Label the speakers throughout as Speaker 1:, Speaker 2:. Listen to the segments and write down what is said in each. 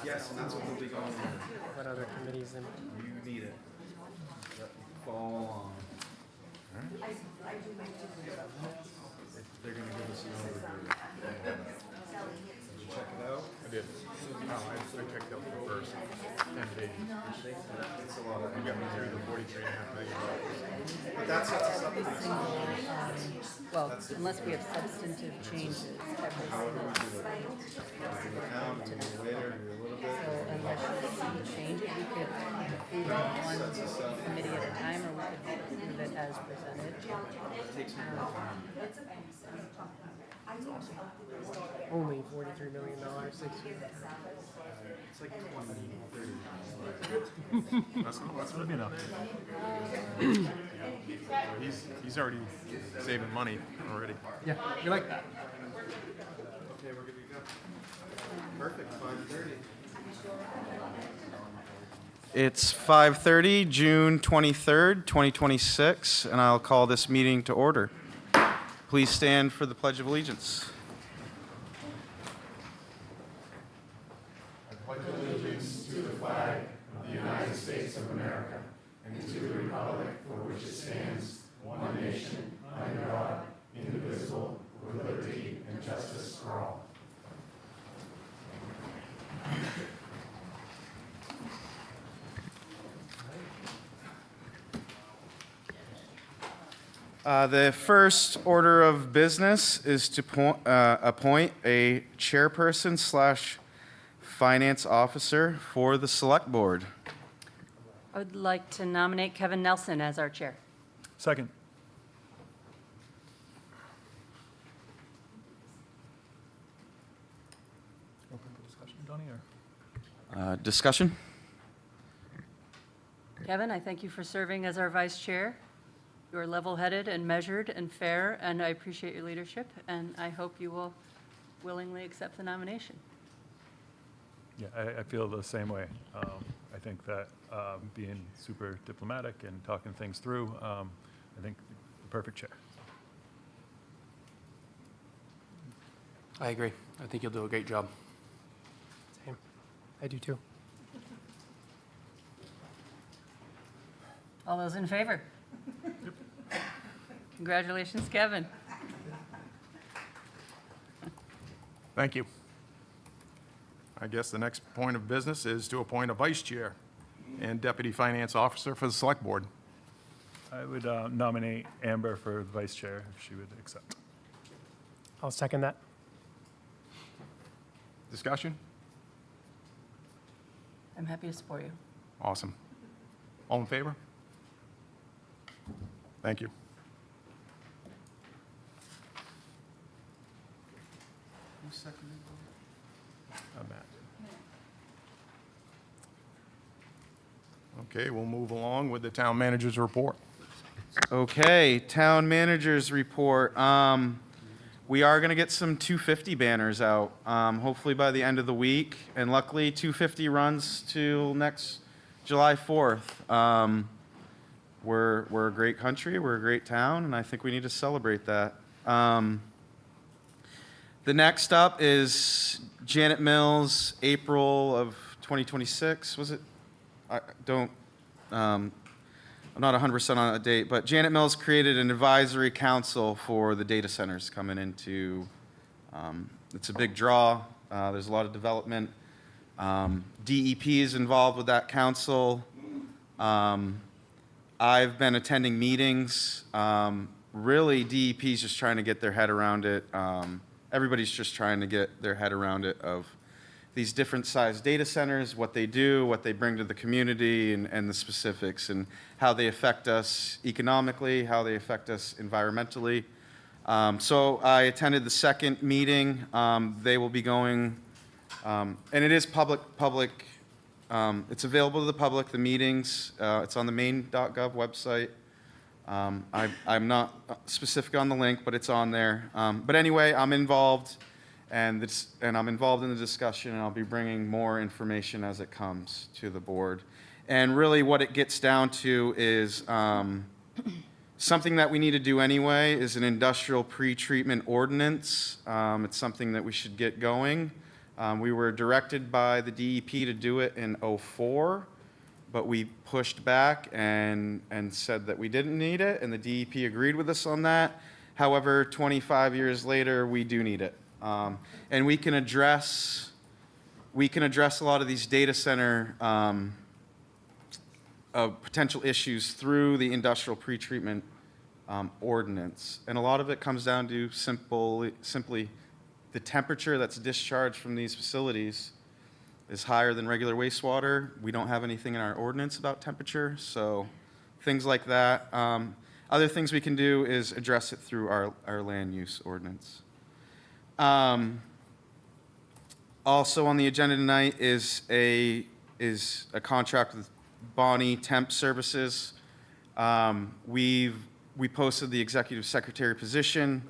Speaker 1: Yes, and that's what they'll be going over.
Speaker 2: What other committees?
Speaker 1: You need it. Yep, fall on. They're gonna give us an overview. Did you check it out?
Speaker 3: I did. I checked out the first 10 pages.
Speaker 1: It's a lot of.
Speaker 3: You got me through the 43.5 million.
Speaker 1: But that sets us up nice.
Speaker 4: Well, unless we have substantive changes every
Speaker 1: However we
Speaker 4: single.
Speaker 1: do it. We do it now, we do it later, we do a little bit.
Speaker 4: So unless you see changes, we could approve one committee at a time, or we could approve it as presented.
Speaker 1: It takes me more time.
Speaker 2: Only $43 million, 6 years.
Speaker 1: It's like 20, 30.
Speaker 3: That's really enough. He's already saving money already.
Speaker 2: Yeah, we like that.
Speaker 1: Okay, we're good to go. Perfect, 5:30. It's 5:30, June 23rd, 2026, and I'll call this meeting to order. Please stand for the Pledge of Allegiance. The first order of business is to appoint a chairperson/finance officer for the Select Board.
Speaker 4: I would like to nominate Kevin Nelson as our chair.
Speaker 3: Second. Open for discussion, Donnie, or?
Speaker 1: Discussion?
Speaker 4: Kevin, I thank you for serving as our vice chair. You are level-headed and measured and fair, and I appreciate your leadership, and I hope you will willingly accept the nomination.
Speaker 3: Yeah, I feel the same way. I think that being super diplomatic and talking things through, I think the perfect chair.
Speaker 2: I agree. I think you'll do a great job. Same. I do too.
Speaker 4: All those in favor? Congratulations, Kevin.
Speaker 5: Thank you. I guess the next point of business is to appoint a vice chair and deputy finance officer for the Select Board.
Speaker 3: I would nominate Amber for vice chair if she would accept.
Speaker 2: I'll second that.
Speaker 5: Discussion?
Speaker 4: I'm happy to support you.
Speaker 5: Awesome. All in favor? Thank you. Matt. Okay, we'll move along with the town manager's report.
Speaker 1: Okay, town manager's report. We are going to get some 250 banners out, hopefully by the end of the week. And luckily, 250 runs till next July 4th. We're a great country, we're a great town, and I think we need to celebrate that. The next up is Janet Mills, April of 2026. Was it? I'm not 100% on a date, but Janet Mills created an advisory council for the data centers coming into, it's a big draw. There's a lot of development. DEP is involved with that council. I've been attending meetings. Really, DEP is just trying to get their head around it. Everybody's just trying to get their head around it of these different size data centers, what they do, what they bring to the community, and the specifics, and how they affect us economically, how they affect us environmentally. So I attended the second meeting. They will be going, and it is public, it's available to the public, the meetings. It's on the maine.gov website. I'm not specific on the link, but it's on there. But anyway, I'm involved, and I'm involved in the discussion, and I'll be bringing more information as it comes to the board. And really what it gets down to is something that we need to do anyway is an industrial pretreatment ordinance. It's something that we should get going. We were directed by the DEP to do it in '04, but we pushed back and said that we didn't need it, and the DEP agreed with us on that. However, 25 years later, we do need it. And we can address a lot of these data center potential issues through the industrial pretreatment ordinance. And a lot of it comes down to simply the temperature that's discharged from these facilities is higher than regular wastewater. We don't have anything in our ordinance about temperature, so things like that. Other things we can do is address it through our land use ordinance. Also on the agenda tonight is a contract with Bonnie Temp Services. We posted the executive secretary position.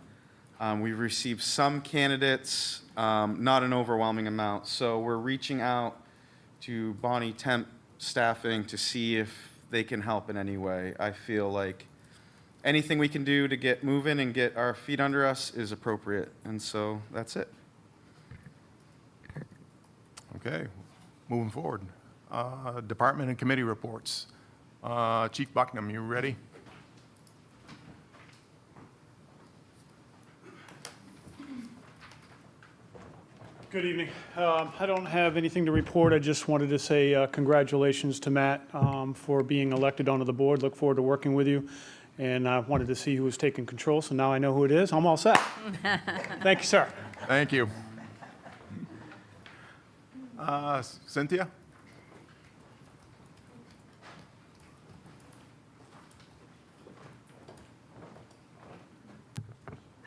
Speaker 1: We've received some candidates, not an overwhelming amount. So we're reaching out to Bonnie Temp Staffing to see if they can help in any way. I feel like anything we can do to get moving and get our feet under us is appropriate. And so that's it.
Speaker 5: Okay, moving forward. Department and committee reports. Chief Bucknam, you ready?
Speaker 6: Good evening. I don't have anything to report. I just wanted to say congratulations to Matt for being elected onto the board. Look forward to working with you. And I wanted to see who was taking control, so now I know who it is. I'm all set. Thank you, sir.
Speaker 5: Thank you. Cynthia?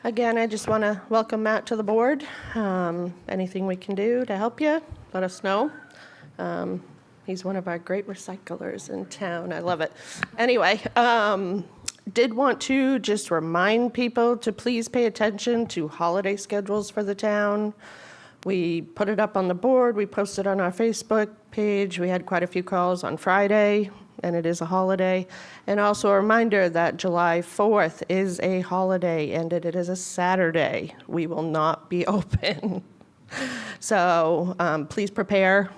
Speaker 7: Again, I just want to welcome Matt to the board. Anything we can do to help you, let us know. He's one of our great recyclers in town. I love it. Anyway, did want to just remind people to please pay attention to holiday schedules for the town. We put it up on the board. We posted on our Facebook page. We had quite a few calls on Friday, and it is a holiday. And also a reminder that July 4th is a holiday, and it is a Saturday. We will not be open. So please prepare.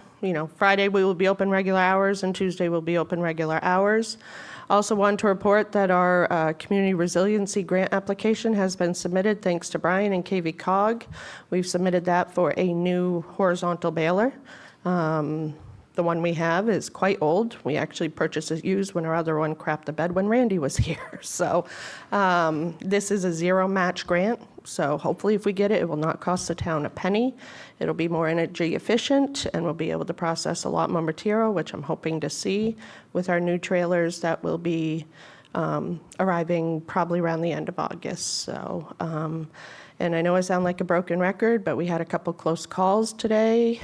Speaker 7: Friday we will be open regular hours, and Tuesday we'll be open regular hours. Also want to report that our Community Resiliency Grant application has been submitted thanks to Brian and KV Cog. We've submitted that for a new horizontal baler. The one we have is quite old. We actually purchased it used when our other one crapped the bed when Randy was here. So this is a zero match grant. So hopefully if we get it, it will not cost the town a penny. It'll be more energy efficient, and we'll be able to process a lot more material, which I'm hoping to see with our new trailers that will be arriving probably around the end of August. So, and I know I sound like a broken record, but we had a couple close calls today.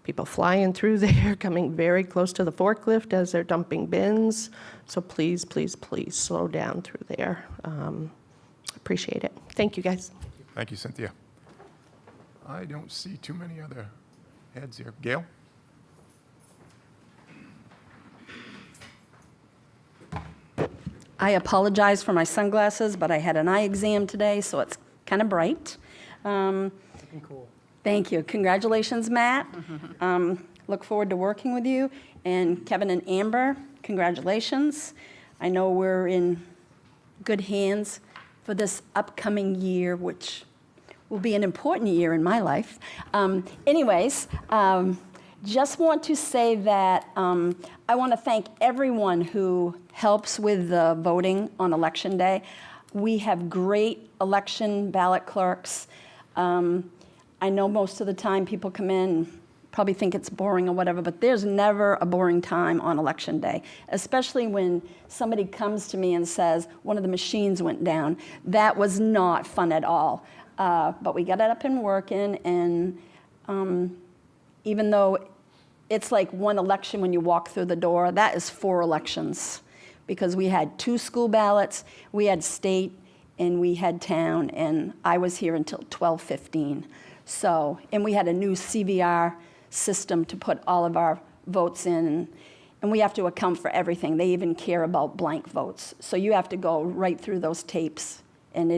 Speaker 7: People flying through there, coming very close to the forklift as they're dumping bins. So please, please, please slow down through there. Appreciate it. Thank you, guys.
Speaker 5: Thank you, Cynthia. I don't see too many other heads here. Gail?
Speaker 8: I apologize for my sunglasses, but I had an eye exam today, so it's kind of bright.
Speaker 2: Looking cool.
Speaker 8: Thank you. Congratulations, Matt. Look forward to working with you. And Kevin and Amber, congratulations. I know we're in good hands for this upcoming year, which will be an important year in my life. Just want to say that I want to thank everyone who helps with the voting on Election Day. We have great election ballot clerks. I know most of the time people come in, probably think it's boring or whatever, but there's never a boring time on Election Day, especially when somebody comes to me and says, one of the machines went down. That was not fun at all. But we got it up and working, and even though it's like one election when you walk through the door, that is 4 elections, because we had 2 school ballots, we had state, and we had town, and I was here until 12:15. So, and we had a new CVR system to put all of our votes in, and we have to account for everything. They even care about blank votes. So you have to go right through those tapes, and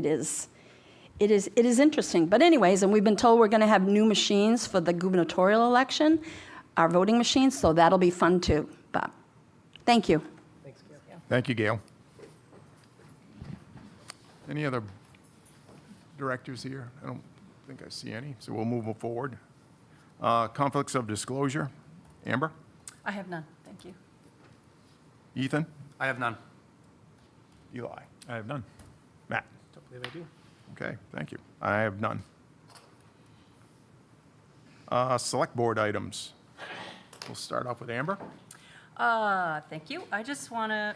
Speaker 8: it is interesting. But anyways, and we've been told we're going to have new machines for the gubernatorial election, our voting machines, so that'll be fun too. But thank you.
Speaker 5: Thank you, Gail. Any other directors here? I don't think I see any, so we'll move forward. Conflicts of disclosure. Amber?
Speaker 4: I have none, thank you.
Speaker 5: Ethan?
Speaker 2: I have none.
Speaker 5: Eli?
Speaker 3: I have none.
Speaker 5: Matt?
Speaker 2: Don't believe I do.
Speaker 5: Okay, thank you. I have none. Select board items. We'll start off with Amber.
Speaker 4: Thank you. I just want to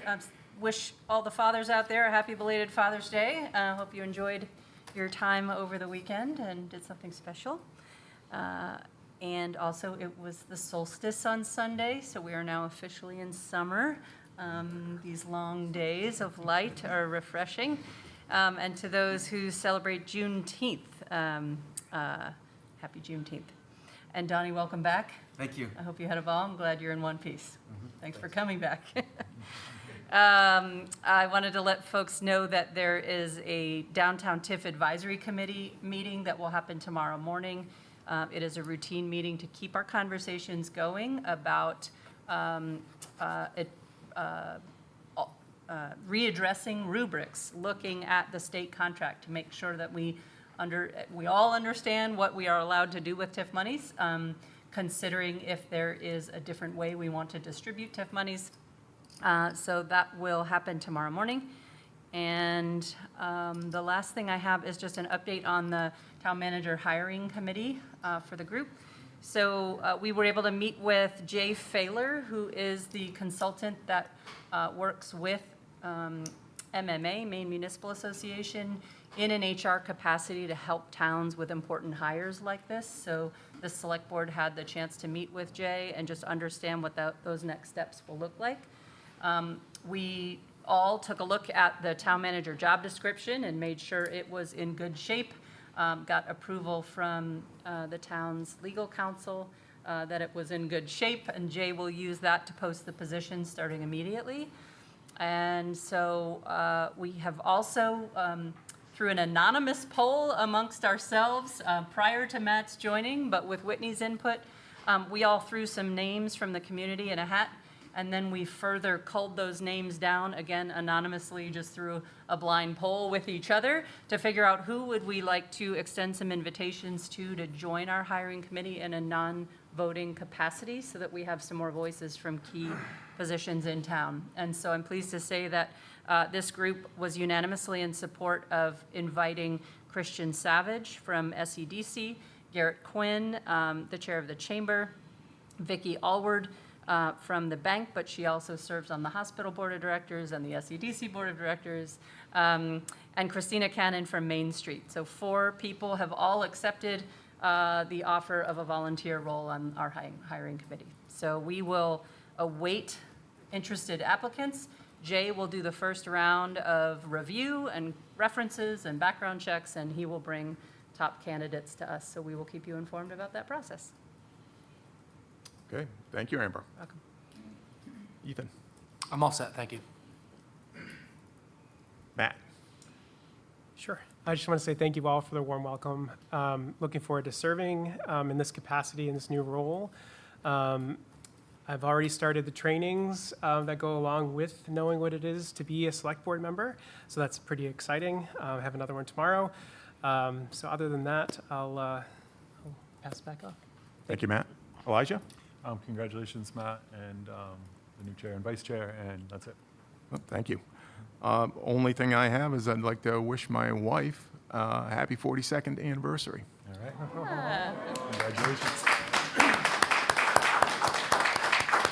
Speaker 4: wish all the fathers out there a happy belated Father's Day. I hope you enjoyed your time over the weekend and did something special. And also, it was the solstice on Sunday, so we are now officially in summer. These long days of light are refreshing. And to those who celebrate Juneteenth, happy Juneteenth. And Donnie, welcome back.
Speaker 1: Thank you.
Speaker 4: I hope you had a ball. I'm glad you're in one piece. Thanks for coming back. I wanted to let folks know that there is a Downtown TIF Advisory Committee meeting that will happen tomorrow morning. It is a routine meeting to keep our conversations going about readdressing rubrics, looking at the state contract to make sure that we all understand what we are allowed to do with TIF monies, considering if there is a different way we want to distribute TIF monies. So that will happen tomorrow morning. And the last thing I have is just an update on the town manager hiring committee for the group. So we were able to meet with Jay Failer, who is the consultant that works with MMA, Maine Municipal Association, in an HR capacity to help towns with important hires like this. So the select board had the chance to meet with Jay and just understand what those next steps will look like. We all took a look at the town manager job description and made sure it was in good shape. Got approval from the town's legal counsel that it was in good shape, and Jay will use that to post the position starting immediately. And so we have also, through an anonymous poll amongst ourselves prior to Matt's joining, but with Whitney's input, we all threw some names from the community in a hat. And then we further culled those names down, again, anonymously, just through a blind poll with each other to figure out who would we like to extend some invitations to join our hiring committee in a non-voting capacity so that we have some more voices from key positions in town. And so I'm pleased to say that this group was unanimously in support of inviting Christian Savage from SEDC, Garrett Quinn, the chair of the chamber, Vicki Allward, from the bank, but she also serves on the hospital board of directors and the SEDC board of directors, and Christina Cannon from Main Street. So 4 people have all accepted the offer of a volunteer role on our hiring committee. So we will await interested applicants. Jay will do the first round of review and references and background checks, and he will bring top candidates to us. So we will keep you informed about that process.
Speaker 5: Okay, thank you, Amber.
Speaker 4: Welcome.
Speaker 5: Ethan?
Speaker 2: I'm all set, thank you.
Speaker 5: Matt?
Speaker 9: Sure. I just want to say thank you all for the warm welcome. Looking forward to serving in this capacity, in this new role. I've already started the trainings that go along with knowing what it is to be a select board member, so that's pretty exciting. I have another one tomorrow. So other than that, I'll pass it back off.
Speaker 5: Thank you, Matt. Elijah?
Speaker 3: Congratulations, Matt, and the new chair and vice chair, and that's it.
Speaker 5: Oh, thank you. Only thing I have is I'd like to wish my wife a happy 42nd anniversary.
Speaker 3: All right. Congratulations.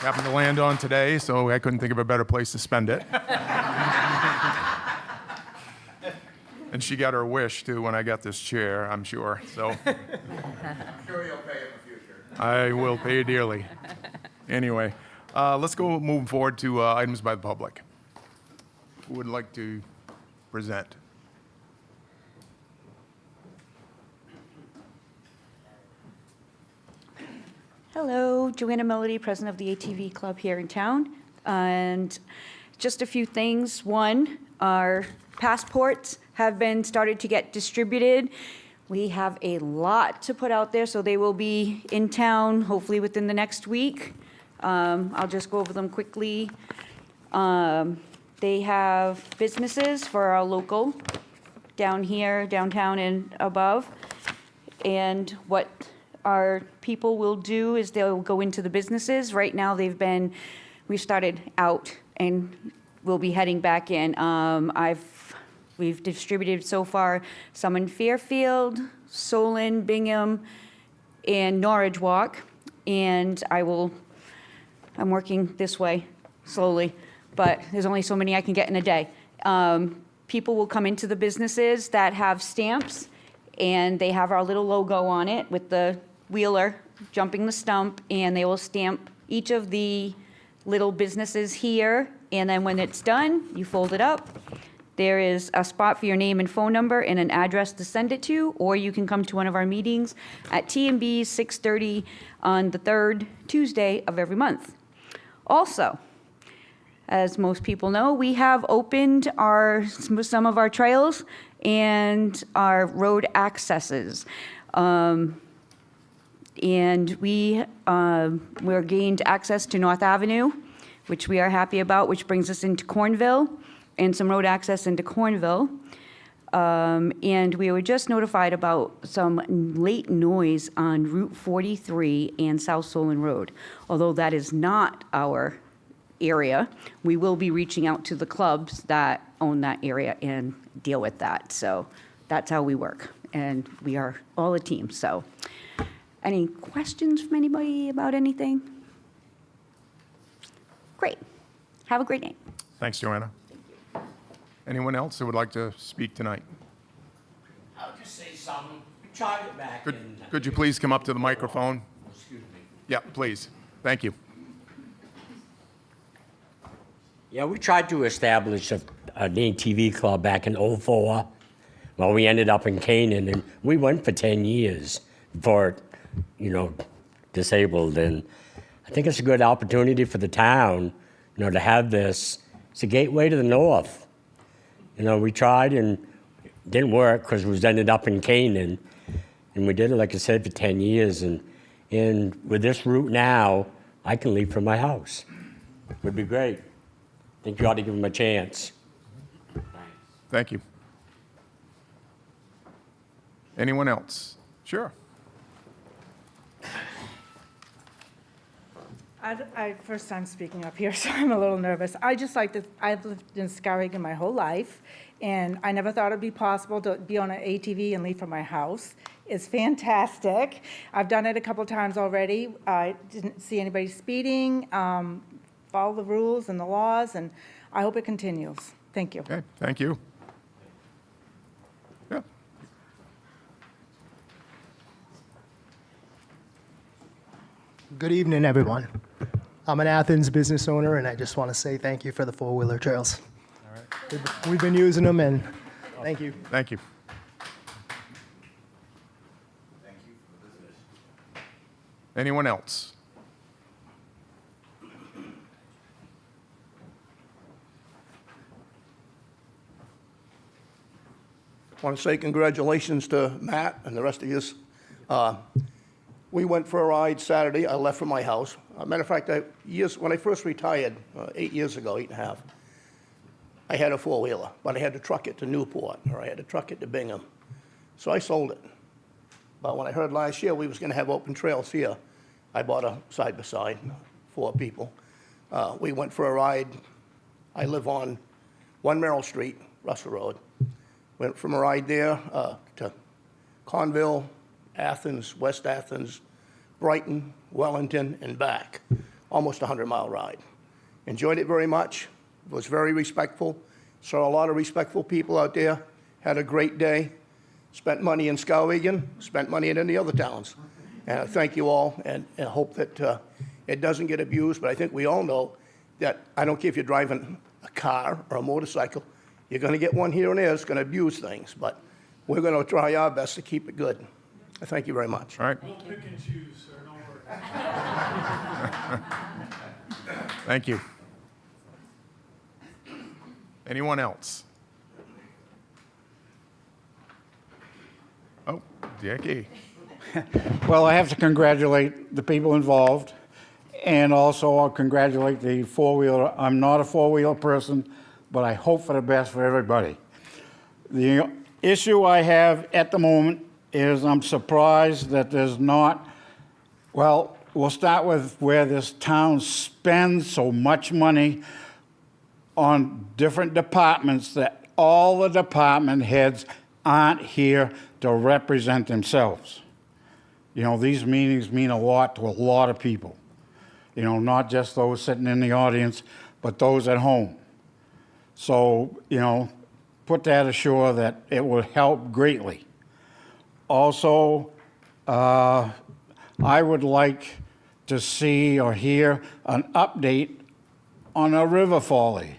Speaker 5: Happened to land on today, so I couldn't think of a better place to spend it. And she got her wish, too, when I got this chair, I'm sure, so. I'm sure you'll pay in the future. I will pay dearly. Anyway, let's go move forward to items by the public. Who would like to present?
Speaker 10: Hello, Joanna Melody, president of the ATV Club here in town. And just a few things. One, Our passports have been started to get distributed. We have a lot to put out there, so they will be in town hopefully within the next week. I'll just go over them quickly. They have businesses for our local, down here, downtown and above. And what our people will do is they'll go into the businesses. Right now, we've started out and we'll be heading back in. We've distributed so far some in Fairfield, Solon, Bingham, and Norwich Walk. And I'm working this way slowly, but there's only so many I can get in a day. People will come into the businesses that have stamps, and they have our little logo on it with the wheeler jumping the stump, and they will stamp each of the little businesses here, and then when it's done, you fold it up. There is a spot for your name and phone number and an address to send it to, or you can come to one of our meetings at T&B 6:30 on the third Tuesday of every month. Also, as most people know, we have opened some of our trails and our road accesses. And we're gained access to North Avenue, which we are happy about, which brings us into Cornville, and some road access into Cornville. And we were just notified about some late noise on Route 43 and South Solon Road. Although that is not our area, we will be reaching out to the clubs that own that area and deal with that. So that's how we work, and we are all a team. So any questions from anybody about anything? Great. Have a great night.
Speaker 5: Thanks, Joanna. Anyone else that would like to speak tonight?
Speaker 11: I'll just say something. Tried it back in.
Speaker 5: Could you please come up to the microphone?
Speaker 11: Excuse me.
Speaker 5: Yeah, please. Thank you.
Speaker 11: Yeah, we tried to establish an ATV club back in '04. Well, we ended up in Canaan, and we went for 10 years before, disabled. And I think it's a good opportunity for the town, to have this. It's a gateway to the north. We tried and it didn't work because we ended up in Canaan. And we did it, like I said, for 10 years. And with this route now, I can leave from my house. It would be great. I think you ought to give them a chance.
Speaker 5: Thank you. Anyone else? Sure.
Speaker 12: First time speaking up here, so I'm a little nervous. I've lived in Skowhegan my whole life, and I never thought it'd be possible to be on an ATV and leave from my house. It's fantastic. I've done it a couple times already. I didn't see anybody speeding, follow the rules and the laws, and I hope it continues. Thank you.
Speaker 5: Okay, thank you. Yeah.
Speaker 13: Good evening, everyone. I'm an Athens business owner, and I just want to say thank you for the four-wheeler trails. All right. We've been using them, and thank you.
Speaker 5: Thank you. Anyone else?
Speaker 14: I want to say congratulations to Matt and the rest of yous. We went for a ride Saturday. I left from my house. Matter of fact, when I first retired, 8 years ago, 8.5, I had a four-wheeler, but I had to truck it to Newport, or I had to truck it to Bingham. So I sold it. But when I heard last year we was going to have open trails here, I bought a side-by-side, 4 people. We went for a ride. I live on 1 Merrill Street, Russell Road. Went from a ride there to Conville, Athens, West Athens, Brighton, Wellington, and back. Almost a 100-mile ride. Enjoyed it very much. Was very respectful. Saw a lot of respectful people out there. Had a great day. Spent money in Skowhegan. Spent money in any other towns. And I thank you all, and I hope that it doesn't get abused. But I think we all know that I don't care if you're driving a car or a motorcycle, you're going to get one here and there that's going to abuse things. But we're going to try our best to keep it good. Thank you very much.
Speaker 5: All right.
Speaker 6: Don't pick and choose, sir. Don't worry.
Speaker 5: Thank you. Anyone else? Jackie.
Speaker 15: Well, I have to congratulate the people involved, and also I'll congratulate the four-wheeler. I'm not a four-wheeler person, but I hope for the best for everybody. The issue I have at the moment is I'm surprised that there's not, well, we'll start with where this town spends so much money on different departments that all the department heads aren't here to represent themselves. You know, these meetings mean a lot to a lot of people. You know, not just those sitting in the audience, but those at home. So, you know, put that ashore that it will help greatly. Also, I would like to see or hear an update on a river folly.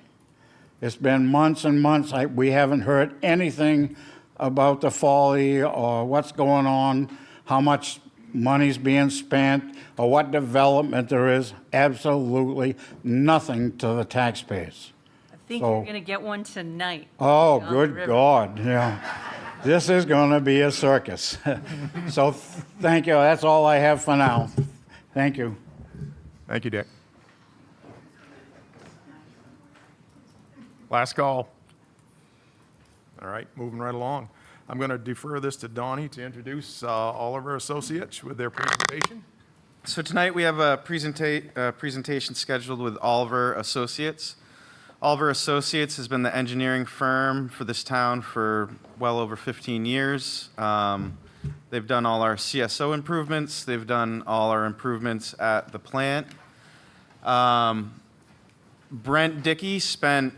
Speaker 15: It's been months and months. We haven't heard anything about the folly or what's going on, how much money's being spent, or what development there is. Absolutely nothing to the taxpayers.
Speaker 4: I think
Speaker 15: So-
Speaker 4: you're going to get one tonight.
Speaker 15: Oh,
Speaker 4: on the
Speaker 15: good
Speaker 4: river.
Speaker 15: God, yeah. This is going to be a circus. So thank you. That's all I have for now. Thank you.
Speaker 5: Thank you, Dick. Last call. All right, moving right along. I'm going to defer this to Donnie to introduce Oliver Associates with their presentation.
Speaker 1: So tonight we have a presentation scheduled with Oliver Associates. Oliver Associates has been the engineering firm for this town for well over 15 years. They've done all our CSO improvements. They've done all our improvements at the plant. Brent Dickey spent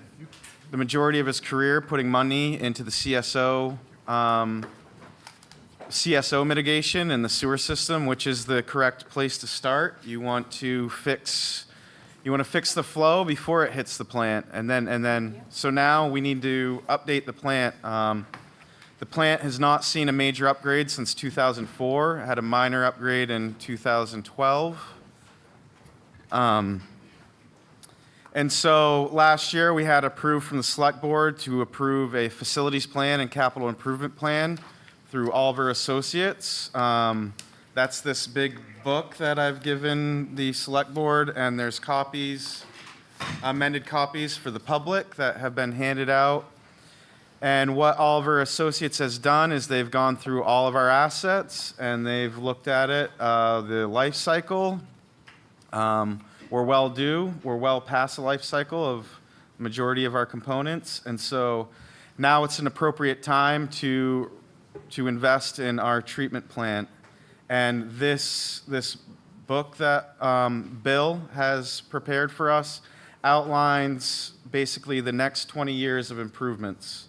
Speaker 1: the majority of his career putting money into the CSO mitigation in the sewer system, which is the correct place to start. You want to fix the flow before it hits the plant, and then so now we need to update the plant. The plant has not seen a major upgrade since 2004. It had a minor upgrade in 2012. And so last year, we had approved from the Selectboard to approve a facilities plan and capital improvement plan through Oliver Associates. That's this big book that I've given the Selectboard, and there's copies, amended copies for the public that have been handed out. And what Oliver Associates has done is they've gone through all of our assets, and they've looked at it, the life cycle. We're well due. We're well past the life cycle of the majority of our components. And so now it's an appropriate time to invest in our treatment plant. And this book that Bill has prepared for us outlines basically the next 20 years of improvements.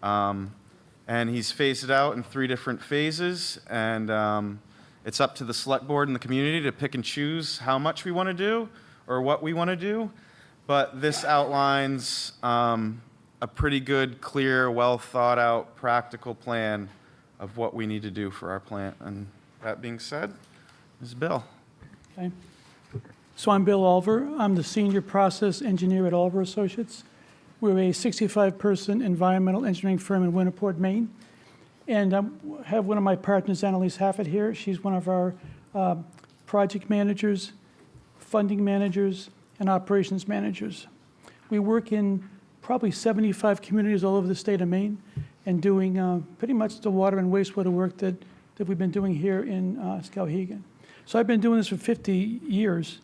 Speaker 1: And he's phased it out in 3 different phases. And it's up to the select board and the community to pick and choose how much we want to do or what we want to do. But this outlines a pretty good, clear, well thought out, practical plan of what we need to do for our plant. And that being said, this is Bill.
Speaker 6: Okay. So I'm Bill Oliver. I'm the senior process engineer at Oliver Associates. We're a 65-person environmental engineering firm in Winterport, Maine. And I have one of my partners, Annalise Haffett, here. She's one of our project managers, funding managers, and operations managers. We work in probably 75 communities all over the state of Maine and doing pretty much the water and wastewater work that we've been doing here in Skowhegan. So I've been doing this for 50 years,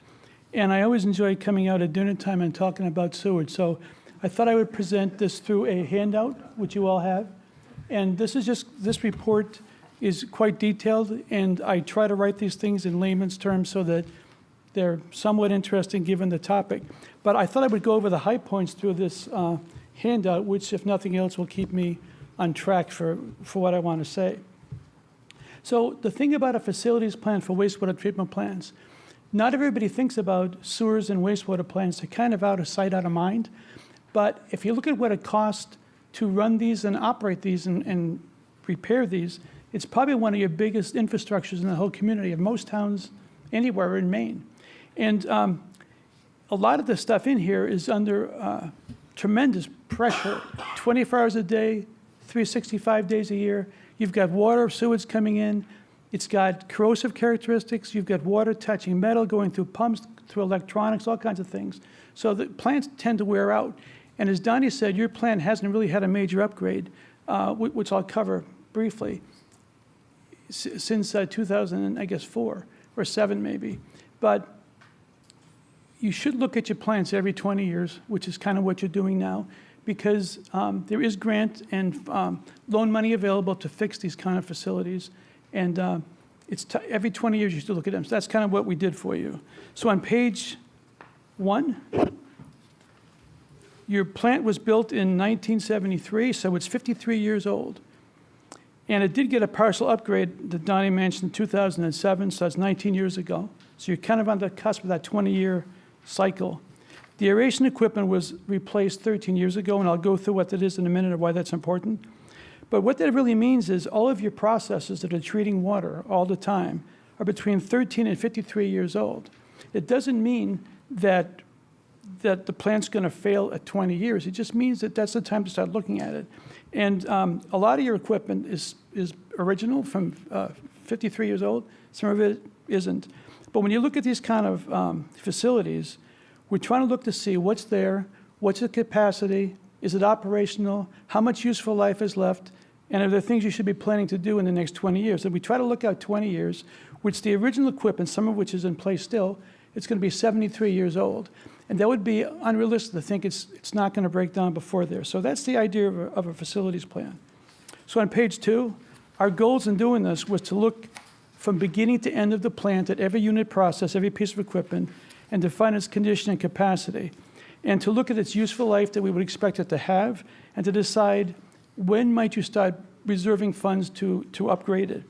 Speaker 6: and I always enjoy coming out at dinner time and talking about sewage. So I thought I would present this through a handout, which you all have. And this report is quite detailed, and I try to write these things in layman's terms so that they're somewhat interesting given the topic. But I thought I would go over the high points through this handout, which, if nothing else, will keep me on track for what I want to say. So the thing about a facilities plan for wastewater treatment plants, not everybody thinks about sewers and wastewater plants. They're kind of out of sight, out of mind. But if you look at what it costs to run these and operate these and repair these, it's probably one of your biggest infrastructures in the whole community of most towns anywhere in Maine. And a lot of the stuff in here is under tremendous pressure, 24 hours a day, 365 days a year. You've got water, sewage coming in. It's got corrosive characteristics. You've got water touching metal, going through pumps, through electronics, all kinds of things. So the plants tend to wear out. And as Donnie said, your plant hasn't really had a major upgrade, which I'll cover briefly, since 2004 or 7 maybe. But you should look at your plants every 20 years, which is kind of what you're doing now, because there is grant and loan money available to fix these kind of facilities. And every 20 years you should look at them. So that's kind of what we did for you. So on page 1, your plant was built in 1973, so it's 53 years old. And it did get a partial upgrade that Donnie mentioned in 2007, so that's 19 years ago. So you're kind of on the cusp of that 20-year cycle. The aeration equipment was replaced 13 years ago, and I'll go through what that is in a minute or why that's important. But what that really means is all of your processes that are treating water all the time are between 13 and 53 years old. It doesn't mean that the plant's going to fail at 20 years. It just means that that's the time to start looking at it. And a lot of your equipment is original from 53 years old. Some of it isn't. But when you look at these kind of facilities, we're trying to look to see what's there, what's the capacity, is it operational, how much useful life is left, and are there things you should be planning to do in the next 20 years? And we try to look out 20 years, which the original equipment, some of which is in place still, it's going to be 73 years old. And that would be unrealistic to think it's not going to break down before there. So that's the idea of a facilities plan. So on page 2, our goals in doing this was to look from beginning to end of the plant at every unit process, every piece of equipment, and define its condition and capacity, and to look at its useful life that we would expect it to have, and to decide when might you start reserving funds to upgrade it.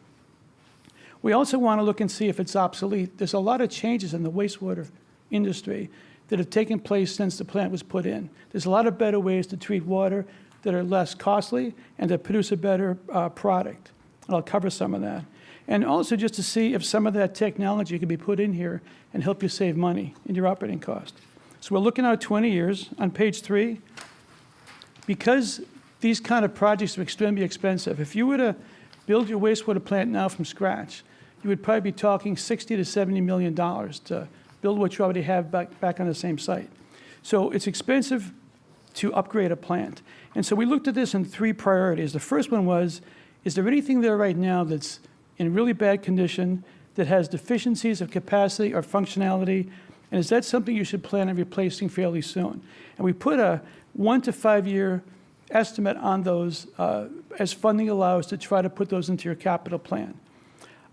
Speaker 6: We also want to look and see if it's obsolete. There's a lot of changes in the wastewater industry that have taken place since the plant was put in. There's a lot of better ways to treat water that are less costly and that produce a better product. And I'll cover some of that. And also just to see if some of that technology can be put in here and help you save money in your operating cost. So we're looking out 20 years. On page 3, because these kind of projects are extremely expensive, if you were to build your wastewater plant now from scratch, you would probably be talking $60 to $70 million to build what you already have back on the same site. So it's expensive to upgrade a plant. And so we looked at this in 3 priorities. The first one was, is there anything there right now that's in really bad condition, that has deficiencies of capacity or functionality, and is that something you should plan on replacing fairly soon? And we put a 1 to 5 year estimate on those as funding allows to try to put those into your capital plan.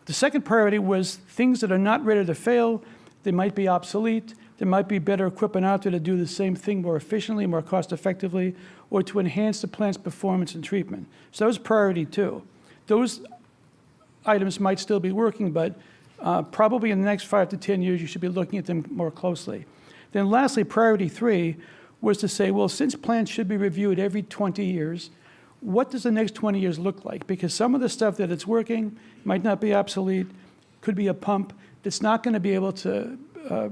Speaker 6: The second priority was things that are not ready to fail. They might be obsolete. There might be better equipment out there to do the same thing more efficiently, more cost effectively, or to enhance the plant's performance and treatment. So that was priority 2. Those items might still be working, but probably in the next 5 to 10 years, you should be looking at them more closely. Then lastly, priority 3 was to say, well, since plants should be reviewed every 20 years, what does the next 20 years look like? Because some of the stuff that it's working might not be obsolete, could be a pump that's not going to be able to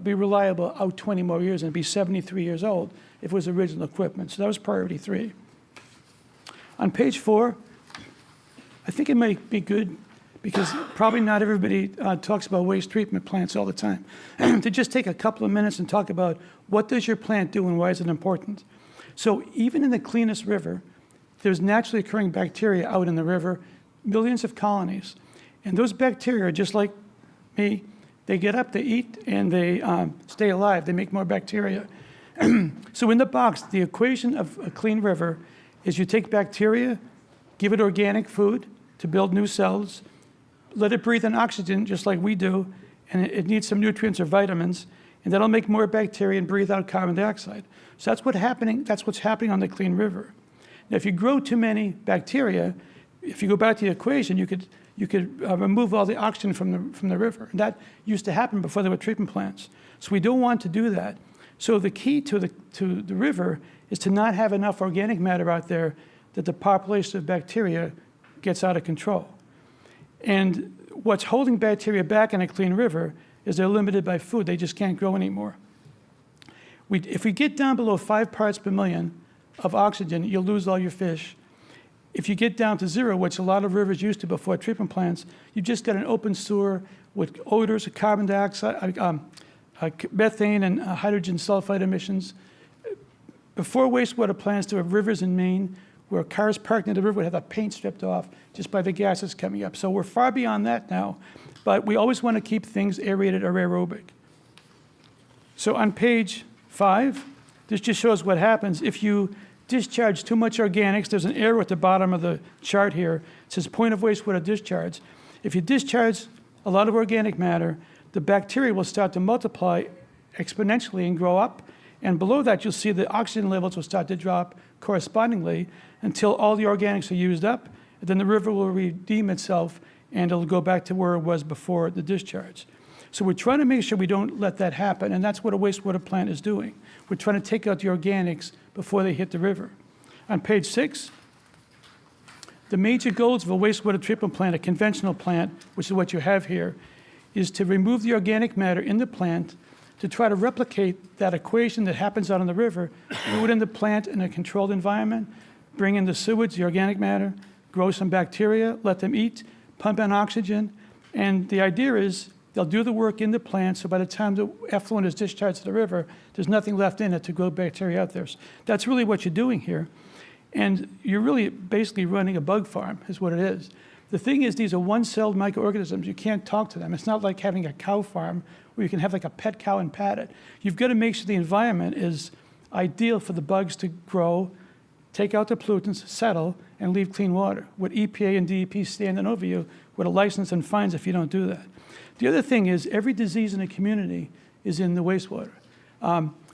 Speaker 6: be reliable out 20 more years and be 73 years old if it was original equipment. So that was priority 3. On page 4, I think it might be good, because probably not everybody talks about waste treatment plants all the time, to just take a couple of minutes and talk about what does your plant do and why is it important. So even in the cleanest river, there's naturally occurring bacteria out in the river, millions of colonies. And those bacteria are just like me. They get up, they eat, and they stay alive. They make more bacteria. So in the box, the equation of a clean river is you take bacteria, give it organic food to build new cells, let it breathe in oxygen just like we do, and it needs some nutrients or vitamins, and that'll make more bacteria and breathe out carbon dioxide. So that's what's happening on the clean river. Now, if you grow too many bacteria, if you go back to the equation, you could remove all the oxygen from the river. And that used to happen before there were treatment plants. So we don't want to do that. So the key to the river is to not have enough organic matter out there that the population of bacteria gets out of control. And what's holding bacteria back in a clean river is they're limited by food. They just can't grow anymore. If we get down below 5 parts per million of oxygen, you'll lose all your fish. If you get down to zero, which a lot of rivers used to before treatment plants, you just got an open sewer with odors of carbon dioxide, methane and hydrogen sulfide emissions. Before wastewater plants, there were rivers in Maine where cars parked in the river would have the paint stripped off just by the gases coming up. So we're far beyond that now, but we always want to keep things aerated or aerobic. So on page 5, this just shows what happens if you discharge too much organics. There's an arrow at the bottom of the chart here. It says point of wastewater discharge. If you discharge a lot of organic matter, the bacteria will start to multiply exponentially and grow up. And below that, you'll see the oxygen levels will start to drop correspondingly until all the organics are used up. And then the river will redeem itself, and it'll go back to where it was before the discharge. So we're trying to make sure we don't let that happen, and that's what a wastewater plant is doing. We're trying to take out the organics before they hit the river. On page 6, the major goals of a wastewater treatment plant, a conventional plant, which is what you have here, is to remove the organic matter in the plant to try to replicate that equation that happens out on the river, do it in the plant in a controlled environment, bring in the sewage, the organic matter, grow some bacteria, let them eat, pump in oxygen, and the idea is they'll do the work in the plant, so by the time the effluent is discharged to the river, there's nothing left in it to grow bacteria out there. So that's really what you're doing here. And you're really basically running a bug farm, is what it is. The thing is, these are one-celled microorganisms. You can't talk to them. It's not like having a cow farm where you can have like a pet cow and pat it. You've got to make sure the environment is ideal for the bugs to grow, take out the pollutants, settle, and leave clean water. With EPA and DEP standing over you with a license and fines if you don't do that. The other thing is every disease in a community is in the wastewater.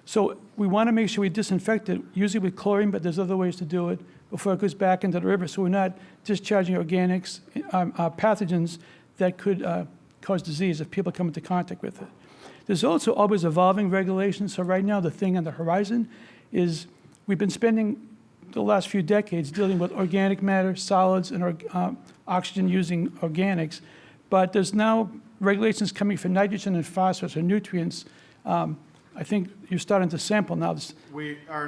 Speaker 6: So we want to make sure we disinfect it, usually with chlorine, but there's other ways to do it before it goes back into the river. So we're not discharging organics, pathogens that could cause disease if people come into contact with it. There's also always evolving regulations. So right now the thing on the horizon is we've been spending the last few decades dealing with organic matter, solids, and oxygen-using organics. But there's now regulations coming for nitrogen and phosphorus or nutrients. I think you're starting to sample now.
Speaker 1: Our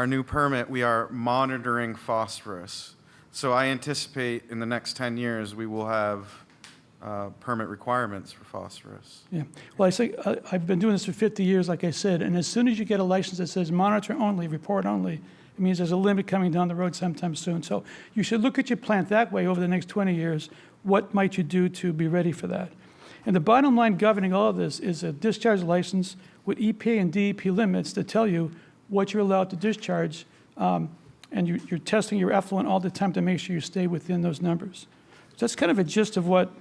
Speaker 1: new permit, we are monitoring phosphorus. So I anticipate in the next 10 years, we will have permit requirements for phosphorus.
Speaker 6: Yeah. Well, I've been doing this for 50 years, like I said, and as soon as you get a license that says monitor only, report only, it means there's a limit coming down the road sometime soon. So you should look at your plant that way over the next 20 years. What might you do to be ready for that? And the bottom line governing all of this is a discharge license with EPA and DEP limits that tell you what you're allowed to discharge, and you're testing your effluent all the time to make sure you stay within those numbers. So that's kind of a gist of what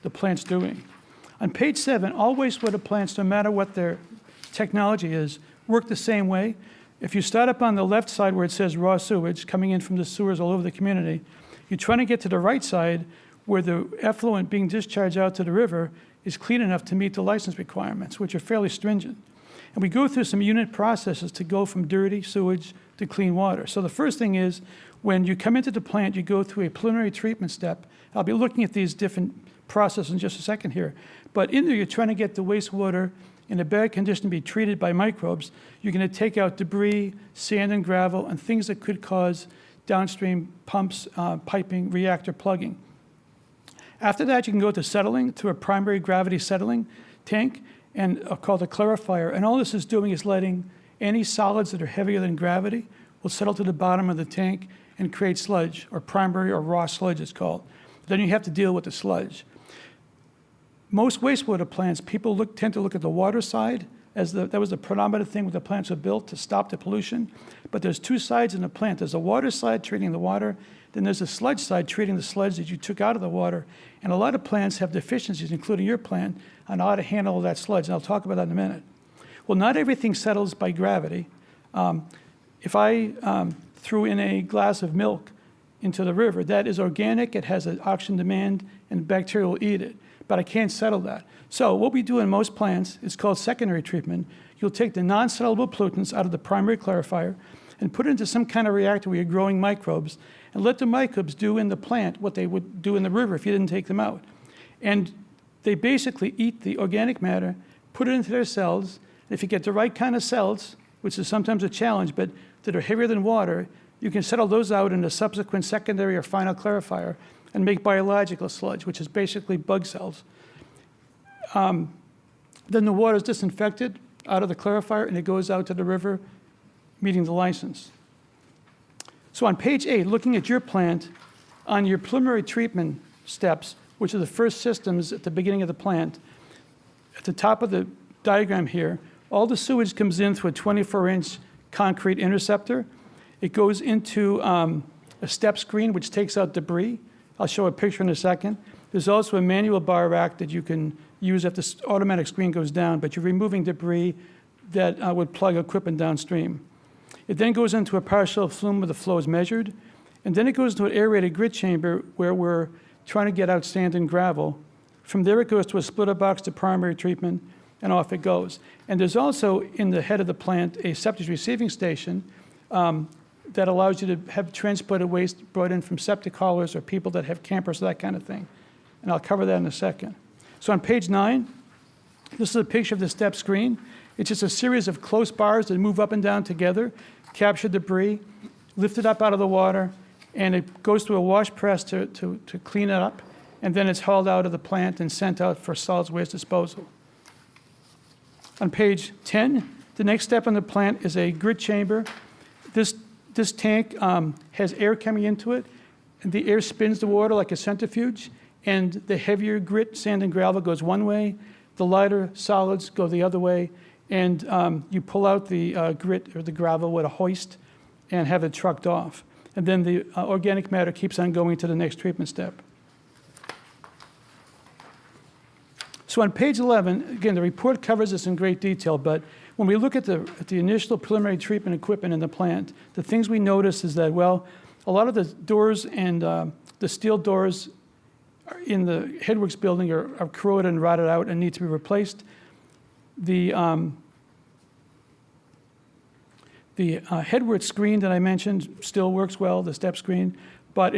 Speaker 6: the plant's doing. On page 7, all wastewater plants, no matter what their technology is, work the same way. If you start up on the left side where it says raw sewage coming in from the sewers all over the community, you're trying to get to the right side where the effluent being discharged out to the river is clean enough to meet the license requirements, which are fairly stringent. And we go through some unit processes to go from dirty sewage to clean water. So the first thing is when you come into the plant, you go through a preliminary treatment step. I'll be looking at these different processes in just a second here. But in there, you're trying to get the wastewater in a bad condition to be treated by microbes. You're going to take out debris, sand and gravel, and things that could cause downstream pumps, piping, reactor plugging. After that, you can go to settling through a primary gravity settling tank and called a clarifier. And all this is doing is letting any solids that are heavier than gravity will settle to the bottom of the tank and create sludge, or primary or raw sludge it's called. Then you have to deal with the sludge. Most wastewater plants, people tend to look at the water side as that was the predominant thing when the plants were built to stop the pollution. But there's two sides in the plant. There's a water side treating the water, then there's a sludge side treating the sludge that you took out of the water. And a lot of plants have deficiencies, including your plant, on how to handle that sludge. And I'll talk about that in a minute. Well, not everything settles by gravity. If I threw in a glass of milk into the river, that is organic, it has an oxygen demand, and bacteria will eat it. But I can't settle that. So what we do in most plants is called secondary treatment. You'll take the non-settleable pollutants out of the primary clarifier and put it into some kind of reactor where you're growing microbes, and let the microbes do in the plant what they would do in the river if you didn't take them out. And they basically eat the organic matter, put it into their cells. If you get the right kind of cells, which is sometimes a challenge, but that are heavier than water, you can settle those out in a subsequent secondary or final clarifier and make biological sludge, which is basically bug cells. Then the water is disinfected out of the clarifier and it goes out to the river, meeting the license. So on page 8, looking at your plant, on your preliminary treatment steps, which are the first systems at the beginning of the plant, at the top of the diagram here, all the sewage comes in through a 24-inch concrete interceptor. It goes into a step screen, which takes out debris. I'll show a picture in a second. There's also a manual bar rack that you can use if the automatic screen goes down, but you're removing debris that would plug equipment downstream. It then goes into a partial flume where the flow is measured, and then it goes into an aerated grit chamber where we're trying to get out sand and gravel. From there, it goes to a splitter box to primary treatment, and off it goes. And there's also, in the head of the plant, a septic receiving station that allows you to have transported waste brought in from septic haulers or people that have campers, that kind of thing. And I'll cover that in a second. So on page 9, this is a picture of the step screen. It's just a series of close bars that move up and down together, capture debris, lift it up out of the water, and it goes through a wash press to clean it up, and then it's hauled out of the plant and sent out for solid waste disposal. On page 10, the next step in the plant is a grit chamber. This tank has air coming into it, and the air spins the water like a centrifuge, and the heavier grit, sand and gravel, goes one way, the lighter solids go the other way, and you pull out the grit or the gravel with a hoist and have it trucked off. And then the organic matter keeps on going to the next treatment step. So on page 11, again, the report covers this in great detail, but when we look at the initial preliminary treatment equipment in the plant, the things we notice is that, well, a lot of the doors and the steel doors in the headworks building are corroded and rotted out and need to be replaced. The headworks screen that I mentioned still works well, the step screen, but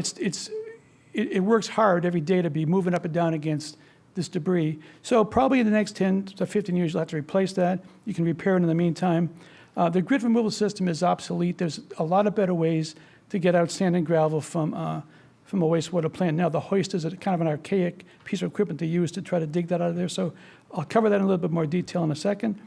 Speaker 6: it works hard every day to be moving up and down against this debris. So probably in the next 10 to 15 years, you'll have to replace that. You can repair it in the meantime. The grit removal system is obsolete. There's a lot of better ways to get out sand and gravel from a wastewater plant. Now, the hoist is kind of an archaic piece of equipment to use to try to dig that out of there. So I'll cover that in a little bit more detail in a second.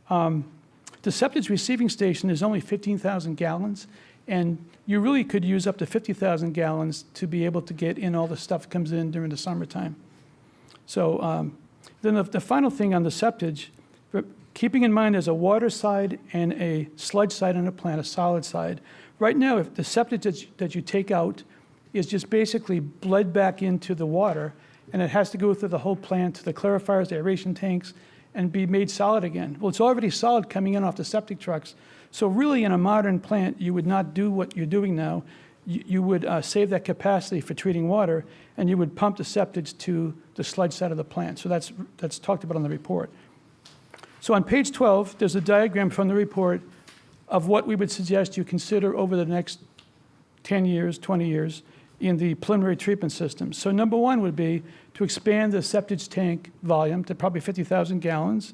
Speaker 6: The septic receiving station is only 15,000 gallons, and you really could use up to 50,000 gallons to be able to get in all the stuff that comes in during the summertime. So then the final thing on the septage, keeping in mind there's a water side and a sludge side on the plant, a solid side. Right now, if the septage that you take out is just basically bled back into the water, and it has to go through the whole plant to the clarifiers, the aeration tanks, and be made solid again. Well, it's already solid coming in off the septic trucks. So really, in a modern plant, you would not do what you're doing now. You would save that capacity for treating water, and you would pump the septage to the sludge side of the plant. So that's talked about on the report. So on page 12, there's a diagram from the report of what we would suggest you consider over the next 10 years, 20 years in the preliminary treatment system. So number one would be to expand the septage tank volume to probably 50,000 gallons,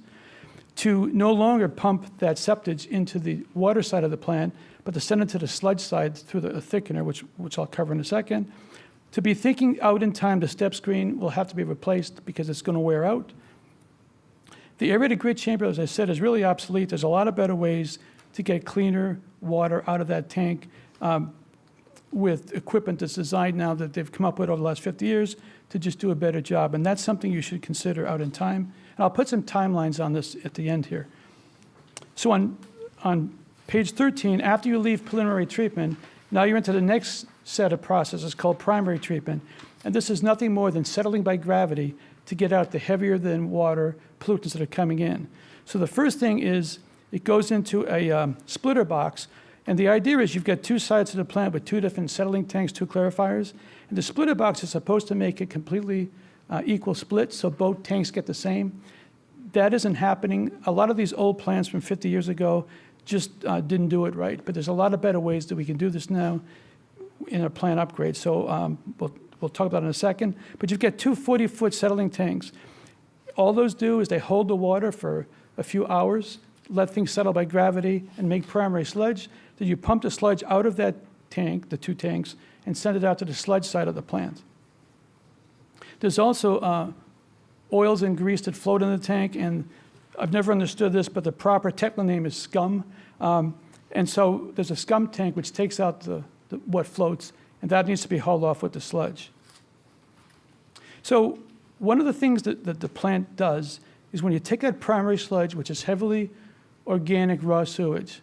Speaker 6: to no longer pump that septage into the water side of the plant, but to send it to the sludge side through the thickener, which I'll cover in a second. To be thinking out in time, the step screen will have to be replaced because it's going to wear out. The aerated grit chamber, as I said, is really obsolete. There's a lot of better ways to get cleaner water out of that tank with equipment that's designed now that they've come up with over the last 50 years to just do a better job. And that's something you should consider out in time. And I'll put some timelines on this at the end here. So on page 13, after you leave preliminary treatment, now you're into the next set of processes called primary treatment. And this is nothing more than settling by gravity to get out the heavier than water pollutants that are coming in. So the first thing is it goes into a splitter box. And the idea is you've got two sides of the plant with two different settling tanks, two clarifiers. And the splitter box is supposed to make a completely equal split, so both tanks get the same. That isn't happening. A lot of these old plants from 50 years ago just didn't do it right. But there's a lot of better ways that we can do this now in a plant upgrade. So we'll talk about it in a second. But you've got two 40-foot settling tanks. All those do is they hold the water for a few hours, let things settle by gravity and make primary sludge. Then you pump the sludge out of that tank, the 2 tanks, and send it out to the sludge side of the plant. There's also oils and grease that float in the tank, and I've never understood this, but the proper technical name is scum. And so there's a scum tank which takes out what floats, and that needs to be hauled off with the sludge. So one of the things that the plant does is when you take that primary sludge, which is heavily organic raw sewage,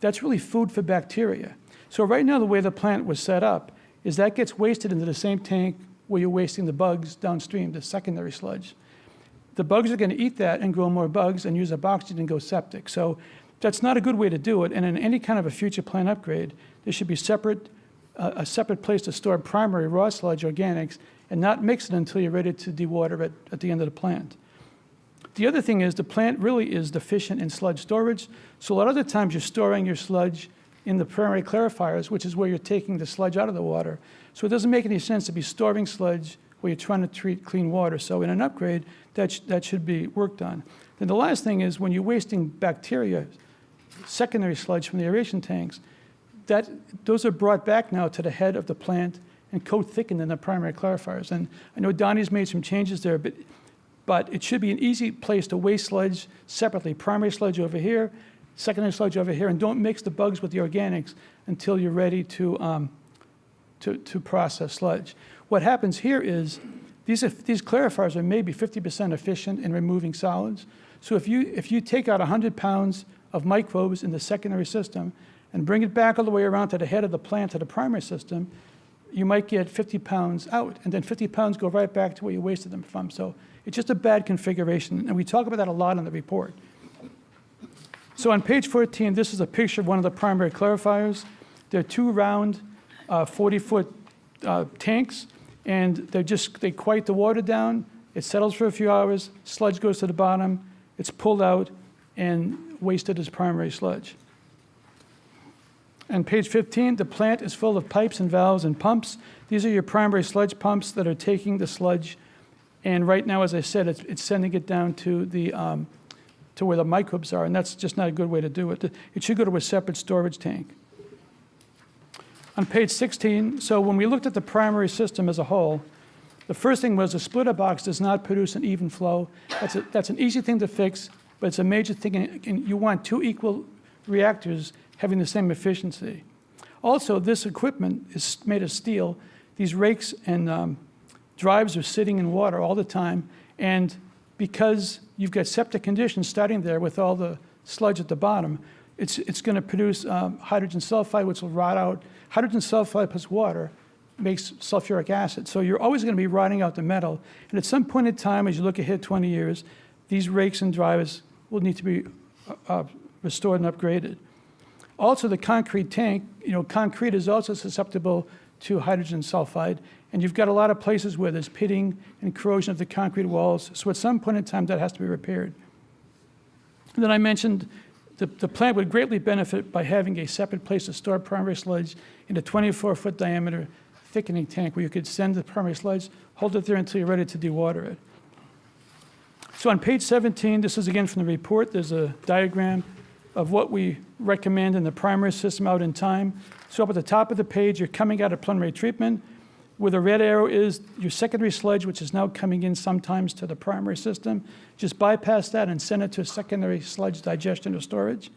Speaker 6: that's really food for bacteria. So right now, the way the plant was set up is that gets wasted into the same tank where you're wasting the bugs downstream, the secondary sludge. The bugs are going to eat that and grow more bugs and use up oxygen and go septic. So that's not a good way to do it. And in any kind of a future plant upgrade, there should be a separate place to store primary raw sludge organics and not mix it until you're ready to dewater it at the end of the plant. The other thing is the plant really is deficient in sludge storage. So a lot of the times you're storing your sludge in the primary clarifiers, which is where you're taking the sludge out of the water. So it doesn't make any sense to be storing sludge where you're trying to treat clean water. So in an upgrade, that should be worked on. Then the last thing is when you're wasting bacteria, secondary sludge from the aeration tanks, those are brought back now to the head of the plant and coat thickened in the primary clarifiers. And I know Donnie's made some changes there, but it should be an easy place to waste sludge separately. Primary sludge over here, secondary sludge over here, and don't mix the bugs with the organics until you're ready to process sludge. What happens here is these clarifiers are maybe 50% efficient in removing solids. So if you take out 100 pounds of microbes in the secondary system and bring it back all the way around to the head of the plant, to the primary system, you might get 50 pounds out, and then 50 pounds go right back to where you wasted them from. So it's just a bad configuration, and we talk about that a lot in the report. So on page 14, this is a picture of one of the primary clarifiers. They're 2 round 40-foot tanks, and they quiet the water down. It settles for a few hours, sludge goes to the bottom, it's pulled out and wasted as primary sludge. On page 15, the plant is full of pipes and valves and pumps. These are your primary sludge pumps that are taking the sludge, and right now, as I said, it's sending it down to where the microbes are, and that's just not a good way to do it. It should go to a separate storage tank. On page 16, so when we looked at the primary system as a whole, the first thing was the splitter box does not produce an even flow. That's an easy thing to fix, but it's a major thing, and you want 2 equal reactors having the same efficiency. Also, this equipment is made of steel. These rakes and drives are sitting in water all the time, and because you've got septic conditions starting there with all the sludge at the bottom, it's going to produce hydrogen sulfide, which will rot out. Hydrogen sulfide plus water makes sulfuric acid. So you're always going to be rotting out the metal. And at some point in time, as you look ahead 20 years, these rakes and drivers will need to be restored and upgraded. Also, the concrete tank, concrete is also susceptible to hydrogen sulfide, and you've got a lot of places where there's pitting and corrosion of the concrete walls. So at some point in time, that has to be repaired. And then I mentioned the plant would greatly benefit by having a separate place to store primary sludge in a 24-foot diameter thickening tank where you could send the primary sludge, hold it there until you're ready to dewater it. So on page 17, this is again from the report, there's a diagram of what we recommend in the primary system out in time. So up at the top of the page, you're coming out of preliminary treatment. Where the red arrow is your secondary sludge, which is now coming in sometimes to the primary system. Just bypass that and send it to secondary sludge digestion or storage.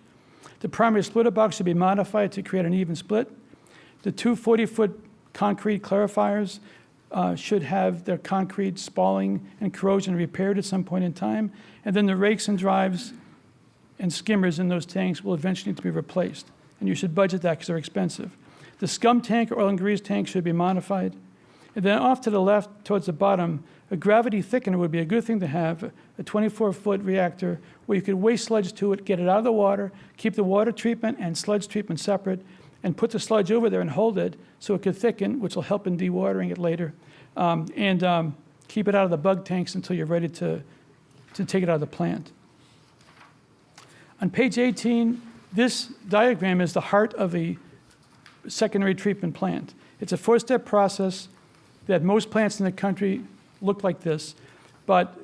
Speaker 6: The primary splitter box should be modified to create an even split. The 2 40-foot concrete clarifiers should have their concrete spalling and corrosion repaired at some point in time. And then the rakes and drives and skimmers in those tanks will eventually need to be replaced. And you should budget that because they're expensive. The scum tank or oil and grease tank should be modified. And then off to the left, towards the bottom, a gravity thickener would be a good thing to have, a 24-foot reactor where you could waste sludge to it, get it out of the water, keep the water treatment and sludge treatment separate, and put the sludge over there and hold it so it could thicken, which will help in dewatering it later, and keep it out of the bug tanks until you're ready to take it out of the plant. On page 18, this diagram is the heart of a secondary treatment plant. It's a 4-step process that most plants in the country look like this, but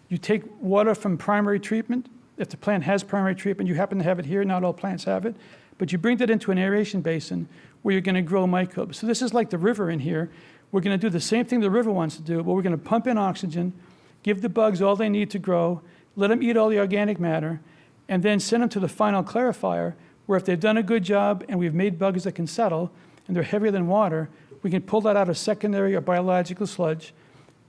Speaker 6: you take water from primary treatment,
Speaker 16: if the plant has primary treatment, you happen to have it here, not all plants have it, but you bring that into an aeration basin where you're going to grow microbes. So this is like the river in here. We're going to do the same thing the river wants to do, but we're going to pump in oxygen, give the bugs all they need to grow, let them eat all the organic matter, and then send them to the final clarifier, where if they've done a good job and we've made bugs that can settle, and they're heavier than water, we can pull that out of secondary or biological sludge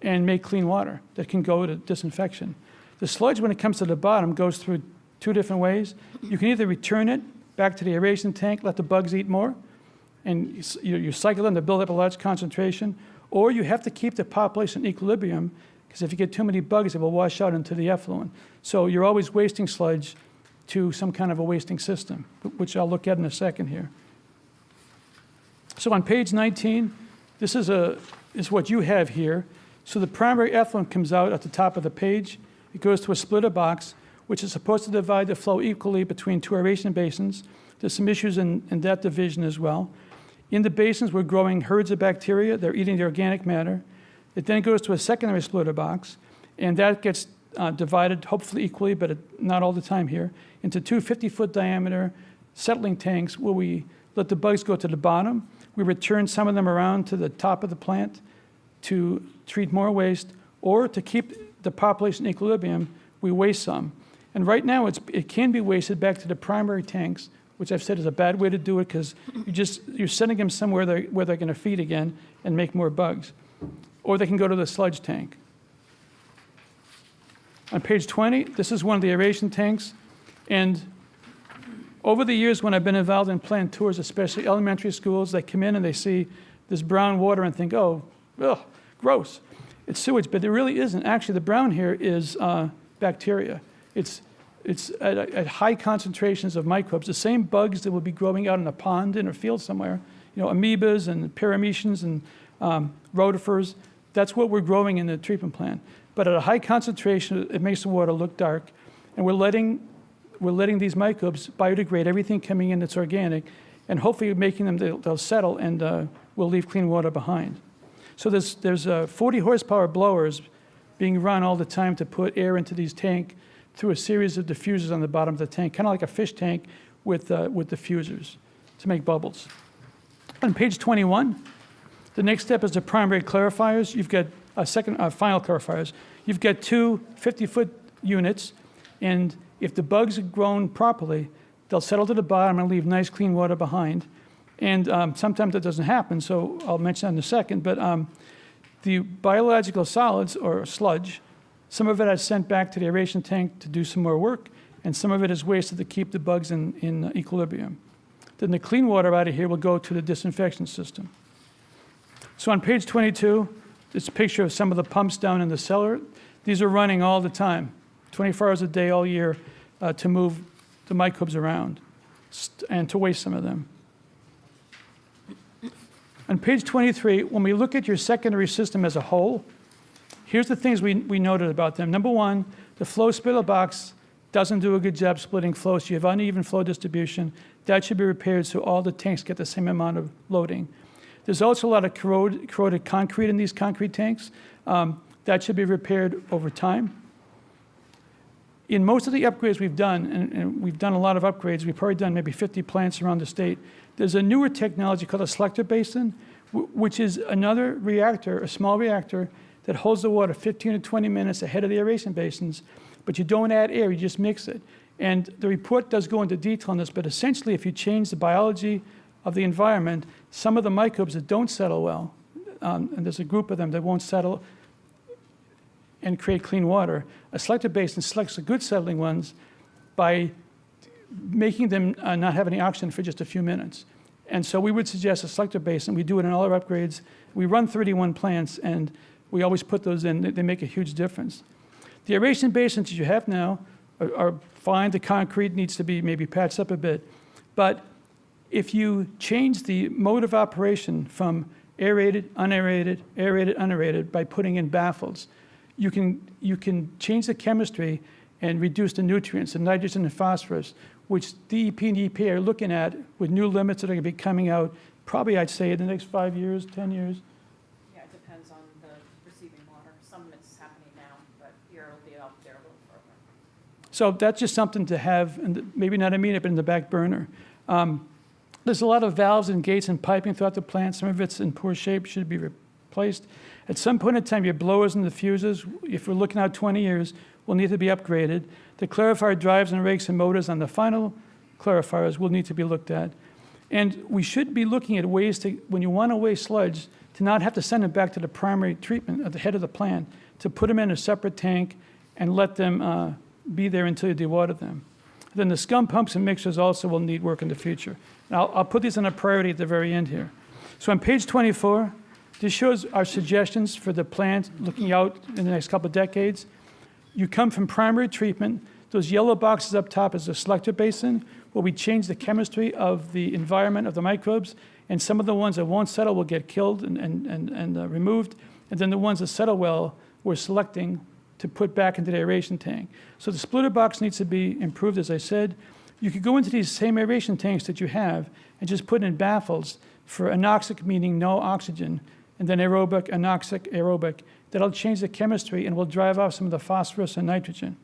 Speaker 16: and make clean water that can go to disinfection. The sludge, when it comes to the bottom, goes through two different ways. You can either return it back to the aeration tank, let the bugs eat more, and you cycle them to build up a large concentration, or you have to keep the population in equilibrium, because if you get too many bugs, it will wash out into the effluent. So you're always wasting sludge to some kind of a wasting system, which I'll look at in a second here. So on page 19, this is what you have here. So the primary effluent comes out at the top of the page. It goes to a splitter box, which is supposed to divide the flow equally between two aeration basins. There's some issues in that division as well. In the basins, we're growing herds of bacteria. They're eating the organic matter. It then goes to a secondary splitter box, and that gets divided, hopefully equally, but not all the time here, into two 50-foot diameter settling tanks where we let the bugs go to the bottom. We return some of them around to the top of the plant to treat more waste, or to keep the population in equilibrium, we waste some. And right now, it can be wasted back to the primary tanks, which I've said is a bad way to do it, because you're sending them somewhere where they're going to feed again and make more bugs. Or they can go to the sludge tank. On page 20, this is one of the aeration tanks. And over the years, when I've been involved in plant tours, especially elementary schools, they come in and they see this brown water and think, oh, ugh, gross. It's sewage, but it really isn't. Actually, the brown here is bacteria. It's at high concentrations of microbes, the same bugs that would be growing out in a pond in a field somewhere, amoebas and paramecians and rotifers. That's what we're growing in the treatment plant. But at a high concentration, it makes the water look dark, and we're letting these microbes biodegrade everything coming in that's organic, and hopefully making them, they'll settle, and we'll leave clean water behind. So there's 40 horsepower blowers being run all the time to put air into these tanks through a series of diffusers on the bottom of the tank, kind of like a fish tank with diffusers to make bubbles. On page 21, the next step is the primary clarifiers. You've got final clarifiers. You've got two 50-foot units, and if the bugs are grown properly, they'll settle to the bottom and leave nice clean water behind. And sometimes that doesn't happen, so I'll mention that in a second. But the biological solids, or sludge, some of it is sent back to the aeration tank to do some more work, and some of it is wasted to keep the bugs in equilibrium. Then the clean water out of here will go to the disinfection system. So on page 22, it's a picture of some of the pumps down in the cellar. These are running all the time, 24 hours a day, all year, to move the microbes around and to waste some of them. On page 23, when we look at your secondary system as a whole, here's the things we noted about them. Number one, the flow splitter box doesn't do a good job splitting flow, so you have uneven flow distribution. That should be repaired so all the tanks get the same amount of loading. There's also a lot of corroded concrete in these concrete tanks. That should be repaired over time. In most of the upgrades we've done, and we've done a lot of upgrades, we've probably done maybe 50 plants around the state, there's a newer technology called a selector basin, which is another reactor, a small reactor, that holds the water 15 to 20 minutes ahead of the aeration basins, but you don't add air, you just mix it. And the report does go into detail on this, but essentially if you change the biology of the environment, some of the microbes that don't settle well, and there's a group of them that won't settle and create clean water, a selector basin selects the good settling ones by making them not have any oxygen for just a few minutes. And so we would suggest a selector basin. We do it in all our upgrades. We run 31 plants, and we always put those in. They make a huge difference. The aeration basins that you have now are fine. The concrete needs to be maybe patched up a bit. But if you change the mode of operation from aerated, unaerated by putting in baffles, you can change the chemistry and reduce the nutrients, the nitrogen and phosphorus, which DEP and EPA are looking at with new limits that are going to be coming out probably, I'd say, in the next 5 years, 10 years.
Speaker 17: Yeah, it depends on the receiving water. Some of it's happening now, but here it'll be out there a little further.
Speaker 16: So that's just something to have, and maybe not immediate, but in the back burner. There's a lot of valves and gates and piping throughout the plant. Some of it's in poor shape, should be replaced. At some point in time, your blowers and the fuses, if we're looking out 20 years, will need to be upgraded. The clarifier drives and rakes and motors on the final clarifiers will need to be looked at. And we should be looking at ways to, when you want to waste sludge, to not have to send them back to the primary treatment at the head of the plant, to put them in a separate tank and let them be there until you dewater them. Then the scum pumps and mixers also will need work in the future. And I'll put these on a priority at the very end here. So on page 24, this shows our suggestions for the plant looking out in the next couple of decades. You come from primary treatment. Those yellow boxes up top is a selector basin, where we change the chemistry of the environment of the microbes, and some of the ones that won't settle will get killed and removed, and then the ones that settle well, we're selecting to put back into the aeration tank. So the splitter box needs to be improved, as I said. You could go into these same aeration tanks that you have and just put in baffles for anoxic, meaning no oxygen, and then aerobic, anoxic, aerobic. That'll change the chemistry and will drive off some of the phosphorus and nitrogen.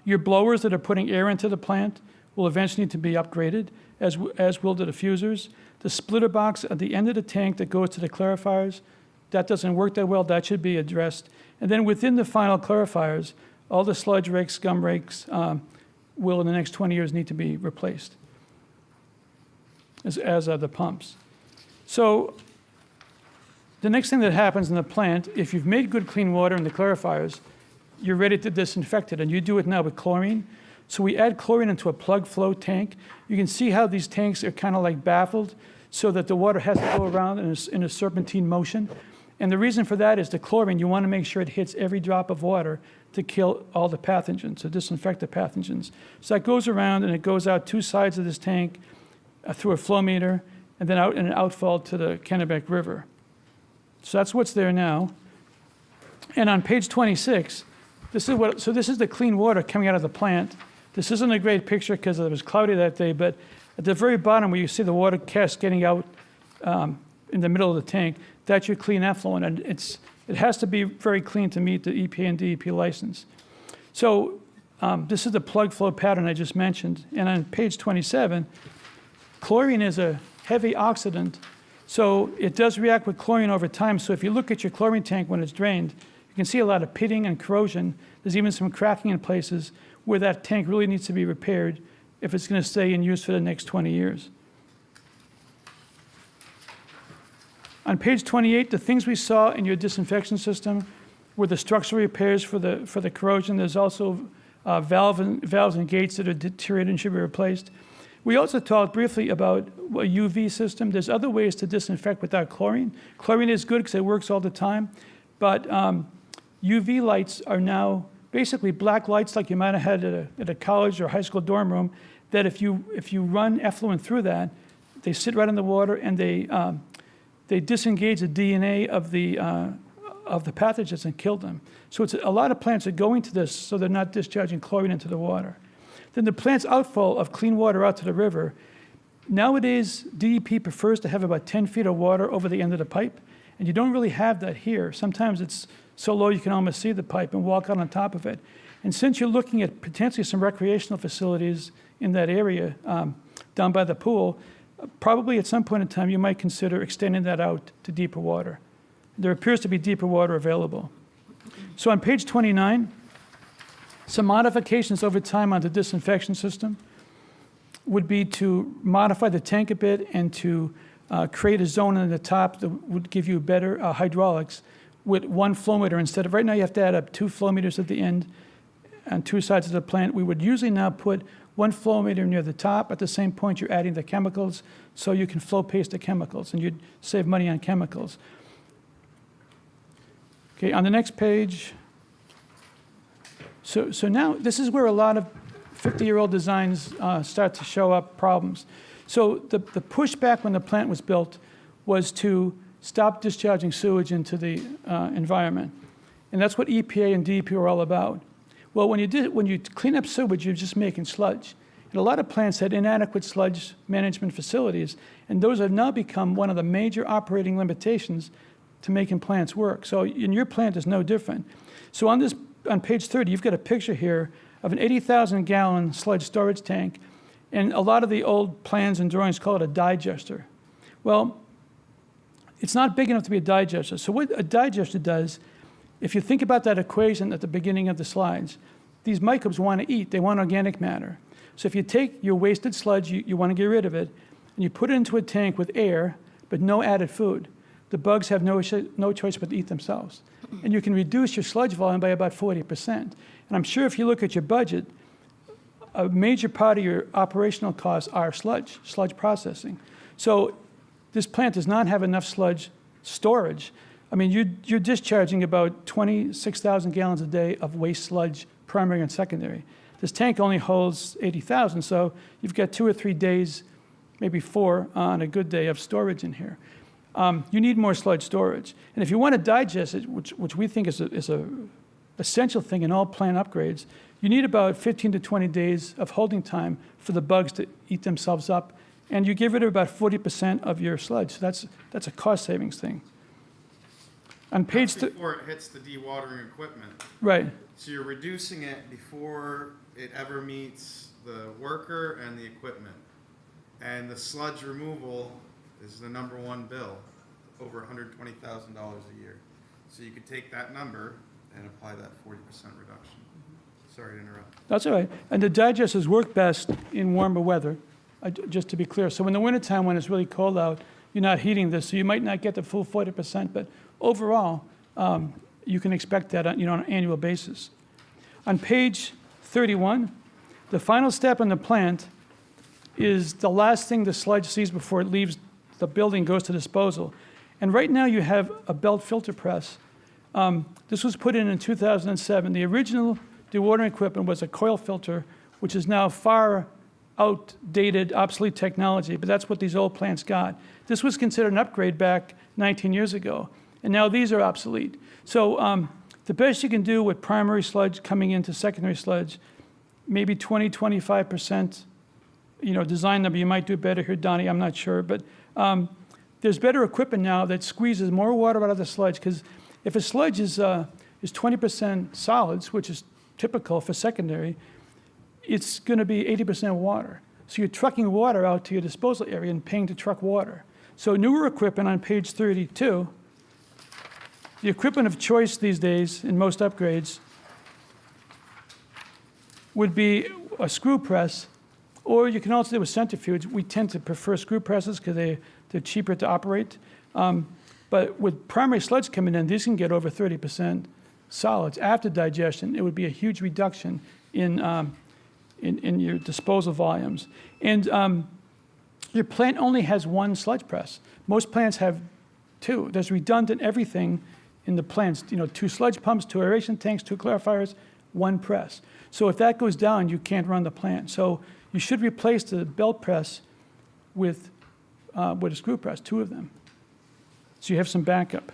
Speaker 16: Your blowers that are putting air into the plant will eventually need to be upgraded, as will the diffusers. The splitter box at the end of the tank that goes to the clarifiers, that doesn't work that well. That should be addressed. And then within the final clarifiers, all the sludge rakes, scum rakes will in the next 20 years need to be replaced, as are the pumps. So the next thing that happens in the plant, if you've made good clean water in the clarifiers, you're ready to disinfect it, and you do it now with chlorine. So we add chlorine into a plug flow tank. You can see how these tanks are kind of like baffled, so that the water has to go around in a serpentine motion. And the reason for that is the chlorine, you want to make sure it hits every drop of water to kill all the pathogens, to disinfect the pathogens. So that goes around, and it goes out two sides of this tank through a flow meter, and then out in an outfall to the Kennebec River. So that's what's there now. And on page 26, this is the clean water coming out of the plant. This isn't a great picture because it was cloudy that day, but at the very bottom where you see the water cascading out in the middle of the tank, that's your clean effluent, and it has to be very clean to meet the EPA and DEP license. So this is the plug flow pattern I just mentioned. And on page 27, chlorine is a heavy oxidant, so it does react with chlorine over time. So if you look at your chlorine tank when it's drained, you can see a lot of pitting and corrosion. There's even some cracking in places where that tank really needs to be repaired if it's going to stay in use for the next 20 years. On page 28, the things we saw in your disinfection system were the structural repairs for the corrosion. There's also valves and gates that are deteriorated and should be replaced. We also talked briefly about a UV system. There's other ways to disinfect without chlorine. Chlorine is good because it works all the time, but UV lights are now basically black lights like you might have had at a college or high school dorm room, that if you run effluent through that, they sit right in the water, and they disengage the DNA of the pathogens and kill them. So a lot of plants are going to this so they're not discharging chlorine into the water. Then the plant's outfall of clean water out to the river. Nowadays, DEP prefers to have about 10 feet of water over the end of the pipe, and you don't really have that here. Sometimes it's so low you can almost see the pipe and walk out on top of it. And since you're looking at potentially some recreational facilities in that area down by the pool, probably at some point in time you might consider extending that out to deeper water. There appears to be deeper water available. So on page 29, some modifications over time on the disinfection system would be to modify the tank a bit and to create a zone in the top that would give you better hydraulics with one flow meter instead of, right now you have to add up 2 flow meters at the end on 2 sides of the plant. We would usually now put 1 flow meter near the top. At the same point, you're adding the chemicals, so you can flow paste the chemicals, and you'd save money on chemicals. Okay, on the next page. So now, this is where a lot of 50-year-old designs start to show up problems. So the pushback when the plant was built was to stop discharging sewage into the environment. And that's what EPA and DEP are all about. Well, when you clean up sewage, you're just making sludge. And a lot of plants had inadequate sludge management facilities, and those have now become one of the major operating limitations to making plants work. So in your plant is no different. So on this on page 30, you've got a picture here of an 80,000-gallon sludge storage tank, and a lot of the old plans and drawings call it a digester. Well, it's not big enough to be a digester. So what a digester does, if you think about that equation at the beginning of the slides, these microbes want to eat. They want organic matter. So if you take your wasted sludge, you want to get rid of it, and you put it into a tank with air, but no added food, the bugs have no choice but to eat themselves. And you can reduce your sludge volume by about 40%. And I'm sure if you look at your budget, a major part of your operational costs are sludge processing. So this plant does not have enough sludge storage. I mean, you're discharging about 26,000 gallons a day of waste sludge, primary and secondary. This tank only holds 80,000, so you've got 2 or 3 days, maybe 4 on a good day of storage in here. You need more sludge storage. And if you want to digest it, which we think is a essential thing in all plant upgrades, you need about 15 to 20 days of holding time for the bugs to eat themselves up. And you get rid of about 40% of your sludge. So that's a cost savings thing. On page
Speaker 1: That's before it hits the dewatering equipment.
Speaker 16: Right.
Speaker 1: So you're reducing it before it ever meets the worker and the equipment. And the sludge removal is the #1 bill, over $120,000 a year. So you could take that number and apply that 40% reduction. Sorry to interrupt.
Speaker 16: That's all right. And the digesters work best in warmer weather, just to be clear. So in the wintertime, when it's really cold out, you're not heating this, so you might not get the full 40%, but overall, you can expect that on an annual basis. On page 31, the final step in the plant is the last thing the sludge sees before it leaves the building, goes to disposal. And right now you have a belt filter press. This was put in 2007. The original dewatering equipment was a coil filter, which is now far outdated, obsolete technology, but that's what these old plants got. This was considered an upgrade back 19 years ago, and now these are obsolete. So the best you can do with primary sludge coming into secondary sludge, maybe 20, 25%, design number. You might do better here, Donnie, I'm not sure, but there's better equipment now that squeezes more water out of the sludge, because if a sludge is 20% solids, which is typical for secondary, it's going to be 80% water. So you're trucking water out to your disposal area and paying to truck water. So newer equipment on page 32, the equipment of choice these days in most upgrades would be a screw press, or you can also do a centrifuge. We tend to prefer screw presses because they're cheaper to operate. But with primary sludge coming in, these can get over 30% solids. After digestion, it would be a huge reduction in your disposal volumes. And your plant only has 1 sludge press. Most plants have 2. There's redundant everything in the plants. 2 sludge pumps, 2 aeration tanks, 2 clarifiers, 1 press. So if that goes down, you can't run the plant. So you should replace the belt press with a screw press, 2 of them. So you have some backup.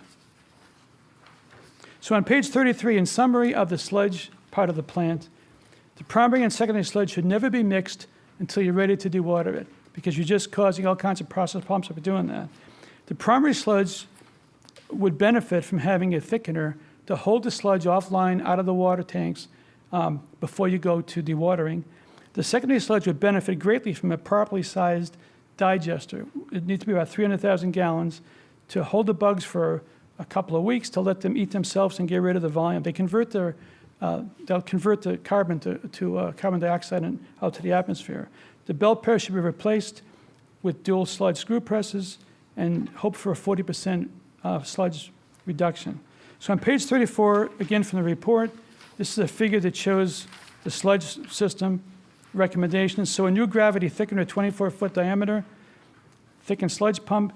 Speaker 16: So on page 33, in summary of the sludge part of the plant, the primary and secondary sludge should never be mixed until you're ready to dewater it, because you're just causing all kinds of process problems by doing that. The primary sludge would benefit from having a thickener to hold the sludge offline out of the water tanks before you go to dewatering. The secondary sludge would benefit greatly from a properly sized digester. It needs to be about 300,000 gallons to hold the bugs for a couple of weeks, to let them eat themselves and get rid of the volume. They'll convert the carbon to carbon dioxide and out to the atmosphere. The belt press should be replaced with dual sludge screw presses and hope for a 40% sludge reduction. So on page 34, again from the report, this is a figure that shows the sludge system recommendations. So a new gravity thickener, 24-foot diameter, thickened sludge pump,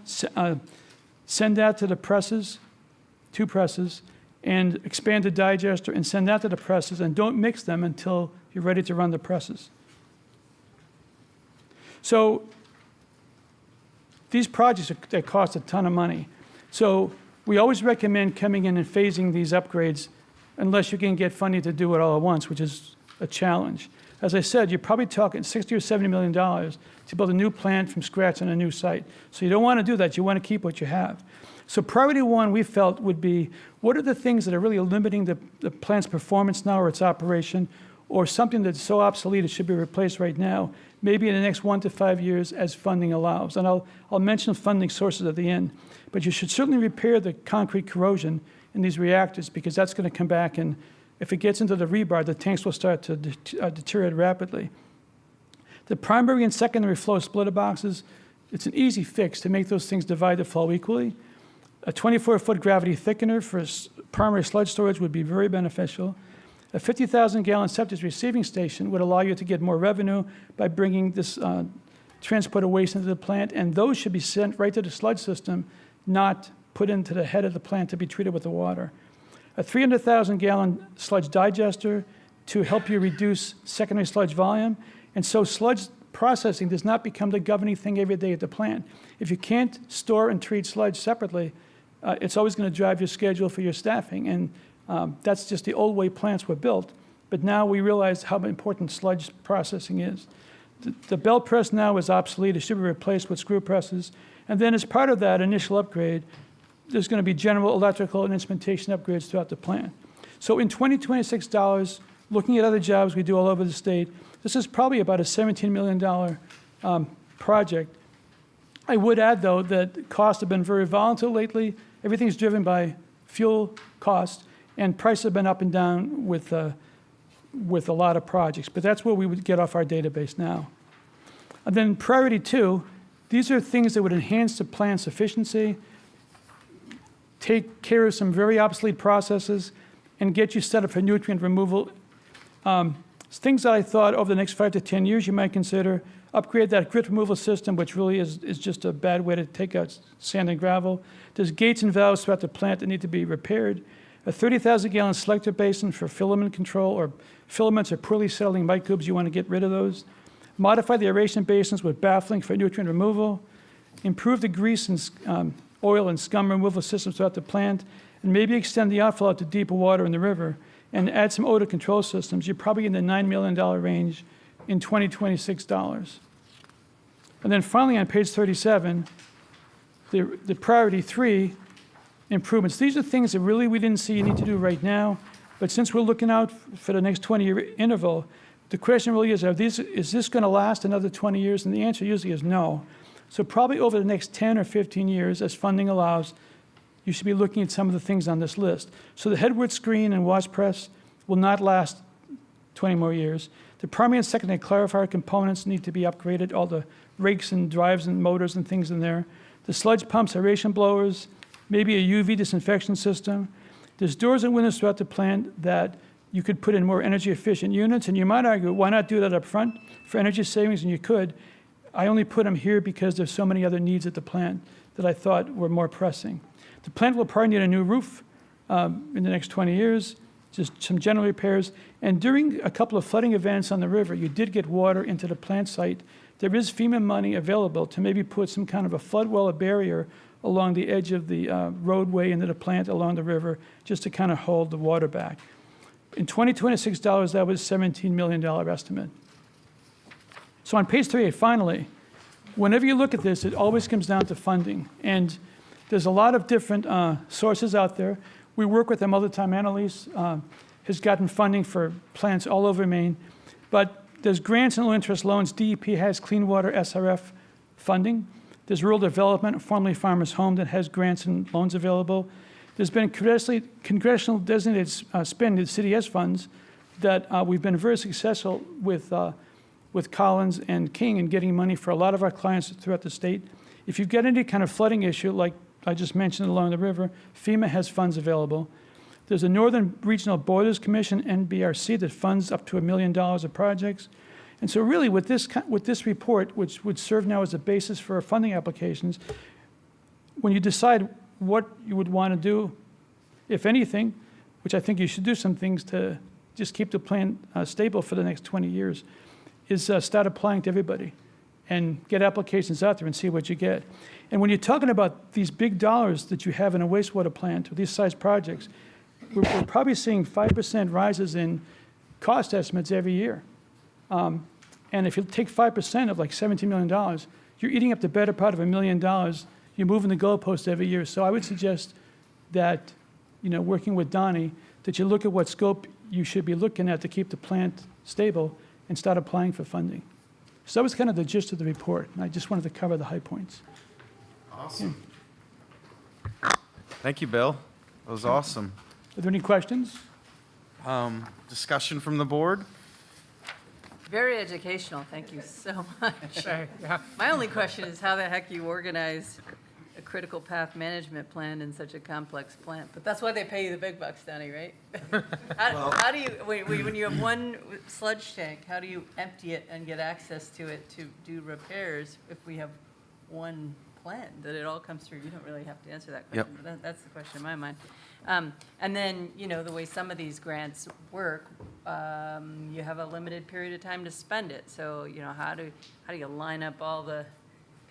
Speaker 16: send that to the presses, 2 presses, and expand the digester and send that to the presses, and don't mix them until you're ready to run the presses. So these projects they cost a ton of money. So we always recommend coming in and phasing these upgrades unless you can get funding to do it all at once, which is a challenge. As I said, you're probably talking $60 or $70 million to build a new plant from scratch on a new site. So you don't want to do that. You want to keep what you have. So priority one, we felt, would be, what are the things that are really limiting the plant's performance now or its operation, or something that's so obsolete it should be replaced right now, maybe in the next 1 to 5 years as funding allows. And I'll mention funding sources at the end. But you should certainly repair the concrete corrosion in these reactors, because that's going to come back, and if it gets into the rebar, the tanks will start to deteriorate rapidly. The primary and secondary flow splitter boxes, it's an easy fix to make those things divide the flow equally. A 24-foot gravity thickener for primary sludge storage would be very beneficial. A 50,000-gallon septic receiving station would allow you to get more revenue by bringing this transported waste into the plant, and those should be sent right to the sludge system, not put into the head of the plant to be treated with the water. A 300,000-gallon sludge digester to help you reduce secondary sludge volume, and so sludge processing does not become the governing thing every day at the plant. If you can't store and treat sludge separately, it's always going to drive your schedule for your staffing, and that's just the old way plants were built. But now we realize how important sludge processing is. The belt press now is obsolete. It should be replaced with screw presses. And then as part of that initial upgrade, there's going to be general electrical and instrumentation upgrades throughout the plant. So in 2026 dollars, looking at other jobs we do all over the state, this is probably about a $17 million project. I would add, though, that costs have been very volatile lately. Everything's driven by fuel costs, and prices have been up and down with a lot of projects. But that's where we would get off our database now. And then priority two, these are things that would enhance the plant's efficiency, take care of some very obsolete processes, and get you set up for nutrient removal. Things that I thought over the next 5 to 10 years you might consider: upgrade that grit removal system, which really is just a bad way to take out sand and gravel. There's gates and valves throughout the plant that need to be repaired. A 30,000-gallon selector basin for filament control, or filaments or poorly settling microbes, you want to get rid of those. Modify the aeration basins with baffling for nutrient removal. Improve the grease and oil and scum removal systems throughout the plant, and maybe extend the outflow out to deeper water in the river, and add some odor control systems. You're probably in the $9 million range in 2026 dollars. And then finally, on page 37, the priority three improvements. These are things that really we didn't see you need to do right now, but since we're looking out for the next 20-year interval, the question really is this going to last another 20 years? And the answer usually is no. So probably over the next 10 or 15 years, as funding allows, you should be looking at some of the things on this list. So the headward screen and wash press will not last 20 more years. The primary and secondary clarifier components need to be upgraded, all the rakes and drives and motors and things in there. The sludge pumps, aeration blowers, maybe a UV disinfection system. There's doors and windows throughout the plant that you could put in more energy efficient units, and you might argue, why not do that up front for energy savings? And you could. I only put them here because there's so many other needs at the plant that I thought were more pressing. The plant will probably need a new roof in the next 20 years, just some general repairs. And during a couple of flooding events on the river, you did get water into the plant site. There is FEMA money available to maybe put some kind of a flood wall or barrier along the edge of the roadway into the plant along the river, just to kind of hold the water back. In 2026 dollars, that was $17 million estimate. So on page 38, finally, whenever you look at this, it always comes down to funding. And there's a lot of different sources out there. We work with them all the time. Annalise has gotten funding for plants all over Maine. But there's grants and low-interest loans. DEP has Clean Water SRF funding. There's rural development, formerly Farmers Home, that has grants and loans available. There's been congressional designated spending, CDS funds, that we've been very successful with Collins and King in getting money for a lot of our clients throughout the state. If you've got any kind of flooding issue, like I just mentioned along the river, FEMA has funds available. There's a Northern Regional Boilers Commission, NBRC, that funds up to $1 million of projects. And so really with this report, which would serve now as a basis for our funding applications, when you decide what you would want to do, if anything, which I think you should do some things to just keep the plan stable for the next 20 years, is start applying to everybody and get applications out there and see what you get. And when you're talking about these big dollars that you have in a wastewater plant or these size projects, we're probably seeing 5% rises in cost estimates every year. And if you take 5% of like $17 million, you're eating up the better part of $1 million. You're moving the goalposts every year. So I would suggest that, working with Donnie, that you look at what scope you should be looking at to keep the plant stable and start applying for funding. So that was kind of the gist of the report. And I just wanted to cover the high points.
Speaker 1: Awesome. Thank you, Bill. That was awesome.
Speaker 16: Are there any questions?
Speaker 1: Discussion from the board?
Speaker 4: Very educational, thank you so much. My only question is how the heck you organize a critical path management plan in such a complex plant? But that's why they pay you the big bucks, Donnie, right? How do you, when you have one sludge tank, how do you empty it and get access to it to do repairs if we have one plan that it all comes through? You don't really have to answer that question, but that's the question in my mind. And then, the way some of these grants work, you have a limited period of time to spend it. So, how do you line up all the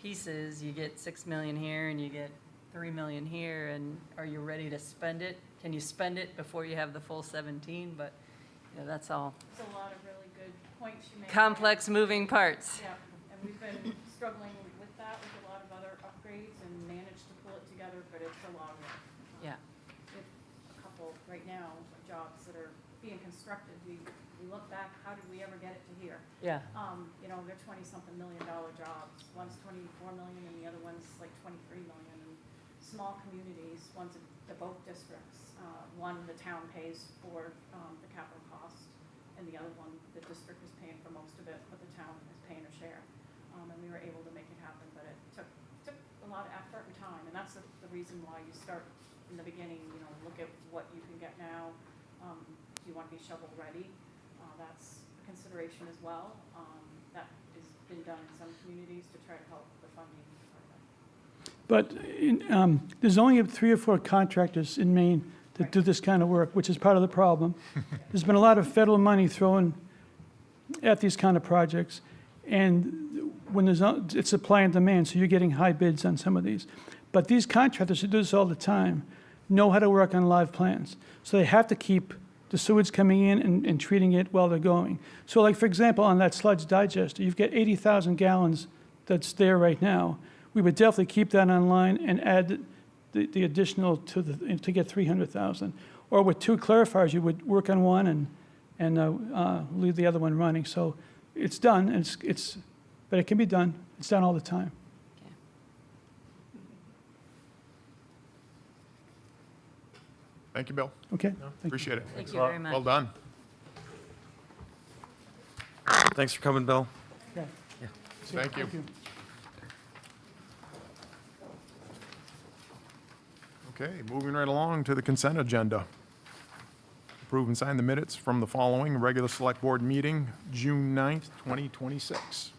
Speaker 4: pieces? You get 6 million here and you get 3 million here, and are you ready to spend it? Can you spend it before you have the full 17? But, that's all.
Speaker 17: There's a lot of really good points you made.
Speaker 4: Complex moving parts.
Speaker 17: Yeah, and we've been struggling with that with a lot of other upgrades and managed to pull it together, but it's a lot of work.
Speaker 4: Yeah.
Speaker 17: With a couple right now of jobs that are being constructed, we look back, how did we ever get it to here?
Speaker 4: Yeah.
Speaker 17: They're $20-something million jobs. One's 24 million and the other one's like 23 million. And small communities, one's the both districts. One, the town pays for the capital cost, and the other one, the district is paying for most of it, but the town is paying a share. And we were able to make it happen, but it took a lot of effort and time, and that's the reason why you start in the beginning, look at what you can get now. Do you want to be shovel ready? That's a consideration as well. That has been done in some communities to try to help the funding part of it.
Speaker 16: But there's only 3 or 4 contractors in Maine that do this kind of work, which is part of the problem. There's been a lot of federal money thrown at these kind of projects, and when it's supply and demand, so you're getting high bids on some of these. But these contractors who do this all the time know how to work on live plants. So they have to keep the sewage coming in and treating it while they're going. So like, for example, on that sludge digester, you've got 80,000 gallons that's there right now. We would definitely keep that online and add the additional to get 300,000. Or with 2 clarifiers, you would work on one and leave the other one running. So it's done, and but it can be done. It's done all the time.
Speaker 5: Thank you, Bill.
Speaker 16: Okay.
Speaker 5: Appreciate it.
Speaker 4: Thank you very much.
Speaker 5: Well done.
Speaker 1: Thanks for coming, Bill.
Speaker 16: Okay.
Speaker 5: Thank you. Okay, moving right along to the consent agenda. Approve and sign the minutes from the following regular select board meeting, June 9th, 2026.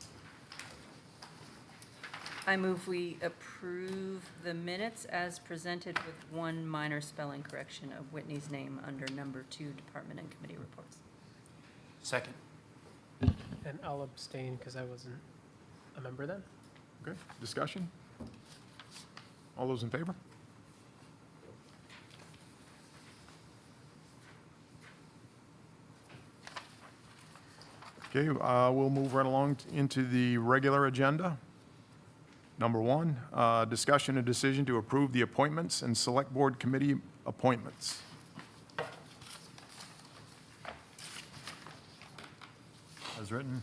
Speaker 4: I move we approve the minutes as presented with one minor spelling correction of Whitney's name under number 2, department and committee reports.
Speaker 2: Second. And I'll abstain because I wasn't a member then.
Speaker 5: Okay, discussion? All those in favor? Okay, we'll move right along into the regular agenda. Number 1, discussion and decision to approve the appointments and select board committee appointments.
Speaker 3: As written.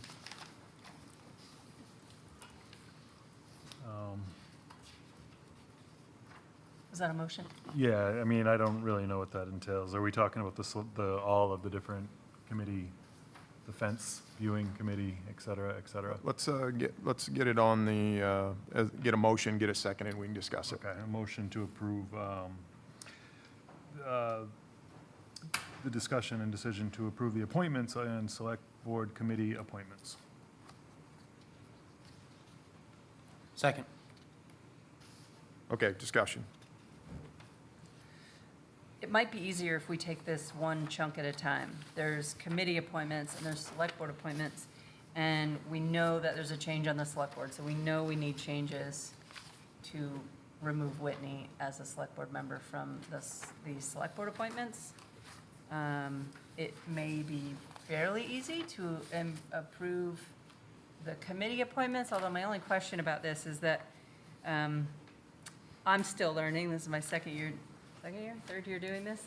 Speaker 4: Was that a motion?
Speaker 3: Yeah, I mean, I don't really know what that entails. Are we talking about all of the different committee, the fence viewing committee, et cetera, et cetera?
Speaker 5: Let's get it on the, get a motion, get a second, and we can discuss it.
Speaker 3: Okay, a motion to approve the discussion and decision to approve the appointments and select board committee appointments.
Speaker 2: Second.
Speaker 5: Okay, discussion.
Speaker 4: It might be easier if we take this one chunk at a time. There's committee appointments and there's select board appointments, and we know that there's a change on the select board, so we know we need changes to remove Whitney as a select board member from these select board appointments. It may be fairly easy to approve the committee appointments, although my only question about this is that I'm still learning. This is my third year doing this.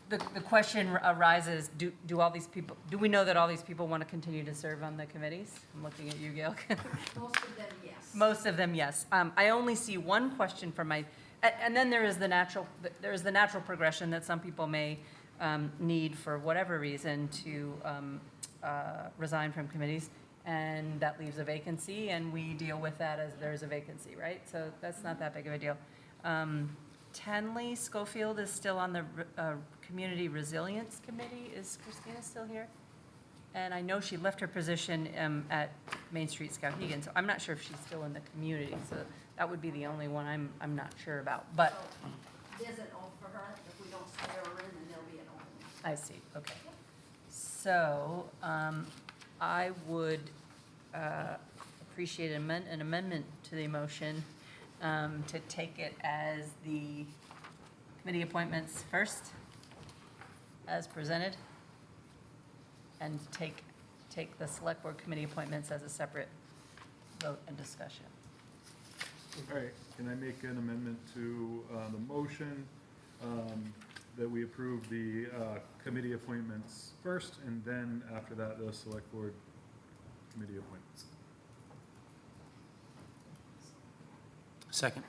Speaker 4: The question arises, do all these people, do we know that all these people want to continue to serve on the committees? I'm looking at you, Gail.
Speaker 8: Most of them, yes.
Speaker 4: Most of them, yes. I only see one question from and then there is the natural progression that some people may need for whatever reason to resign from committees, and that leaves a vacancy, and we deal with that as there's a vacancy, right? So that's not that big of a deal. Tenley Schofield is still on the Community Resilience Committee. Is Christina still here? And I know she left her position at Main Street Skowhegan, so I'm not sure if she's still in the community. So that would be the only one I'm not sure about. But
Speaker 8: There's an oath for her. If we don't swear her in, then there'll be an opening.
Speaker 4: I see, okay. So I would appreciate an amendment to the motion to take it as the committee appointments first, as presented, and take the select board committee appointments as a separate vote and discussion.
Speaker 3: All right, can I make an amendment to the motion that we approve the committee appointments first, and then after that, the select board committee appointments?
Speaker 2: Second.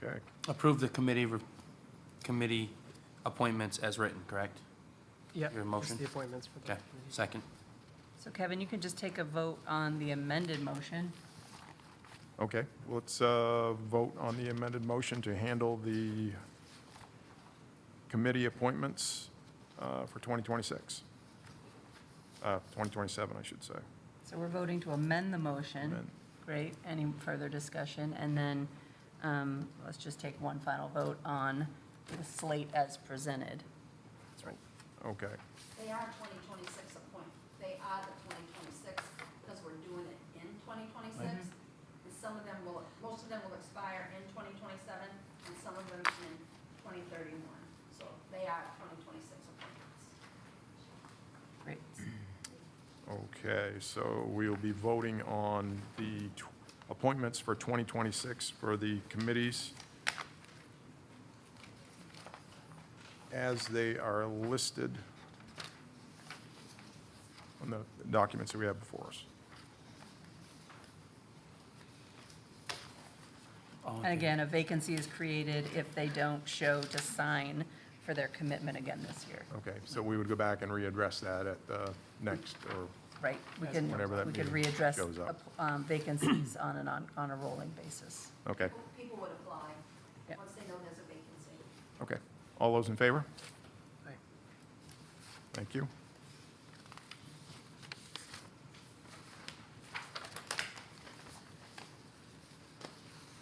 Speaker 5: Okay.
Speaker 2: Approve the committee appointments as written, correct?
Speaker 9: Yeah.
Speaker 2: Your motion?
Speaker 9: just the appointments for the
Speaker 2: Okay, second.
Speaker 4: So Kevin, you can just take a vote on the amended motion.
Speaker 5: Okay, let's vote on the amended motion to handle the committee appointments for 2026. 2027, I should say.
Speaker 4: So we're voting to amend the motion.
Speaker 5: Amend.
Speaker 4: Great. Any further discussion? And then let's just take one final vote on the slate as presented.
Speaker 9: That's right.
Speaker 5: Okay,
Speaker 8: They are 2026 They are the 2026 because we're doing it in 2026. And some of them most of them will expire in 2027 and some of them in 2031. So they are 2026 appointments.
Speaker 4: Great.
Speaker 5: okay, so we'll be voting on the appointments for 2026 for the committees as they are listed on the documents that we have before us.
Speaker 4: And again, a vacancy is created if they don't show to sign for their commitment again this year.
Speaker 5: Okay, so we would go back and readdress that at the next, or
Speaker 4: Right. We can
Speaker 5: Whenever that
Speaker 4: we could
Speaker 5: meeting
Speaker 4: readdress
Speaker 5: goes up.
Speaker 4: vacancies on a rolling basis.
Speaker 5: okay,
Speaker 8: People would apply
Speaker 4: Yeah.
Speaker 8: once they know there's a vacancy.
Speaker 5: okay. All those in favor?
Speaker 9: Aye.
Speaker 5: Thank you.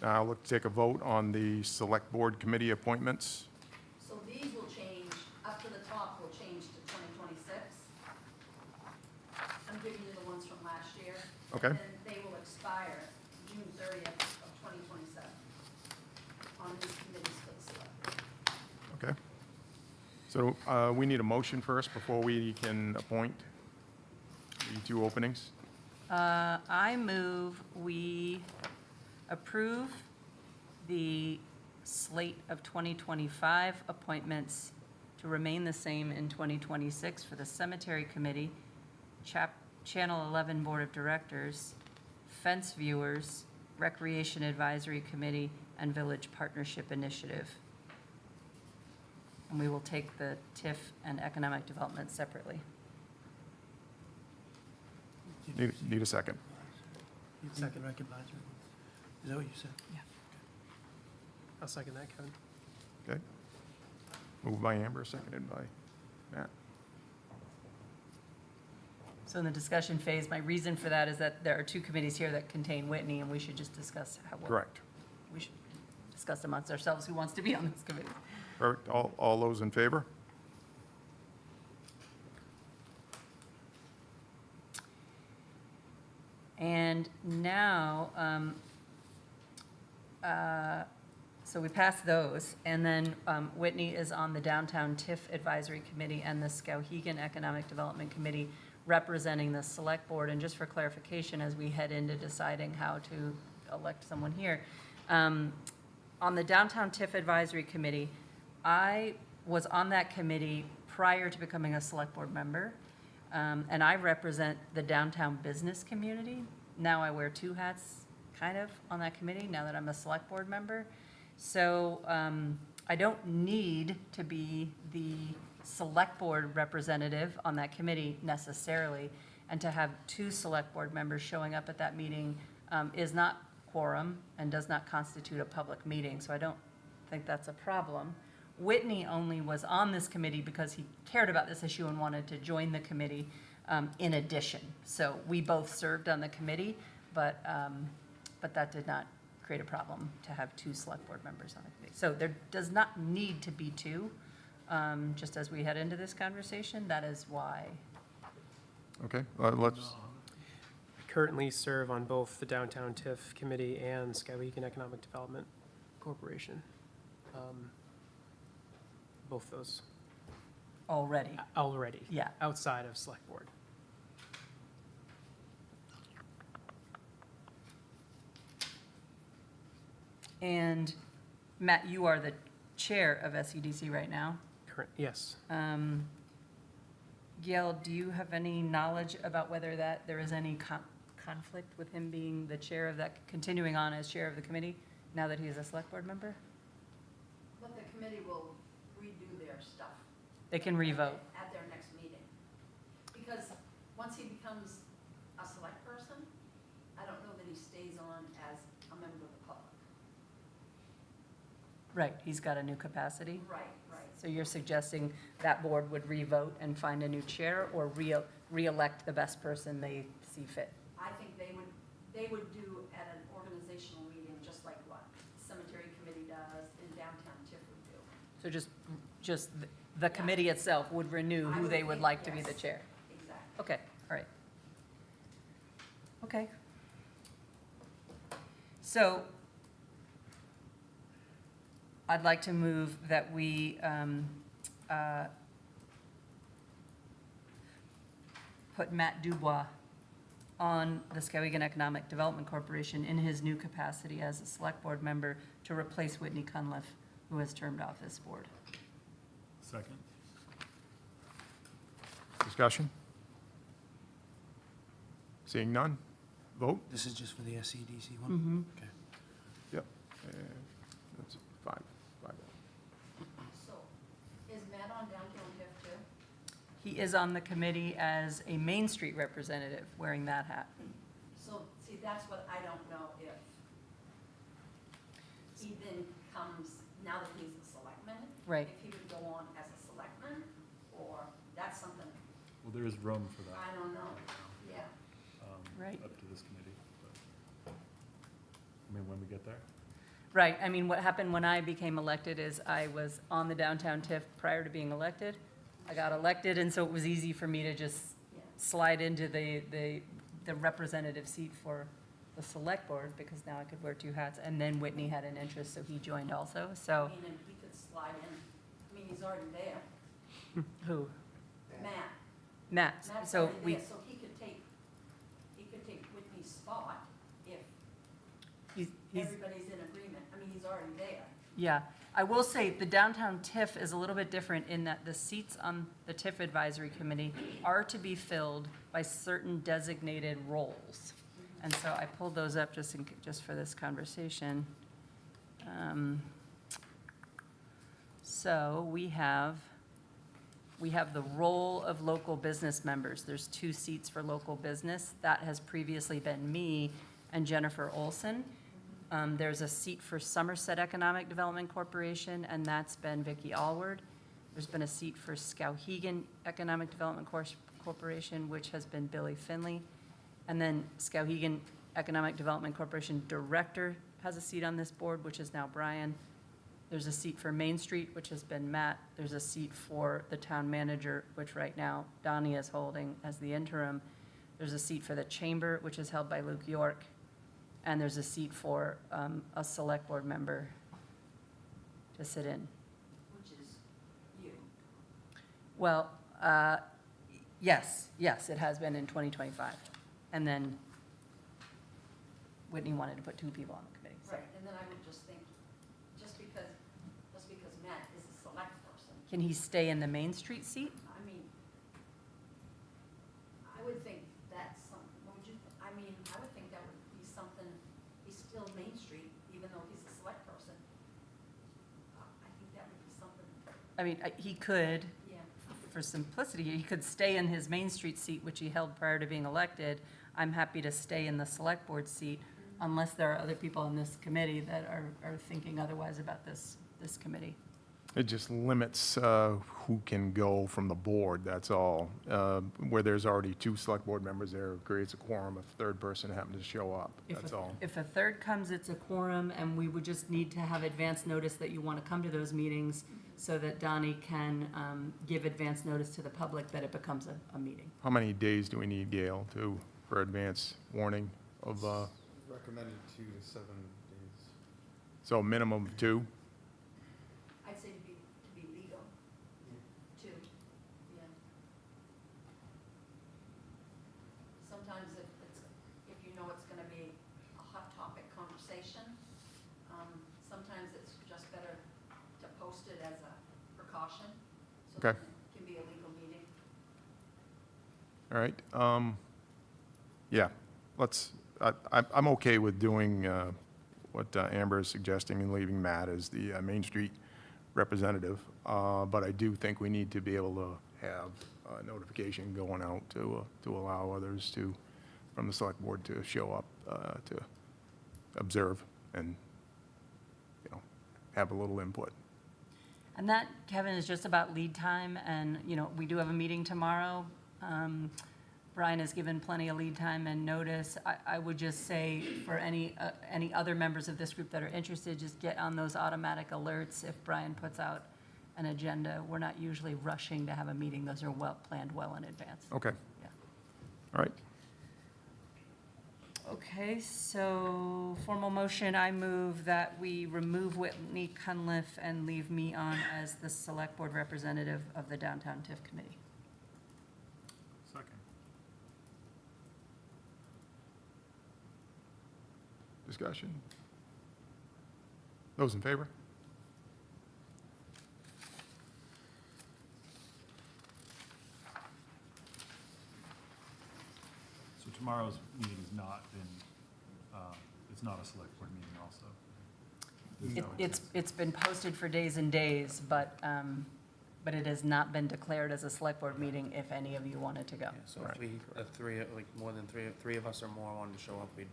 Speaker 5: Now, let's take a vote on the select board committee appointments.
Speaker 8: So these will change, up to the top will change to 2026. I'm giving you the ones from last year.
Speaker 5: Okay.
Speaker 8: And then they will expire June 30th of 2027 on these committees for the select board.
Speaker 5: Okay. So we need a motion first before we can appoint the two openings.
Speaker 4: I move we approve the slate of 2025 appointments to remain the same in 2026 for the Cemetery Committee, Channel 11 Board of Directors, Fence Viewers, Recreation Advisory Committee, and Village Partnership Initiative. And we will take the TIF and Economic Development separately.
Speaker 5: Need a second.
Speaker 2: Second rec advisory. Is that what you said?
Speaker 4: Yeah.
Speaker 9: I'll second that, Kevin.
Speaker 5: Okay. Moved by Amber, seconded by Matt.
Speaker 4: So in the discussion phase, my reason for that is that there are two committees here that contain Whitney, and we should just discuss how.
Speaker 5: Correct.
Speaker 4: We should discuss amongst ourselves who wants to be on this committee.
Speaker 5: Perfect. All those in favor?
Speaker 4: And now, so so we passed those, and then Whitney is on the Downtown TIF Advisory Committee and the Skowhegan Economic Development Committee, representing the Select Board. And just for clarification, as we head into deciding how to elect someone here, on the Downtown TIF Advisory Committee, I was on that committee prior to becoming a Select Board member, and I represent the downtown business community. Now I wear two hats, kind of, on that committee, now that I'm a Select Board member. So I don't need to be the Select Board representative on that committee necessarily, and to have two Select Board members showing up at that meeting is not quorum and does not constitute a public meeting, so I don't think that's a problem. Whitney only was on this committee because he cared about this issue and wanted to join the committee in addition. So we both served on the committee, but that did not create a problem to have two Select Board members on the committee. So there does not need to be two, just as we head into this conversation. That is why.
Speaker 5: Okay, let's,
Speaker 9: I currently serve on both the Downtown TIF Committee and Skowhegan Economic Development Corporation. Both those
Speaker 4: Already.
Speaker 9: already.
Speaker 4: Yeah.
Speaker 9: Outside of Select Board.
Speaker 4: And Matt, you are the chair of SEDC right now.
Speaker 9: Current, yes.
Speaker 4: Gail, do you have any knowledge about whether there is any conflict with him being the chair of that, continuing on as chair of the committee, now that he is a Select Board member?
Speaker 8: But the committee will redo their stuff.
Speaker 4: They can revote.
Speaker 8: At their next meeting. Because once he becomes a select person, I don't know that he stays on as a member of the public.
Speaker 4: Right, he's got a new capacity.
Speaker 8: Right, right.
Speaker 4: So you're suggesting that board would revote and find a new chair, or re-elect the best person they see fit?
Speaker 8: I think they would do at an organizational meeting, just like what Cemetery Committee does and Downtown TIF would do.
Speaker 4: So just the committee itself would renew
Speaker 8: I
Speaker 4: who
Speaker 8: would
Speaker 4: they would
Speaker 8: think,
Speaker 4: like to be
Speaker 8: yes.
Speaker 4: the chair?
Speaker 8: Exactly.
Speaker 4: Okay, all right. Okay. So I'd like to move that we put Matt Dubois on the Skowhegan Economic Development Corporation in his new capacity as a Select Board member to replace Whitney Cunliffe, who has termed off this board.
Speaker 3: Second.
Speaker 5: discussion? Seeing none, vote?
Speaker 2: This is just for the SEDC one?
Speaker 4: Mm-hmm.
Speaker 2: Okay.
Speaker 5: Yep. That's five.
Speaker 8: So, is Matt on Downtown TIF too?
Speaker 4: He is on the committee as a Main Street representative, wearing that hat.
Speaker 8: So, see, that's what I don't know if he then comes, now that he's a selectman.
Speaker 4: Right.
Speaker 8: If he would go on as a selectman, or that's something,
Speaker 3: Well, there is room for that.
Speaker 8: I don't know, yeah.
Speaker 4: Right.
Speaker 3: Up to this committee, but, I mean, when we get there.
Speaker 4: Right, I mean, what happened when I became elected is I was on the downtown TIF prior to being elected. I got elected, and so it was easy for me to just slide into the representative seat for the Select Board, because now I could wear two hats. And then Whitney had an interest, so he joined also, so.
Speaker 8: I mean, and he could slide in, I mean, he's already there,
Speaker 4: Who?
Speaker 8: Matt.
Speaker 4: Matt,
Speaker 8: Matt's
Speaker 4: so
Speaker 8: already
Speaker 4: we,
Speaker 8: there, so he could take Whitney's spot if
Speaker 4: he's,
Speaker 8: everybody's in agreement. I mean, he's already there.
Speaker 4: yeah. I will say, the downtown TIF is a little bit different in that the seats on the TIF Advisory Committee are to be filled by certain designated roles. And so I pulled those up just for this conversation. So we have the role of local business members. There's 2 seats for local business. That has previously been me and Jennifer Olson. There's a seat for Somerset Economic Development Corporation, and that's been Vicki Allward. There's been a seat for Skowhegan Economic Development Corporation, which has been Billy Finley. And then Skowhegan Economic Development Corporation Director has a seat on this board, which is now Brian. There's a seat for Main Street, which has been Matt. There's a seat for the town manager, which right now Donnie is holding as the interim. There's a seat for the chamber, which is held by Luke York. And there's a seat for a Select Board member, to sit in.
Speaker 8: Which is you.
Speaker 4: Well, yes, it has been in 2025. And then Whitney wanted to put 2 people on the committee. So
Speaker 8: Right, and then I would just think, just because Matt is a select person,
Speaker 4: can he stay in the Main Street seat?
Speaker 8: I mean, I would think that's something, would you, I mean, I would think that would be something, he's still Main Street, even though he's a select person. I think that would be something,
Speaker 4: I mean, he could,
Speaker 8: yeah.
Speaker 4: for simplicity, he could stay in his Main Street seat, which he held prior to being elected. I'm happy to stay in the Select Board seat unless there are other people on this committee that are thinking otherwise about this committee.
Speaker 5: It just limits who can go from the board, that's all. Where there's already 2 select board members there, it creates a quorum if a third person happens to show up, that's all.
Speaker 4: If a third comes, it's a quorum, and we would just need to have advance notice that you want to come to those meetings so that Donnie can give advance notice to the public that it becomes a meeting.
Speaker 5: How many days do we need, Gail, for advance warning of,
Speaker 1: Recommended 2 to 7 days.
Speaker 5: so minimum of 2?
Speaker 8: I'd say to be legal, too, yeah. Sometimes if you know it's gonna be a hot topic conversation, sometimes it's just better to post it as a precaution, so
Speaker 5: Okay.
Speaker 8: that it can be a legal meeting.
Speaker 5: All right, yeah, I'm okay with doing what Amber is suggesting and leaving Matt as the Main Street representative. But I do think we need to be able to have notification going out to allow others from the select board to show up, to observe and, have a little input.
Speaker 4: And that, Kevin, is just about lead time, and, we do have a meeting tomorrow. Brian has given plenty of lead time and notice. I would just say for any other members of this group that are interested, just get on those automatic alerts if Brian puts out an agenda. We're not usually rushing to have a meeting. Those are planned well in advance.
Speaker 5: Okay.
Speaker 4: Yeah.
Speaker 5: All right.
Speaker 4: Okay, so formal motion, I move that we remove Whitney Cunliffe and leave me on as the Select Board representative of the Downtown TIF Committee.
Speaker 3: Second.
Speaker 5: Discussion? Those in favor?
Speaker 3: So tomorrow's meeting has not been, it's not a select board meeting also? There's no
Speaker 4: It's been posted for days and days, but it has not been declared as a Select Board meeting if any of you wanted to go.
Speaker 2: So if more than three of us or more wanted to show up, we'd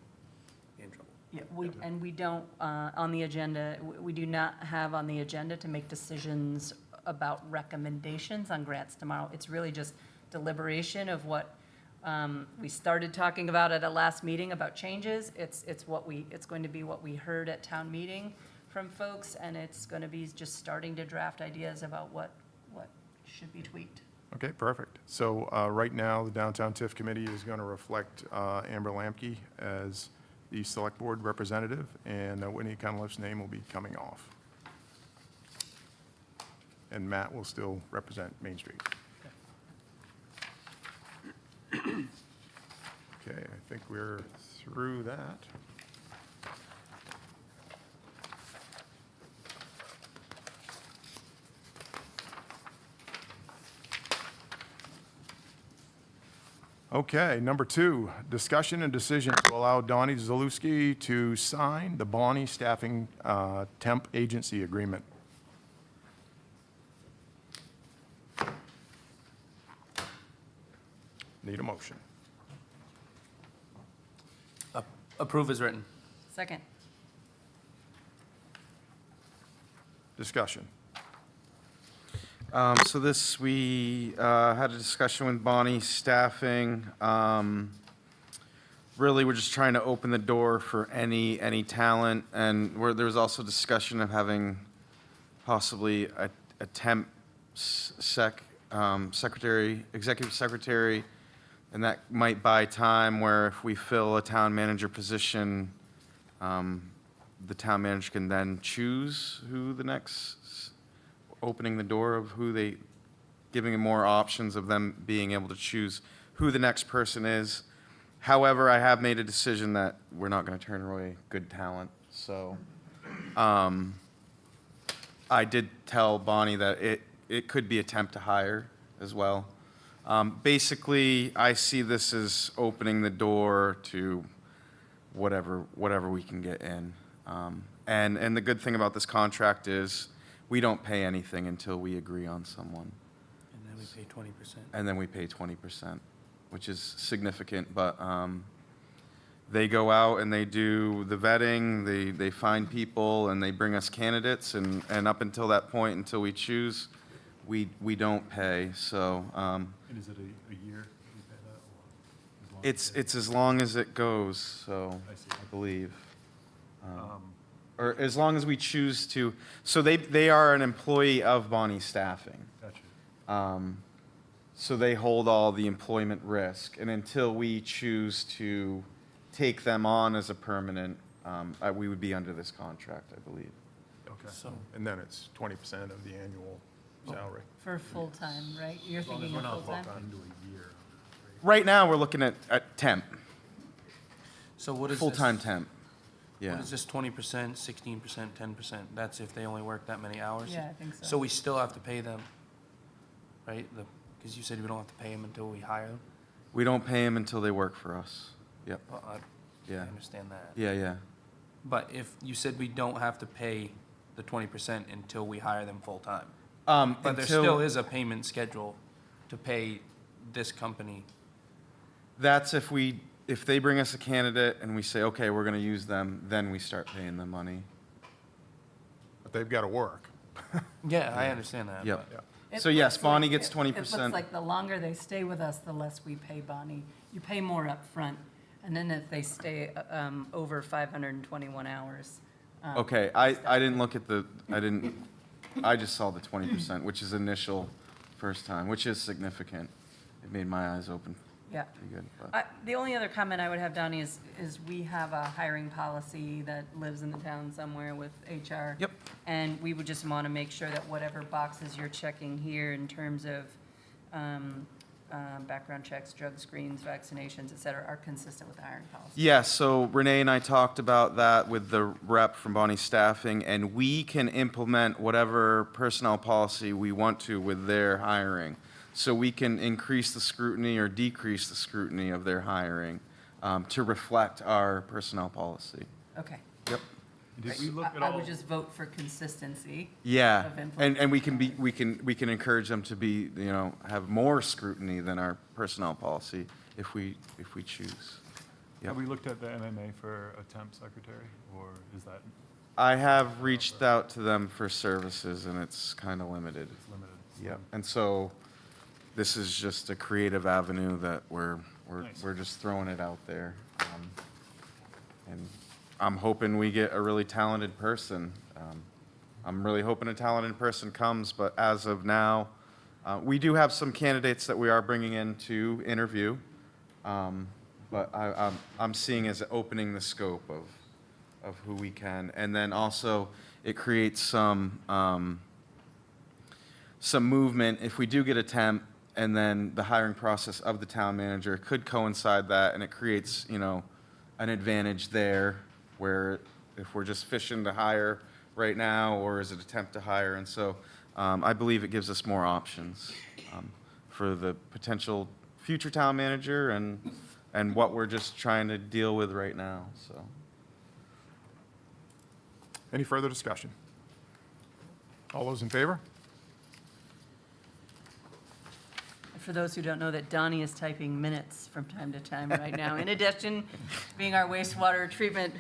Speaker 2: be in trouble.
Speaker 4: Yeah, we don't, on the agenda, we do not have on the agenda to make decisions about recommendations on grants tomorrow. It's really just deliberation of what we started talking about at a last meeting about changes. It's going to be what we heard at town meeting from folks, and it's going to be just starting to draft ideas about what should be tweaked.
Speaker 5: Okay, perfect. So right now, the Downtown TIF Committee is going to reflect Amber Lamke as the Select Board representative, and Whitney Cunliffe's name will be coming off. And Matt will still represent Main Street. Okay, I think we're through that. Okay, number 2, discussion and decision to allow Donnie Zalewski to sign the Bonnie Staffing Temp Agency Agreement. Need a motion.
Speaker 2: Approve as written.
Speaker 4: Second.
Speaker 5: Discussion.
Speaker 1: So this, we had a discussion with Bonnie Staffing. Really, we're just trying to open the door for any talent, and there was also discussion of having possibly a temp secretary, executive secretary, and that might buy time where if we fill a town manager position, the town manager can then choose who the next, opening the door of who they, giving them more options of them being able to choose who the next person is. However, I have made a decision that we're not going to turn away good talent. So I did tell Bonnie that it could be a temp to hire as well. Basically, I see this as opening the door to whatever we can get in. And the good thing about this contract is we don't pay anything until we agree on someone.
Speaker 2: And then we pay 20%.
Speaker 1: And then we pay 20%, which is significant, but they go out and they do the vetting, they find people, and they bring us candidates, and up until that point, until we choose, we don't pay, so.
Speaker 3: And is it a year you pay that, or as long as
Speaker 1: It's as long as it goes, so,
Speaker 3: I see.
Speaker 1: I believe. Or as long as we choose to, so they are an employee of Bonnie Staffing.
Speaker 3: Gotcha.
Speaker 1: So they hold all the employment risk, and until we choose to take them on as a permanent, we would be under this contract, I believe.
Speaker 3: Okay.
Speaker 2: So,
Speaker 5: And then it's 20% of the annual salary.
Speaker 4: For full-time, right? You're
Speaker 5: As long as
Speaker 4: thinking
Speaker 5: we're
Speaker 4: of
Speaker 5: not
Speaker 4: full-time?
Speaker 5: full-time.
Speaker 3: Into a year.
Speaker 1: Right now, we're looking at temp,
Speaker 2: so what is this?
Speaker 1: full-time temp. Yeah.
Speaker 2: What is this 20%, 16%, 10%? That's if they only work that many hours?
Speaker 4: Yeah, I think so.
Speaker 2: So we still have to pay them, right? Because you said we don't have to pay them until we hire them?
Speaker 1: We don't pay them until they work for us. Yep,
Speaker 2: Well, I
Speaker 1: yeah,
Speaker 2: understand that.
Speaker 1: yeah.
Speaker 2: But if you said we don't have to pay the 20% until we hire them full-time, but there still is a payment schedule to pay this company.
Speaker 1: That's if they bring us a candidate and we say, okay, we're gonna use them, then we start paying them money.
Speaker 5: But they've got to work.
Speaker 2: Yeah, I understand that.
Speaker 1: Yep.
Speaker 2: but-
Speaker 4: It
Speaker 1: So yes,
Speaker 4: looks
Speaker 1: Bonnie
Speaker 4: like-
Speaker 1: gets
Speaker 4: It
Speaker 1: 20%.
Speaker 4: looks like the longer they stay with us, the less we pay Bonnie. You pay more up front, and then if they stay over 521 hours.
Speaker 1: Okay, I didn't look at I just saw the 20%, which is initial first time, which is significant. It made my eyes open
Speaker 4: Yeah.
Speaker 1: pretty good, but.
Speaker 4: The only other comment I would have, Donnie, is we have a hiring policy that lives in the town somewhere with HR.
Speaker 1: Yep.
Speaker 4: And we would just want to make sure that whatever boxes you're checking here in terms of background checks, drug screens, vaccinations, et cetera, are consistent with the hiring policy.
Speaker 1: Yeah, so Renee and I talked about that with the rep from Bonnie Staffing, and we can implement whatever personnel policy we want to with their hiring. So we can increase the scrutiny or decrease the scrutiny of their hiring to reflect our personnel policy.
Speaker 4: Okay.
Speaker 1: Yep.
Speaker 3: Did we look at
Speaker 4: I
Speaker 3: all?
Speaker 4: would just vote for consistency.
Speaker 1: Yeah,
Speaker 4: Of
Speaker 1: and we can encourage them to be, have more scrutiny than our personnel policy if we choose.
Speaker 3: Have we looked at the MMA for a temp secretary, or is that
Speaker 1: I have reached out to them for services, and it's kind of limited.
Speaker 3: limited?
Speaker 1: Yep, and so this is just a creative avenue that we're
Speaker 3: Nice.
Speaker 1: just throwing it out there. And I'm hoping we get a really talented person. I'm really hoping a talented person comes, but as of now, we do have some candidates that we are bringing in to interview. But I'm seeing as opening the scope of who we can. And then also, it creates some movement. If we do get a temp, and then the hiring process of the town manager could coincide that, and it creates, an advantage there, where if we're just fishing to hire right now, or is it attempt to hire? And so I believe it gives us more options for the potential future town manager and what we're just trying to deal with right now, so.
Speaker 5: Any further discussion? All those in favor?
Speaker 4: For those who don't know, that Donnie is typing minutes from time to time right now, in addition to being our wastewater treatment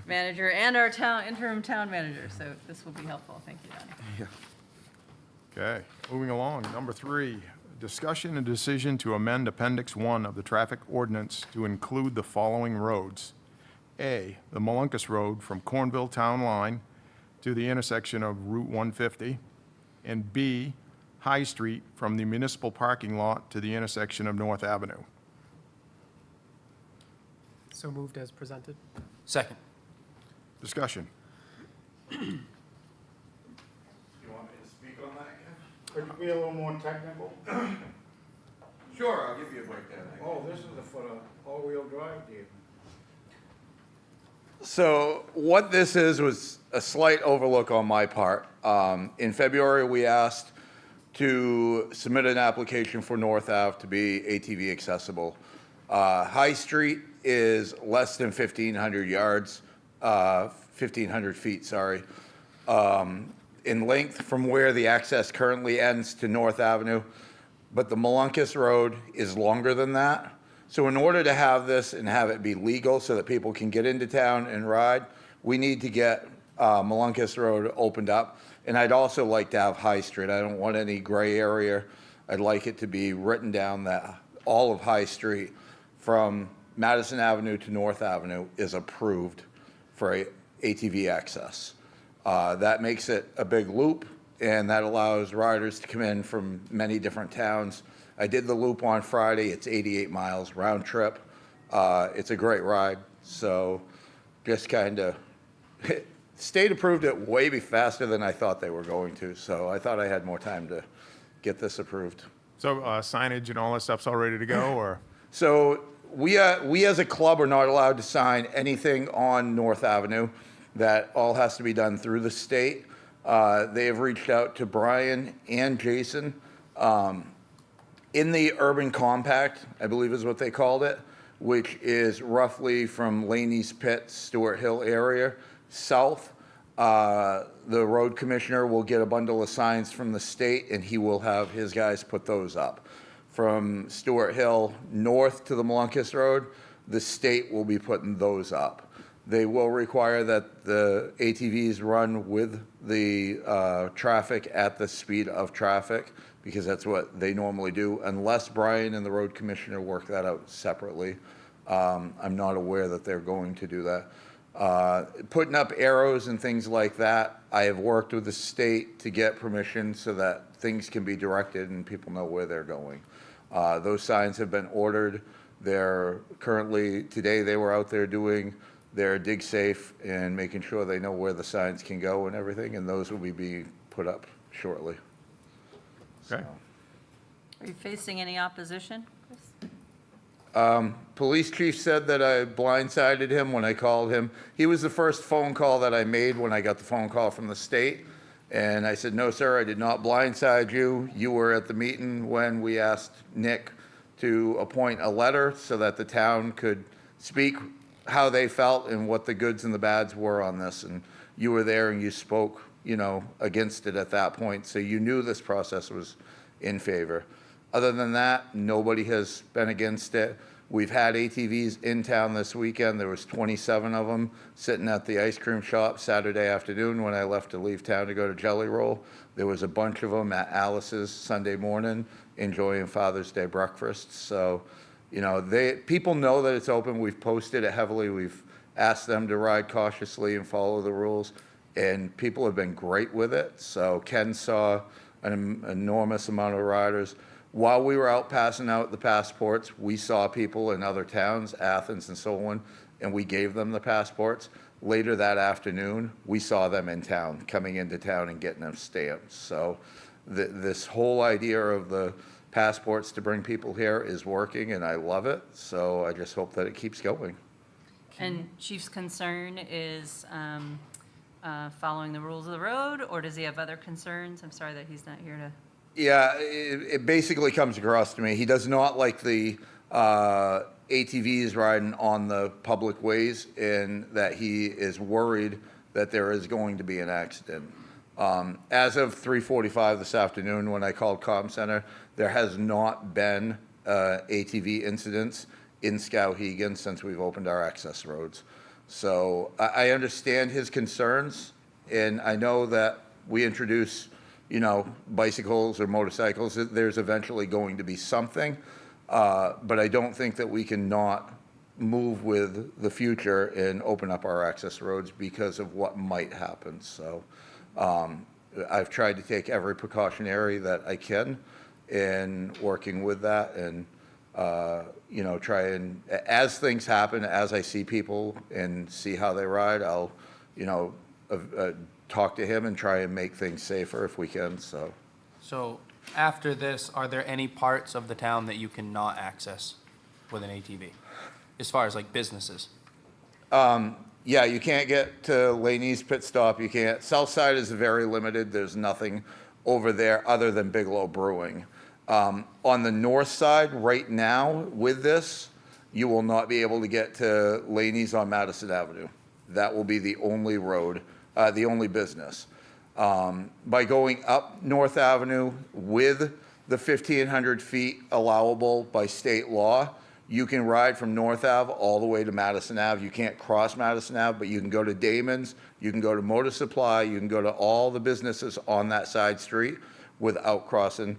Speaker 4: manager and our interim town manager. So this will be helpful. Thank you, Donnie.
Speaker 1: Yeah.
Speaker 5: Okay, moving along. Number 3, discussion and decision to amend Appendix 1 of the traffic ordinance to include the following roads. A, the Molunkus Road from Cornville Town Line to the intersection of Route 150, and B, High Street from the municipal parking lot to the intersection of North Avenue.
Speaker 9: So moved as presented.
Speaker 2: Second.
Speaker 5: Discussion.
Speaker 15: You want me to speak on that again? Could you be a little more technical?
Speaker 14: Sure, I'll give you a breakdown.
Speaker 15: Oh, this is for the all-wheel drive, David.
Speaker 18: So what this is was a slight overlook on my part. In February, we asked to submit an application for North Ave to be ATV accessible. High Street is less than 1,500 yards, 1,500 feet, sorry, in length from where the access currently ends to North Avenue. But the Molunkus Road is longer than that. So in order to have this and have it be legal so that people can get into town and ride, we need to get Molunkus Road opened up. And I'd also like to have High Street. I don't want any gray area. I'd like it to be written down that all of High Street from Madison Avenue to North Avenue is approved for ATV access. That makes it a big loop, and that allows riders to come in from many different towns. I did the loop on Friday. It's 88 miles round trip. It's a great ride. So just kind of, state approved it way faster than I thought they were going to. So I thought I had more time to get this approved.
Speaker 5: So signage and all that stuff's all ready to go, or?
Speaker 18: So we as a club are not allowed to sign anything on North Avenue. That all has to be done through the state. They have reached out to Brian and Jason. In the urban compact, I believe is what they called it, which is roughly from Laney's Pit, Stewart Hill area, south, the road commissioner will get a bundle of signs from the state and he will have his guys put those up. From Stewart Hill north to the Molunkus Road, the state will be putting those up. They will require that the ATVs run with the traffic at the speed of traffic, because that's what they normally do, unless Brian and the road commissioner work that out separately. I'm not aware that they're going to do that. Putting up arrows and things like that, I have worked with the state to get permission so that things can be directed and people know where they're going. Those signs have been ordered. They're currently, today they were out there doing their dig safe and making sure they know where the signs can go and everything, and those will be being put up shortly.
Speaker 5: Okay.
Speaker 4: Are you facing any opposition, Chris?
Speaker 18: Police chief said that I blindsided him when I called him. He was the first phone call that I made when I got the phone call from the state. And I said, no, sir, I did not blindside you. You were at the meeting when we asked Nick to appoint a letter so that the town could speak how they felt and what the goods and the bads were on this. And you were there and you spoke, against it at that point. So you knew this process was in favor. Other than that, nobody has been against it. We've had ATVs in town this weekend. There was 27 of them sitting at the ice cream shop Saturday afternoon when I left to leave town to go to Jelly Roll. There was a bunch of them at Alice's Sunday morning enjoying Father's Day breakfast. So, people know that it's open. We've posted it heavily. We've asked them to ride cautiously and follow the rules, and people have been great with it. So Ken saw an enormous amount of riders. While we were out passing out the passports, we saw people in other towns, Athens and so on, and we gave them the passports. Later that afternoon, we saw them in town, coming into town and getting them stamped. So this whole idea of the passports to bring people here is working, and I love it. So I just hope that it keeps going.
Speaker 4: And Chief's concern is following the rules of the road, or does he have other concerns? I'm sorry that he's not here to.
Speaker 18: Yeah, it basically comes across to me. He does not like the ATVs riding on the public ways, and that he is worried that there is going to be an accident. As of 3:45 this afternoon, when I called Comm Center, there has not been ATV incidents in Skowhegan since we've opened our access roads. So I understand his concerns, and I know that we introduce, bicycles or motorcycles, there's eventually going to be something, but I don't think that we can not move with the future and open up our access roads because of what might happen. So I've tried to take every precautionary that I can in working with that, and try and, as things happen, as I see people and see how they ride, I'll talk to him and try and make things safer if we can, so.
Speaker 2: So after this, are there any parts of the town that you cannot access with an ATV? As far as like businesses?
Speaker 18: Yeah, you can't get to Laney's Pit Stop, you can't, South Side is very limited, there's nothing over there other than Bigelow Brewing. On the north side, right now, with this, you will not be able to get to Laney's on Madison Avenue. That will be the only road, the only business. By going up North Avenue with the 1,500 feet allowable by state law, you can ride from North Ave all the way to Madison Ave. You can't cross Madison Ave, but you can go to Damon's, you can go to Motor Supply, you can go to all the businesses on that side street without crossing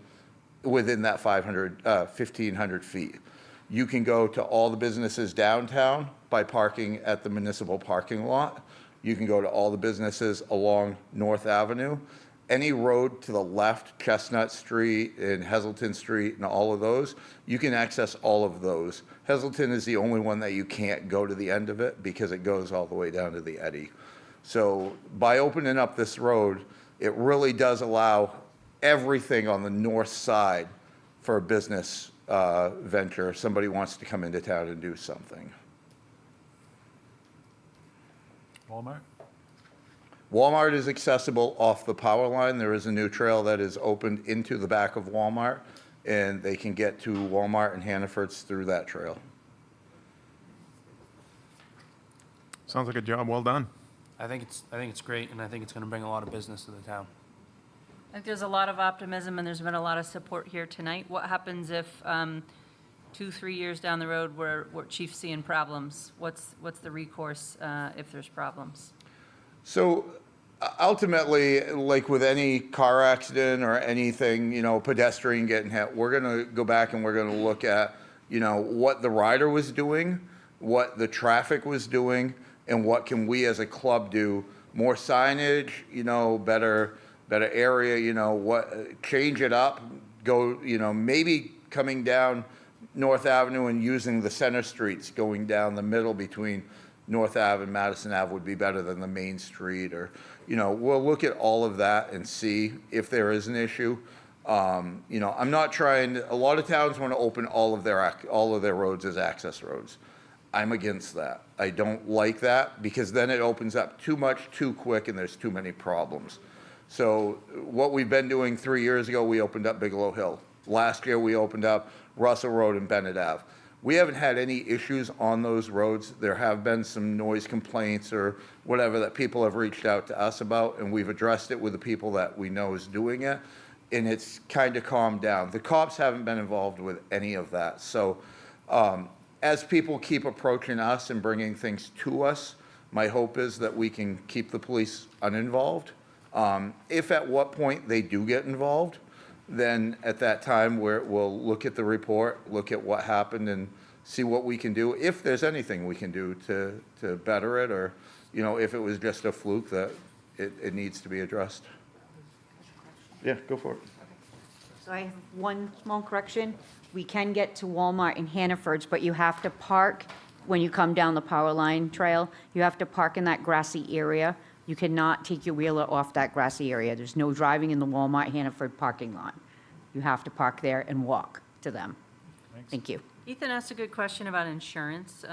Speaker 18: within that 1,500 feet. You can go to all the businesses downtown by parking at the municipal parking lot. You can go to all the businesses along North Avenue. Any road to the left, Chestnut Street and Heselton Street and all of those, you can access all of those. Heselton is the only one that you can't go to the end of it because it goes all the way down to the eddy. So by opening up this road, it really does allow everything on the north side for a business venture, if somebody wants to come into town and do something.
Speaker 3: Walmart?
Speaker 18: Walmart is accessible off the power line. There is a new trail that is opened into the back of Walmart, and they can get to Walmart and Hannaford's through that trail.
Speaker 5: Sounds like a job well done.
Speaker 2: I think it's great, and I think it's gonna bring a lot of business to the town.
Speaker 4: I think there's a lot of optimism, and there's been a lot of support here tonight. What happens if 2-3 years down the road we're chief's seeing problems? What's the recourse if there's problems?
Speaker 18: So ultimately, like with any car accident or anything, you know, pedestrian getting hit, we're gonna go back and we're gonna look at, you know, what the rider was doing, what the traffic was doing, and what can we as a club do? More signage, you know, better area, you know, what, change it up, go, you know, maybe coming down North Avenue and using the center streets, going down the middle between North Ave and Madison Ave would be better than the main street, or, you know, we'll look at all of that and see if there is an issue. You know, I'm not trying, a lot of towns want to open all of their roads as access roads. I'm against that. I don't like that because then it opens up too much too quick and there's too many problems. So what we've been doing 3 years ago, we opened up Bigelow Hill. Last year, we opened up Russell Road and Bennett Ave. We haven't had any issues on those roads. There have been some noise complaints or whatever that people have reached out to us about, and we've addressed it with the people that we know is doing it, and it's kind of calmed down. The cops haven't been involved with any of that. So as people keep approaching us and bringing things to us, my hope is that we can keep the police uninvolved. If at what point they do get involved, then at that time we'll look at the report, look at what happened and see what we can do, if there's anything we can do to better it, or, you know, if it was just a fluke that it needs to be addressed. Yeah, go for it.
Speaker 10: So I have one small correction. We can get to Walmart in Hannaford's, but you have to park, when you come down the power line trail, you have to park in that grassy area. You cannot take your wheeler off that grassy area. There's no driving in the Walmart Hannaford parking lot. You have to park there and walk to them. Thank you.
Speaker 4: Ethan asked a good question about insurance,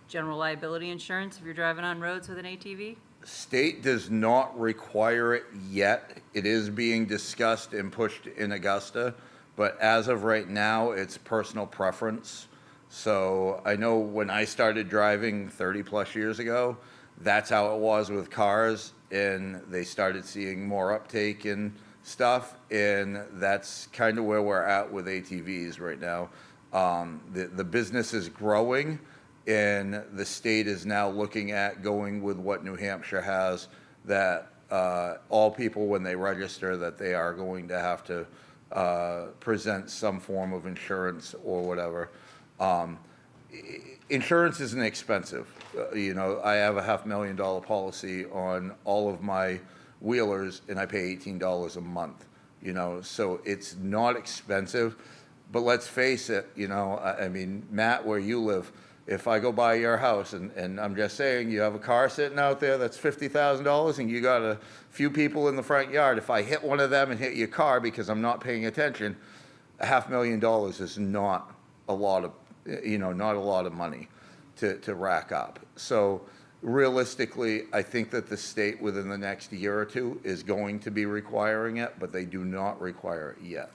Speaker 4: general liability insurance if you're driving on roads with an ATV.
Speaker 18: State does not require it yet. It is being discussed and pushed in Augusta, but as of right now, it's personal preference. So I know when I started driving 30 plus years ago, that's how it was with cars, and they started seeing more uptake in stuff, and that's kind of where we're at with ATVs right now. The business is growing, and the state is now looking at going with what New Hampshire has, that all people, when they register, that they are going to have to present some form of insurance or whatever. Insurance isn't expensive. You know, I have a $500,000 policy on all of my wheelers, and I pay $18 a month, you know, so it's not expensive. But let's face it, you know, I mean, Matt, where you live, If I go by your house and I'm just saying, you have a car sitting out there that's $50,000 and you got a few people in the front yard, if I hit one of them and hit your car because I'm not paying attention, $500,000 is not a lot of, not a lot of money to rack up. So realistically, I think that the state within the next year or two is going to be requiring it, but they do not require it yet.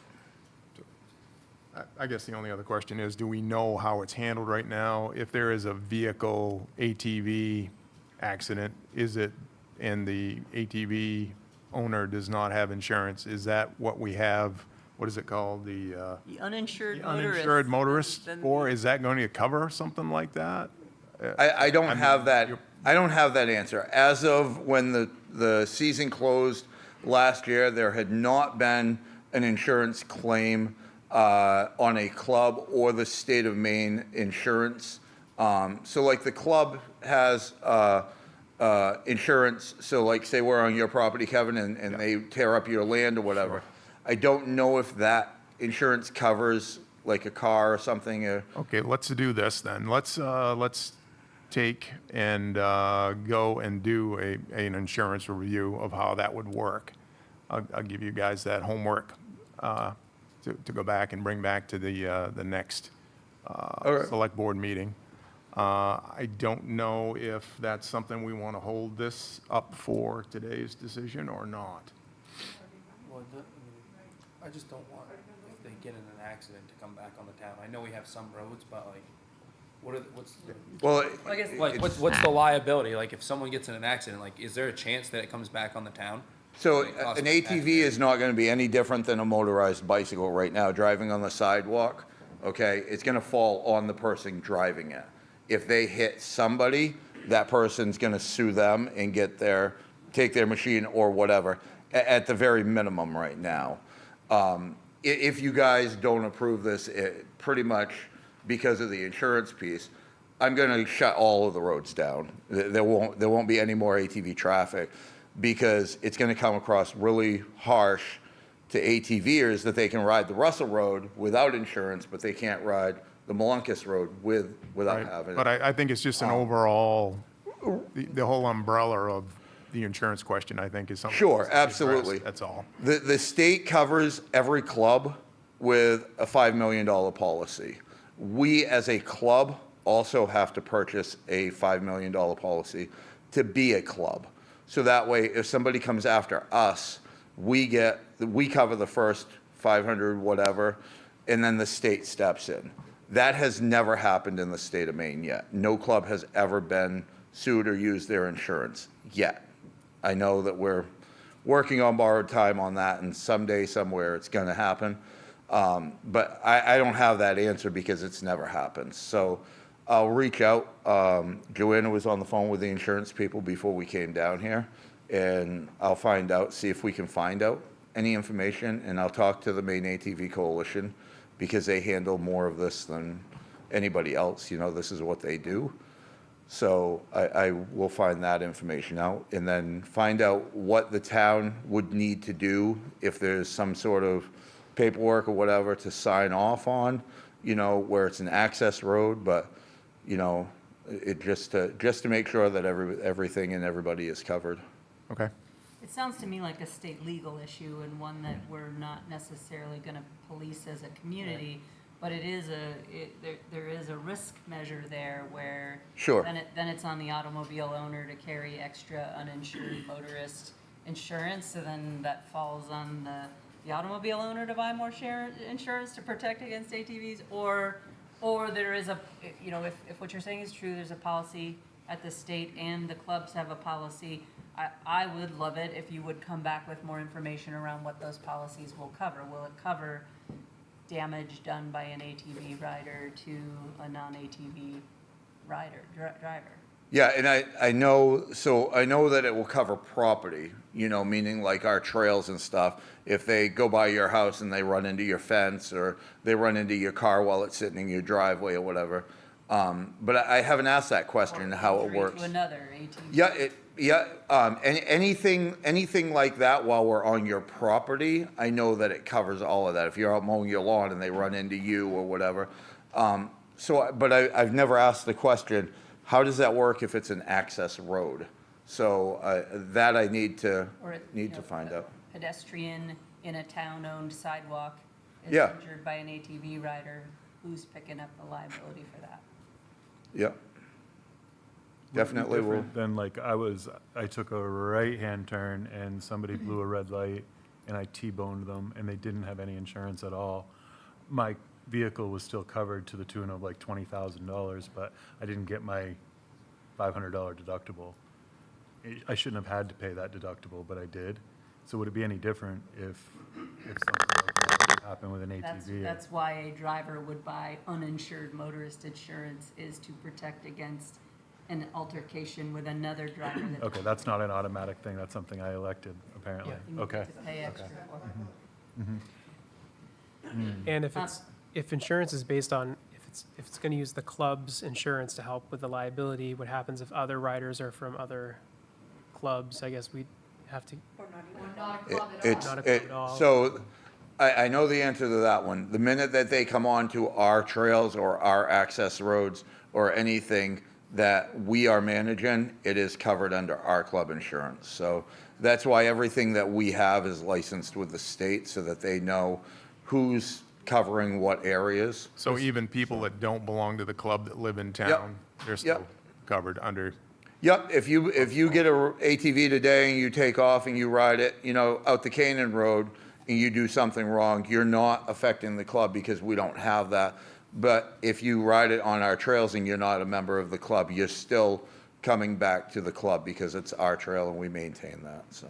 Speaker 5: I guess the only other question is, do we know how it's handled right now? If there is a vehicle ATV accident, and the ATV owner does not have insurance, is that what we have, what is it called?
Speaker 4: The uninsured
Speaker 5: The uninsured motorist
Speaker 4: Then
Speaker 5: for, is that going to cover something like that?
Speaker 18: I don't have that. I don't have that answer. As of when the season closed last year, there had not been an insurance claim on a club or the state of Maine insurance. So like the club has insurance. So like say we're on your property, Kevin, and they tear up your land or whatever. I don't know if that insurance covers like a car or something.
Speaker 5: Okay, let's do this then. Let's take and go and do an insurance review of how that would work. I'll give you guys that homework to go back and bring back to the next select board meeting. I don't know if that's something we want to hold this up for today's decision or not.
Speaker 2: Well, I just don't want, if they get in an accident, to come back on the town. I know we have some roads, but like, what's the liability? Like, if someone gets in an accident, like, is there a chance that it comes back on the town?
Speaker 18: So an ATV is not going to be any different than a motorized bicycle right now, driving on the sidewalk, okay? It's going to fall on the person driving it. If they hit somebody, that person's going to sue them and take their machine or whatever, at the very minimum right now. If you guys don't approve this, pretty much because of the insurance piece, I'm going to shut all of the roads down. There won't be any more ATV traffic, because it's going to come across really harsh to ATVers that they can ride the Russell Road without insurance, but they can't ride the Molunkus Road without having it.
Speaker 5: But I think it's just an overall, the whole umbrella of the insurance question, I think, is something.
Speaker 18: Sure, absolutely.
Speaker 5: That's all.
Speaker 18: The state covers every club with a $5 million policy. We, as a club, also have to purchase a $5 million policy to be a club. So that way, if somebody comes after us, we cover the first 500 whatever, and then the state steps in. That has never happened in the state of Maine yet. No club has ever been sued or used their insurance yet. I know that we're working on borrowed time on that, and someday, somewhere, it's going to happen. But I don't have that answer because it's never happened. So I'll reach out. Joanna was on the phone with the insurance people before we came down here, and I'll find out, see if we can find out any information, and I'll talk to the Maine ATV Coalition, because they handle more of this than anybody else. This is what they do. So I will find that information out, and then find out what the town would need to do if there's some sort of paperwork or whatever to sign off on, where it's an access road, but it just to make sure that everything and everybody is covered.
Speaker 5: Okay.
Speaker 4: It sounds to me like a state legal issue, and one that we're not necessarily going to police as a community, but there is a risk measure there where
Speaker 18: Sure.
Speaker 4: then it's on the automobile owner to carry extra uninsured motorist insurance, so then that falls on the automobile owner to buy more insurance to protect against ATVs, or there is if what you're saying is true, there's a policy at the state and the clubs have a policy. I would love it if you would come back with more information around what those policies will cover. Will it cover damage done by an ATV rider to a non-ATV driver?
Speaker 18: Yeah, and I know that it will cover property, meaning like our trails and stuff. If they go by your house and they run into your fence, or they run into your car while it's sitting in your driveway or whatever. But I haven't asked that question, how it works.
Speaker 4: To another ATV.
Speaker 18: Anything like that while we're on your property, I know that it covers all of that. If you're out mowing your lawn and they run into you or whatever, But I've never asked the question, how does that work if it's an access road? So that I need to
Speaker 4: Or, you know,
Speaker 18: find out.
Speaker 4: Pedestrian in a town-owned sidewalk is
Speaker 18: Yeah.
Speaker 4: injured by an ATV rider, who's picking up the liability for that?
Speaker 18: Yep. Definitely will.
Speaker 3: Different than like I took a right-hand turn and somebody blew a red light and I T-boned them and they didn't have any insurance at all. My vehicle was still covered to the tune of like $20,000, but I didn't get my $500 deductible. I shouldn't have had to pay that deductible, but I did. So would it be any different if something like that happened with an ATV?
Speaker 4: That's why a driver would buy uninsured motorist insurance, is to protect against an altercation with another driver that.
Speaker 3: Okay, that's not an automatic thing. That's something I elected, apparently.
Speaker 4: You need
Speaker 3: Okay.
Speaker 4: to pay extra for.
Speaker 9: And if insurance is based on, if it's going to use the club's insurance to help with the liability, what happens if other riders are from other clubs? I guess we'd have to.
Speaker 4: Not a club
Speaker 9: Not a club at all.
Speaker 18: So I know the answer to that one. The minute that they come onto our trails or our access roads or anything that we are managing, it is covered under our club insurance. So that's why everything that we have is licensed with the state so that they know who's covering what areas.
Speaker 5: So even people that don't belong to the club that live in town, they're still
Speaker 18: Yep.
Speaker 5: covered under,
Speaker 18: Yep, if you get a ATV today and you take off and you ride it, out the Canaan Road and you do something wrong, you're not affecting the club because we don't have that. But if you ride it on our trails and you're not a member of the club, you're still coming back to the club because it's our trail and we maintain that, so.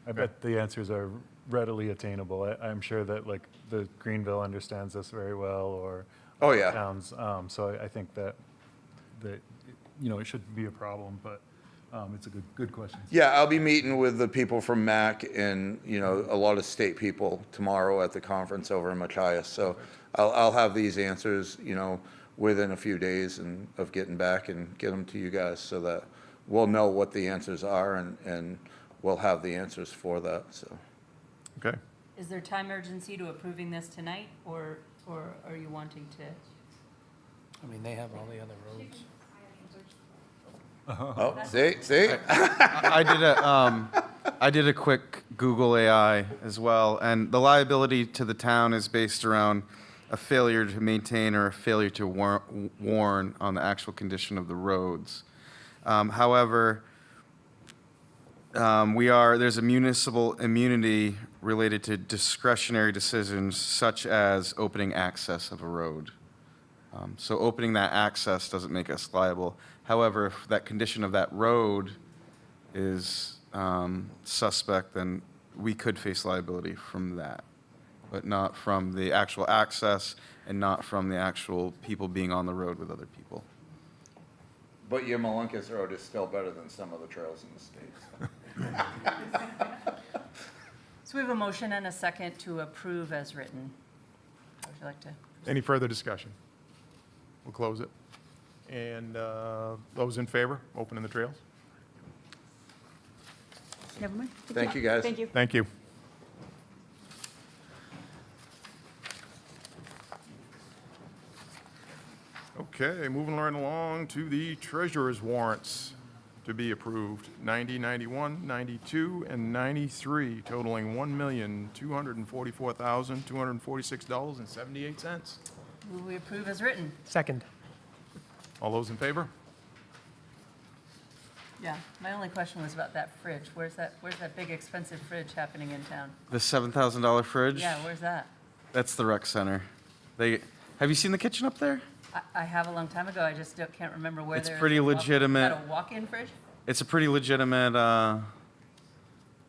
Speaker 3: I bet the answers are readily attainable. I'm sure that like the Greenville understands this very well, or
Speaker 18: Oh, yeah.
Speaker 3: towns. So I think that it shouldn't be a problem, but it's a good question.
Speaker 18: Yeah, I'll be meeting with the people from MAC and, a lot of state people tomorrow at the conference over in Machias. So I'll have these answers, within a few days and of getting back and get them to you guys so that we'll know what the answers are and we'll have the answers for that, so.
Speaker 5: okay?
Speaker 4: Is there time urgency to approving this tonight, or are you wanting to?
Speaker 2: I mean, they have all the other roads.
Speaker 18: Oh, see?
Speaker 1: I did a quick Google AI as well, and the liability to the town is based around a failure to maintain or a failure to warn on the actual condition of the roads. However, there's a municipal immunity related to discretionary decisions such as opening access of a road. So opening that access doesn't make us liable. However, if that condition of that road is suspect, then we could face liability from that, but not from the actual access and not from the actual people being on the road with other people.
Speaker 18: But your Malunkus Road is still better than some of the trails in the States.
Speaker 4: So we have a motion and a second to approve as written. Would you like to?
Speaker 5: Any further discussion? We'll close it. And those in favor, opening the trails?
Speaker 10: Never mind.
Speaker 18: Thank you, guys.
Speaker 10: Thank you.
Speaker 5: Thank you. Okay, moving right along to the treasurer's warrants to be approved. 90, 91, 92, and 93, totaling $1,244,246.78.
Speaker 4: Move we approve as written.
Speaker 9: Second.
Speaker 5: All those in favor?
Speaker 4: Yeah, my only question was about that fridge. Where's that big expensive fridge happening in town?
Speaker 1: The $7,000 fridge?
Speaker 4: Yeah, where's that?
Speaker 1: That's the rec center. Have you seen the kitchen up there?
Speaker 4: I have a long time ago, I just can't remember where
Speaker 1: It's
Speaker 4: they're.
Speaker 1: pretty legitimate.
Speaker 4: Is that a walk-in fridge?
Speaker 1: It's a pretty legitimate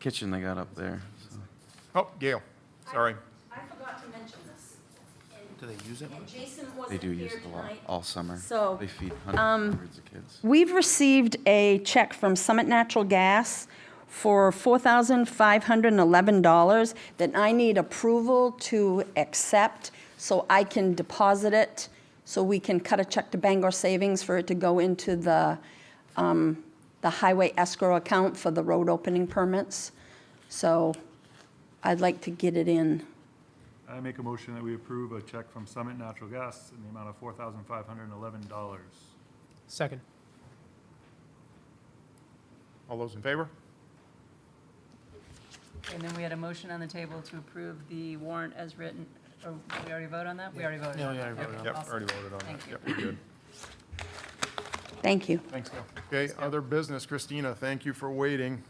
Speaker 1: kitchen they got up there. So.
Speaker 5: Oh, Gail, sorry.
Speaker 8: I forgot to mention this.
Speaker 2: Do they use it?
Speaker 8: And Jason
Speaker 1: They
Speaker 8: wasn't
Speaker 1: do
Speaker 8: here
Speaker 1: use it a lot
Speaker 8: tonight.
Speaker 1: all summer.
Speaker 8: So,
Speaker 1: They feed hundreds of kids.
Speaker 8: We've received a check from Summit Natural Gas for $4,511 that I need approval to accept so I can deposit it, so we can cut a check to Bangor Savings for it to go into the highway escrow account for the road opening permits. So I'd like to get it in
Speaker 3: I make a motion that we approve a check from Summit Natural Gas in the amount of $4,511.
Speaker 9: Second.
Speaker 5: All those in favor?
Speaker 4: And then we had a motion on the table to approve the warrant as written. Oh, did we already vote on that? We already voted.
Speaker 2: Yeah,
Speaker 4: on
Speaker 2: we
Speaker 4: it.
Speaker 2: already voted
Speaker 4: Okay,
Speaker 2: on
Speaker 5: Yep,
Speaker 4: awesome.
Speaker 5: already voted on that.
Speaker 4: Thank you.
Speaker 5: Yep, we're good.
Speaker 8: Thank you.
Speaker 5: Thanks, Gail. Okay, other business. Christina, thank you for waiting.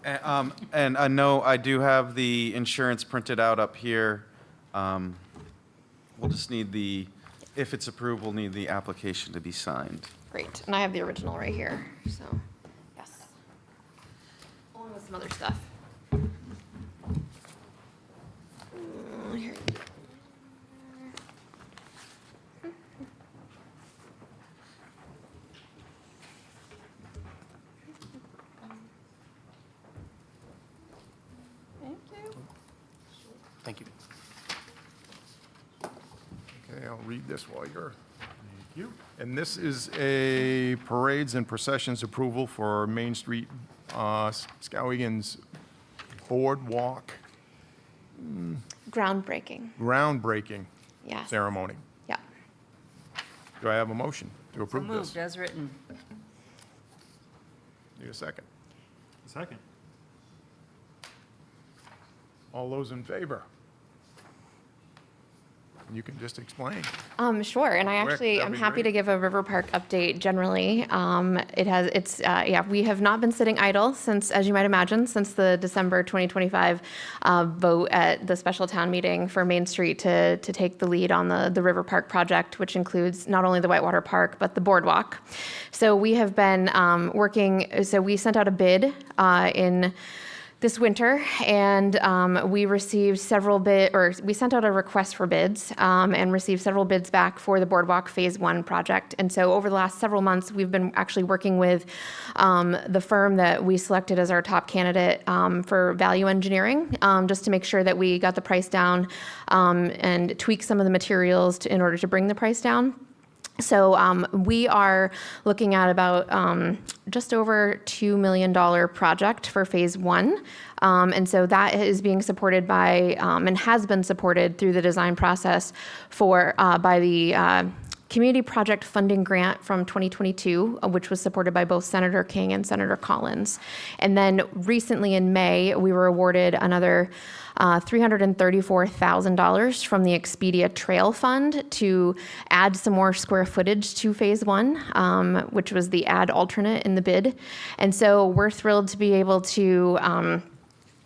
Speaker 1: And I know I do have the insurance printed out up here. We'll just need if it's approved, we'll need the application to be signed.
Speaker 19: Great, and I have the original right here, so, yes. Along with some other stuff. Here. Thank you.
Speaker 2: Thank you.
Speaker 5: Okay, I'll read this while you're. Thank you. And this is a parades and processions approval for Main Street, Skowhegan's boardwalk
Speaker 19: Groundbreaking,
Speaker 5: groundbreaking
Speaker 19: yes.
Speaker 5: ceremony.
Speaker 19: Yeah.
Speaker 5: Do I have a motion to
Speaker 4: So
Speaker 5: approve this?
Speaker 4: moved, as written.
Speaker 5: Need a second.
Speaker 3: Second.
Speaker 5: All those in favor? You can just explain.
Speaker 19: Sure, and I
Speaker 5: Quick,
Speaker 19: actually
Speaker 5: that'd
Speaker 19: am
Speaker 5: be
Speaker 19: happy
Speaker 5: great.
Speaker 19: to give a River Park update generally. We have not been sitting idle since, as you might imagine, since the December 2025 vote at the special town meeting for Main Street to take the lead on the River Park project, which includes not only the Whitewater Park, but the boardwalk. So we have been we sent out a bid in this winter, and we received we sent out a request for bids and received several bids back for the Boardwalk Phase 1 project. And so over the last several months, we've been actually working with the firm that we selected as our top candidate for value engineering, just to make sure that we got the price down and tweak some of the materials in order to bring the price down. So we are looking at about just over $2 million project for Phase 1. And so that is being supported by, and has been supported through the design process by the Community Project Funding Grant from 2022, which was supported by both Senator King and Senator Collins. And then recently in May, we were awarded another $334,000 from the Expedia Trail Fund to add some more square footage to Phase 1, which was the add alternate in the bid. And so we're thrilled to be able to,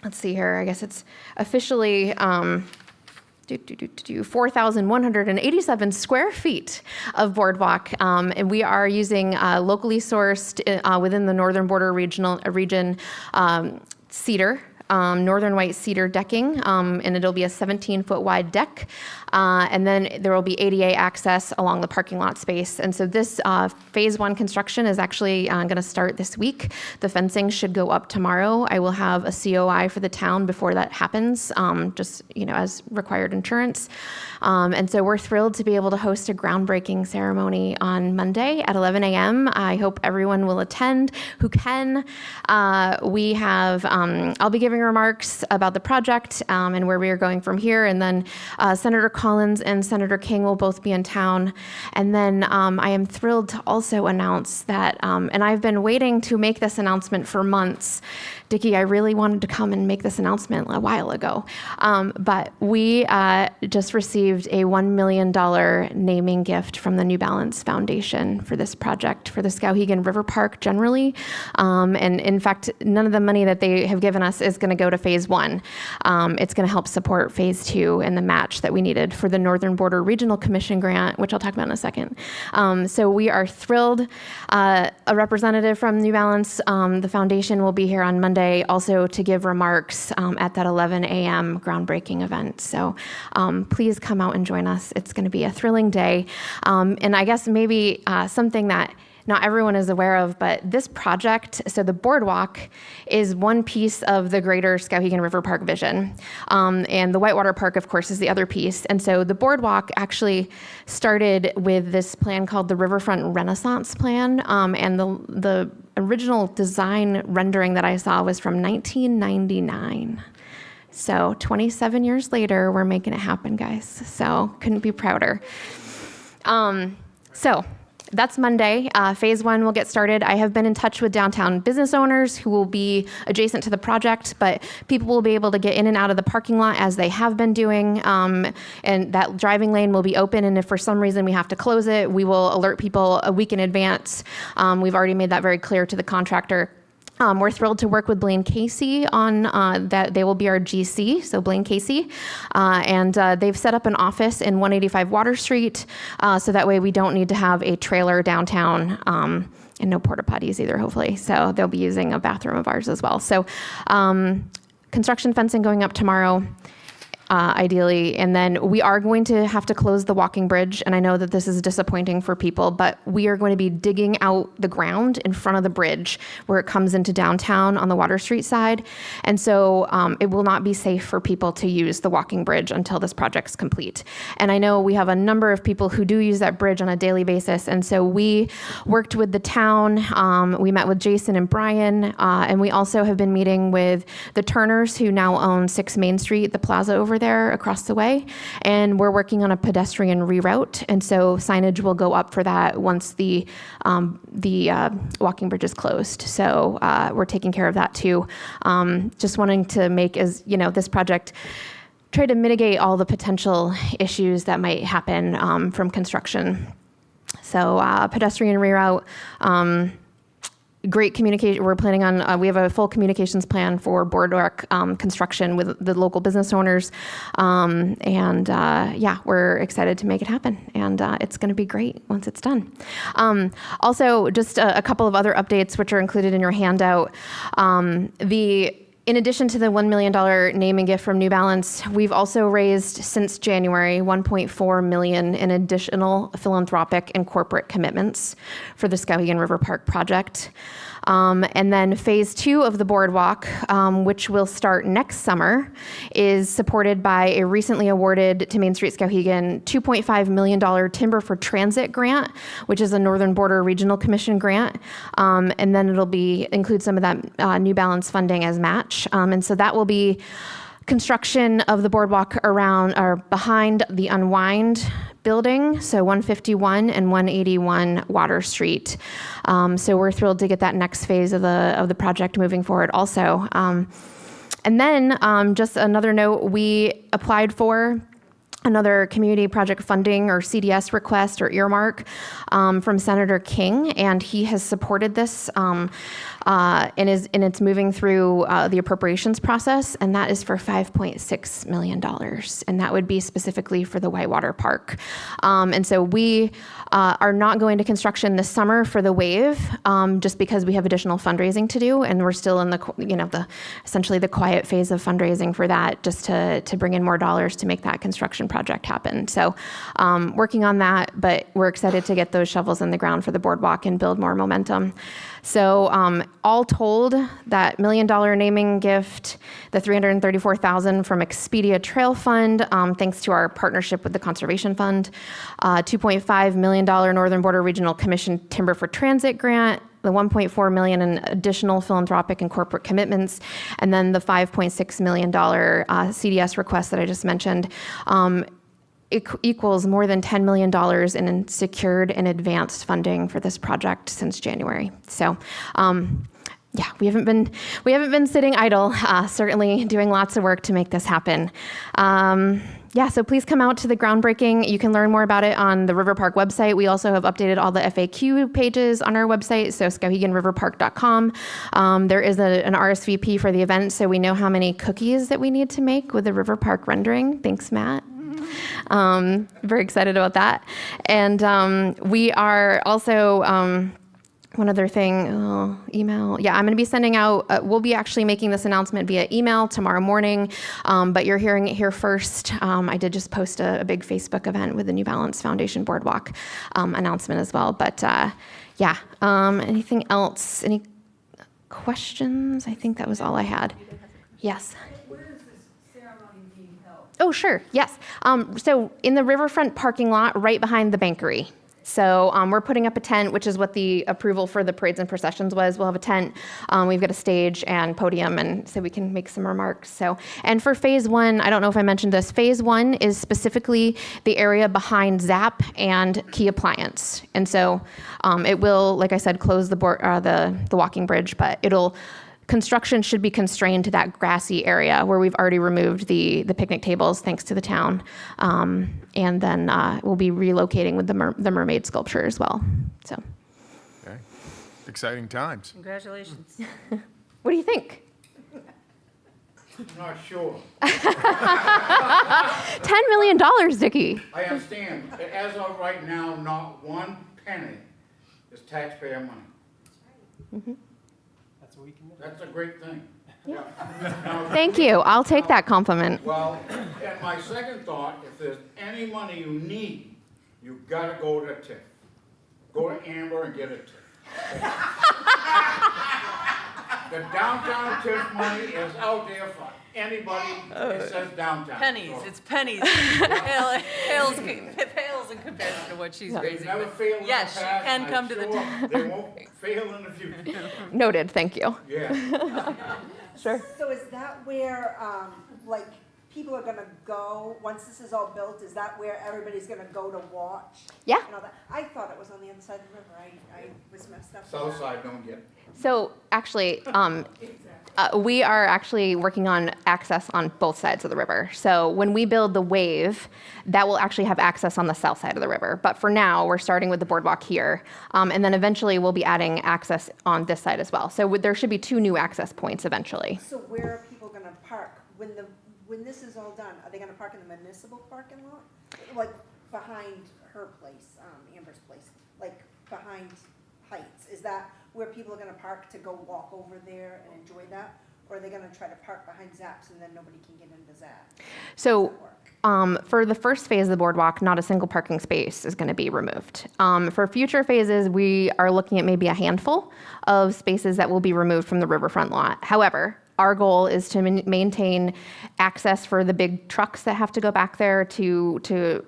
Speaker 19: let's see here, I guess it's officially 4,187 square feet of boardwalk. And we are using locally sourced within the Northern Border region cedar. Northern white cedar decking, and it'll be a 17-foot wide deck. And then there will be ADA access along the parking lot space. And so this Phase 1 construction is actually going to start this week. The fencing should go up tomorrow. I will have a COI for the town before that happens, just as required insurance. And so we're thrilled to be able to host a groundbreaking ceremony on Monday at 11 a.m. I hope everyone will attend who can. I'll be giving remarks about the project and where we are going from here. And then Senator Collins and Senator King will both be in town. And then I am thrilled to also announce that, and I've been waiting to make this announcement for months. Dickie, I really wanted to come and make this announcement a while ago. But we just received a $1 million naming gift from the New Balance Foundation for this project, for the Skowhegan River Park generally. And in fact, none of the money that they have given us is going to go to Phase 1. It's going to help support Phase 2 and the match that we needed for the Northern Border Regional Commission grant, which I'll talk about in a second. So we are thrilled. A representative from New Balance, the foundation, will be here on Monday also to give remarks at that 11 a.m. groundbreaking event. So please come out and join us. It's going to be a thrilling day. And I guess maybe something that not everyone is aware of, but this project, so the boardwalk, is one piece of the greater Skowhegan River Park vision. And the Whitewater Park, of course, is the other piece. And so the boardwalk actually started with this plan called the Riverfront Renaissance Plan. And the original design rendering that I saw was from 1999. So 27 years later, we're making it happen, guys. So couldn't be prouder. So that's Monday. Phase 1 will get started. I have been in touch with downtown business owners who will be adjacent to the project, but people will be able to get in and out of the parking lot as they have been doing, and that driving lane will be open, and if for some reason we have to close it, we will alert people a week in advance. We've already made that very clear to the contractor. We're thrilled to work with Blaine Casey on that. They will be our GC, so Blaine Casey. And they've set up an office in 185 Water Street, so that way we don't need to have a trailer downtown, and no porta potties either, hopefully. So they'll be using a bathroom of ours as well. So construction fencing going up tomorrow. Ideally, and then we are going to have to close the walking bridge, and I know that this is disappointing for people, but we are going to be digging out the ground in front of the bridge where it comes into downtown on the Water Street side, and so it will not be safe for people to use the walking bridge until this project's complete. And I know we have a number of people who do use that bridge on a daily basis, and so we worked with the town. We met with Jason and Brian, and we also have been meeting with the Turners, who now own 6 Main Street, the plaza over there across the way, and we're working on a pedestrian reroute, and so signage will go up for that once the walking bridge is closed. So we're taking care of that too. Just wanting to make, as you know, this project try to mitigate all the potential issues that might happen from construction. So pedestrian reroute. Great communication. We're planning on, we have a full communications plan for boardwalk construction with the local business owners. Yeah, we're excited to make it happen. And it's going to be great once it's done. Also, just a couple of other updates which are included in your handout. In addition to the $1 million name and gift from New Balance, we've also raised since January $1.4 million in additional philanthropic and corporate commitments for the Skowhegan River Park project. And then phase 2 of the boardwalk, which will start next summer, is supported by a recently awarded to Main Street Skowhegan $2.5 million Timber for Transit grant, which is a Northern Border Regional Commission grant. And then it'll include some of that New Balance funding as match. And so that will be construction of the boardwalk around or behind the Unwind building, so 151 and 181 Water Street. So we're thrilled to get that next phase of the project moving forward also. And then just another note, we applied for another community project funding or CDS request or earmark from Senator King, and he has supported this and it's moving through the appropriations process, and that is for $5.6 million, and that would be specifically for the Whitewater Park. And so we are not going to construction this summer for the wave, just because we have additional fundraising to do, and we're still in the essentially the quiet phase of fundraising for that, just to bring in more dollars to make that construction project happen. So working on that, but we're excited to get those shovels in the ground for the boardwalk and build more momentum. So all told, that $1 million naming gift, the $334,000 from Expedia Trail Fund, thanks to our partnership with the Conservation Fund, $2.5 million Northern Border Regional Commission Timber for Transit grant, the $1.4 million in additional philanthropic and corporate commitments, and then the $5.6 million CDS request that I just mentioned. It equals more than $10 million in secured and advanced funding for this project since January. So, yeah, we haven't been sitting idle. Certainly doing lots of work to make this happen. Yeah, so please come out to the groundbreaking. You can learn more about it on the River Park website. We also have updated all the FAQ pages on our website, so skowheganriverpark.com. There is an RSVP for the event, so we know how many cookies that we need to make with the River Park rendering. Thanks, Matt. Very excited about that. And we are also, one other thing, email. Yeah, I'm going to be sending out, we'll be actually making this announcement via email tomorrow morning, but you're hearing it here first. I did just post a big Facebook event with the New Balance Foundation Boardwalk announcement as well. But yeah, anything else? Any questions? I think that was all I had. Yes. Oh, sure. Yes. So in the riverfront parking lot right behind the bankery. So we're putting up a tent, which is what the approval for the parades and processions was. We'll have a tent. We've got a stage and podium, and so we can make some remarks. So, and for phase one, I don't know if I mentioned this. Phase one is specifically the area behind Zap and Key Appliance, and so it will, like I said, close the walking bridge, but construction should be constrained to that grassy area where we've already removed the picnic tables, thanks to the town. And then we'll be relocating with the mermaid sculpture as well. So,
Speaker 5: Okay. Exciting times.
Speaker 4: Congratulations.
Speaker 19: what do you think?
Speaker 15: Not sure.
Speaker 19: $10 million, Dickie.
Speaker 15: I understand. As of right now, not one penny is taxpayer money.
Speaker 19: Mm-hmm.
Speaker 9: That's what we can do.
Speaker 15: That's a great thing.
Speaker 19: Yeah.
Speaker 15: Now,
Speaker 19: Thank you. I'll take that compliment.
Speaker 15: well, and my second thought, if there's any money you need, you gotta go to TIF. Go to Amber and get a TIF. The downtown TIF money is out there for anybody that says downtown.
Speaker 4: Pennies,
Speaker 15: So,
Speaker 4: it's pennies. Pales in comparison to what she's
Speaker 15: They've
Speaker 4: raising.
Speaker 15: never failed in the
Speaker 4: Yes,
Speaker 15: past.
Speaker 4: she can
Speaker 15: I'm
Speaker 4: come to the.
Speaker 15: sure They won't fail in the future.
Speaker 19: Noted. Thank you.
Speaker 15: Yeah.
Speaker 19: Sure.
Speaker 20: So is that where, like, people are gonna go, once this is all built, is that where everybody's gonna go to watch?
Speaker 19: Yeah.
Speaker 20: And all that? I thought it was on the other side of the river, I was messed up. with
Speaker 15: South
Speaker 20: that.
Speaker 15: side don't get it.
Speaker 19: So actually, we are actually working on access on both sides of the river. So when we build the wave, that will actually have access on the south side of the river. But for now, we're starting with the boardwalk here. And then eventually we'll be adding access on this side as well. So there should be 2 new access points eventually.
Speaker 20: So where are people gonna park? When this is all done, are they gonna park in the municipal parking lot? Like behind her place, Amber's place, like behind Heights? Is that where people are gonna park to go walk over there and enjoy that? Or are they gonna try to park behind Zapp's and then nobody can get into Zap?
Speaker 19: So for the first phase of the boardwalk, not a single parking space is going to be removed. For future phases, we are looking at maybe a handful of spaces that will be removed from the riverfront lot. However, our goal is to maintain access for the big trucks that have to go back there to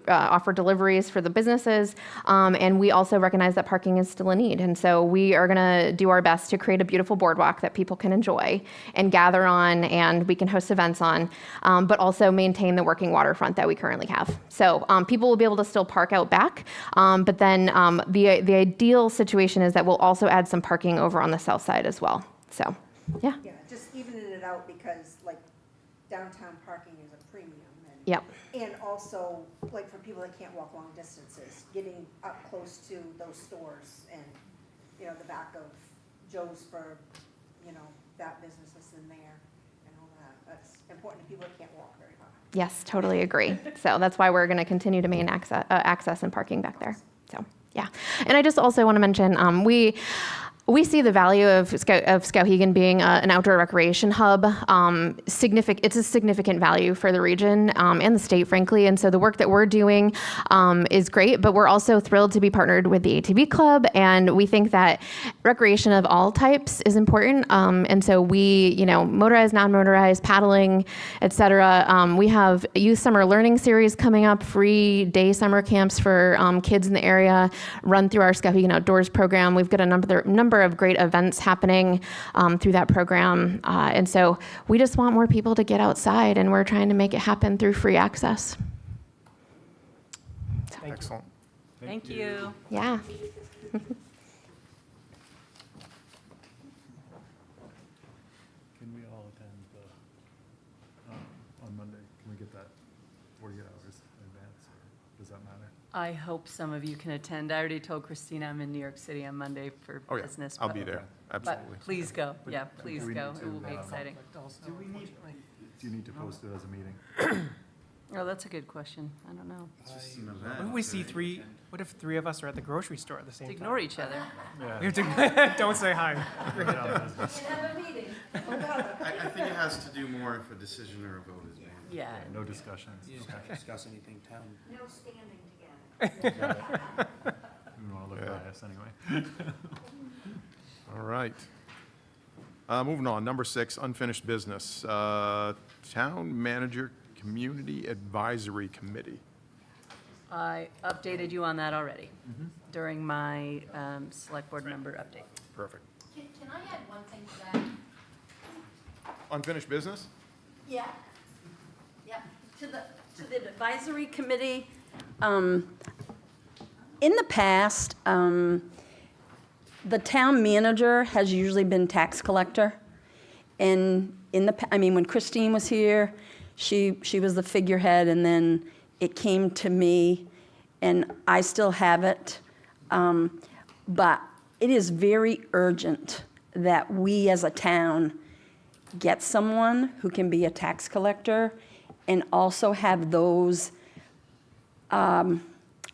Speaker 19: offer deliveries for the businesses. And we also recognize that parking is still a need. And so we are going to do our best to create a beautiful boardwalk that people can enjoy and gather on, and we can host events on, but also maintain the working waterfront that we currently have. So people will be able to still park out back. But then the ideal situation is that we'll also add some parking over on the south side as well. So, yeah.
Speaker 20: Yeah, just evening it out because like downtown parking is a premium. And,
Speaker 19: Yep.
Speaker 20: and also, like for people that can't walk long distances, getting up close to those stores and, you know, the back of Joe's for, you know, that business is in there and all that. That's important to people that can't walk very far.
Speaker 19: Yes, totally agree. So that's why we're going to continue to maintain access and parking back there. So, yeah. And I just also want to mention, we see the value of Skowhegan being an outdoor recreation hub. It's a significant value for the region and the state, frankly. And so the work that we're doing is great, but we're also thrilled to be partnered with the ATV Club. And we think that recreation of all types is important. And so we, motorized, non-motorized, paddling, et cetera. We have Youth Summer Learning Series coming up, free day summer camps for kids in the area, run through our Skowhegan Outdoors program. We've got a number of great events happening through that program. And so we just want more people to get outside, and we're trying to make it happen through free access.
Speaker 5: Excellent.
Speaker 4: Thank you.
Speaker 19: Yeah.
Speaker 3: Can we all attend on Monday? Can we get that 48 hours in advance, or does that matter?
Speaker 4: I hope some of you can attend. I already told Christina I'm in New York City on Monday for
Speaker 5: Oh, yeah.
Speaker 4: business.
Speaker 5: I'll
Speaker 4: but-
Speaker 5: be there. Absolutely.
Speaker 4: But please go. Yeah, please
Speaker 3: do we
Speaker 4: go.
Speaker 3: need
Speaker 4: It will
Speaker 3: to,
Speaker 4: be exciting.
Speaker 3: Do you need to post it as a meeting?
Speaker 4: Oh, that's a good question. I don't know.
Speaker 9: What if we see three? What if 3 of us are at the grocery store at the same time?
Speaker 4: Ignore each other.
Speaker 9: We have to, don't say hi.
Speaker 1: I think it has to do more if a decision or a vote is made.
Speaker 4: Yeah.
Speaker 3: No discussions.
Speaker 2: You just
Speaker 3: Okay.
Speaker 2: can't discuss anything town.
Speaker 20: No standing together.
Speaker 3: We want to look biased anyway.
Speaker 5: All right. Moving on, number 6, unfinished business. Town Manager Community Advisory Committee.
Speaker 4: I updated you on that already during my select board member update.
Speaker 5: Perfect.
Speaker 8: Can I add one thing to that?
Speaker 5: Unfinished business?
Speaker 8: Yeah. Yeah. To the advisory committee, in the past, the town manager has usually been tax collector. And when Christine was here, she was the figurehead, and then it came to me, and I still have it. But it is very urgent that we as a town get someone who can be a tax collector and also have those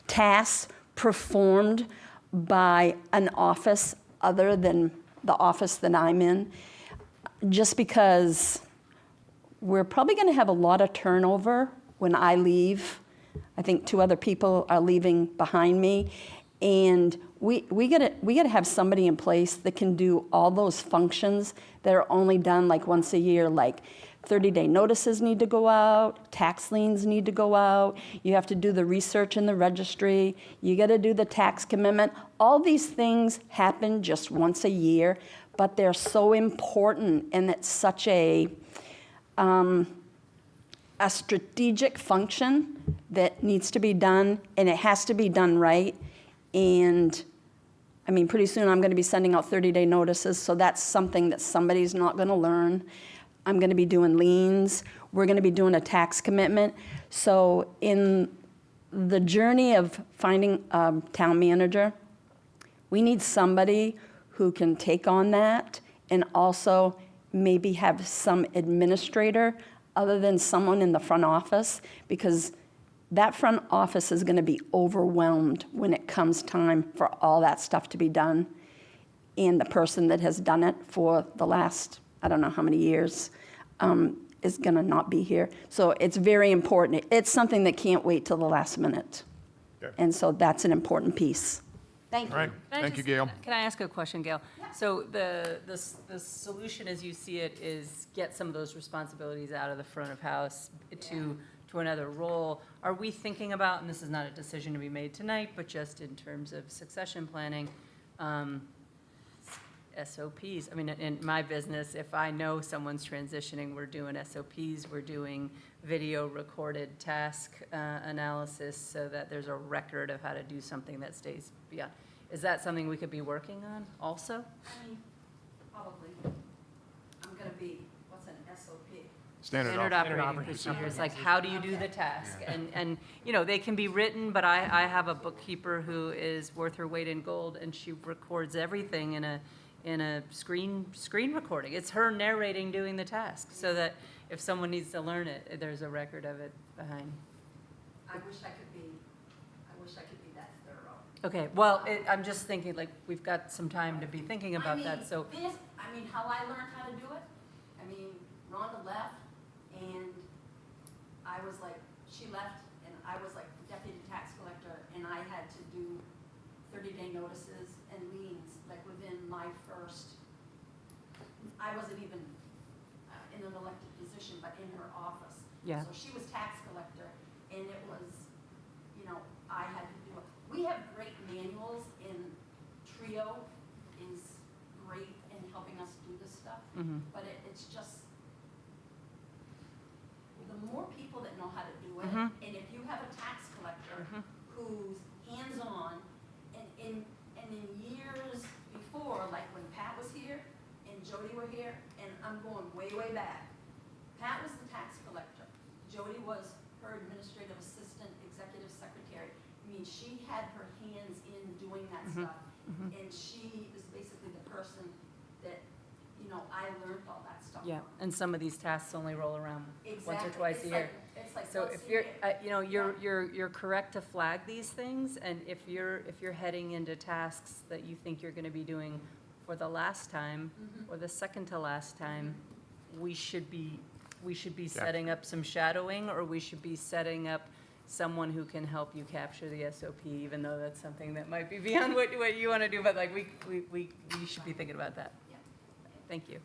Speaker 8: tasks performed by an office other than the office that I'm in, just because we're probably going to have a lot of turnover when I leave. I think 2 other people are leaving behind me, and we gotta have somebody in place that can do all those functions that are only done like once a year, like 30-day notices need to go out, tax liens need to go out, you have to do the research in the registry, you gotta do the tax commitment. All these things happen just once a year, but they're so important, and it's such a strategic function that needs to be done, and it has to be done right. And pretty soon I'm going to be sending out 30-day notices, so that's something that somebody's not going to learn. I'm going to be doing liens. We're going to be doing a tax commitment. So in the journey of finding a town manager, we need somebody who can take on that and also maybe have some administrator other than someone in the front office, because that front office is going to be overwhelmed when it comes time for all that stuff to be done. And the person that has done it for the last, I don't know how many years, is going to not be here. So it's very important. It's something that can't wait till the last minute.
Speaker 5: Okay.
Speaker 8: And so that's an important piece. Thank you.
Speaker 5: All right. Thank you, Gail.
Speaker 4: Can I ask a question, Gail? So the solution as you see it is get some of those responsibilities out of the front of house to another role. Are we thinking about, and this is not a decision to be made tonight, but just in terms of succession planning, SOPs? In my business, if I know someone's transitioning, we're doing SOPs, we're doing video recorded task analysis so that there's a record of how to do something that stays beyond. Is that something we could be working on also?
Speaker 8: Probably. I'm going to be, what's an SOP?
Speaker 5: Standard
Speaker 4: operating procedures, like how do you do the task? And they can be written, but I have a bookkeeper who is worth her weight in gold, and she records everything in a screen recording. It's her narrating doing the task, so that if someone needs to learn it, there's a record of it behind.
Speaker 8: I wish I could be that thorough.
Speaker 4: Okay, well, I'm just thinking, like, we've got some time to be thinking about that, so.
Speaker 8: How I learned how to do it, Rhonda left, and she left, and I was like deputy tax collector, and I had to do 30-day notices and liens, like within my first, I wasn't even in an elected position, but in her office.
Speaker 4: Yeah.
Speaker 8: So she was tax collector, and it was, I had to do it. We have great manuals, and Trio is great in helping us do this stuff, but it's just, the more people that know how to do it, and if you have a tax collector who's hands-on, and in years before, like when Pat was here and Jody were here, and I'm going way, way back, Pat was the tax collector. Jody was her administrative assistant, executive secretary. She had her hands in doing that stuff, and she is basically the person that, I learned all that stuff
Speaker 4: Yeah,
Speaker 8: from.
Speaker 4: and some of these tasks only roll around once or
Speaker 8: Exactly.
Speaker 4: twice a year.
Speaker 8: It's like
Speaker 4: So
Speaker 8: once
Speaker 4: if
Speaker 8: a
Speaker 4: you're,
Speaker 8: year.
Speaker 4: you're correct to flag these things, and if you're heading into tasks that you think you're gonna be doing for the last time, or the second to last time, we should be setting up some shadowing, or we should be setting up someone who can help you capture the SOP, even though that's something that might be beyond what you wanna do, but like, we should be thinking about that.
Speaker 8: Yeah.
Speaker 4: Thank you.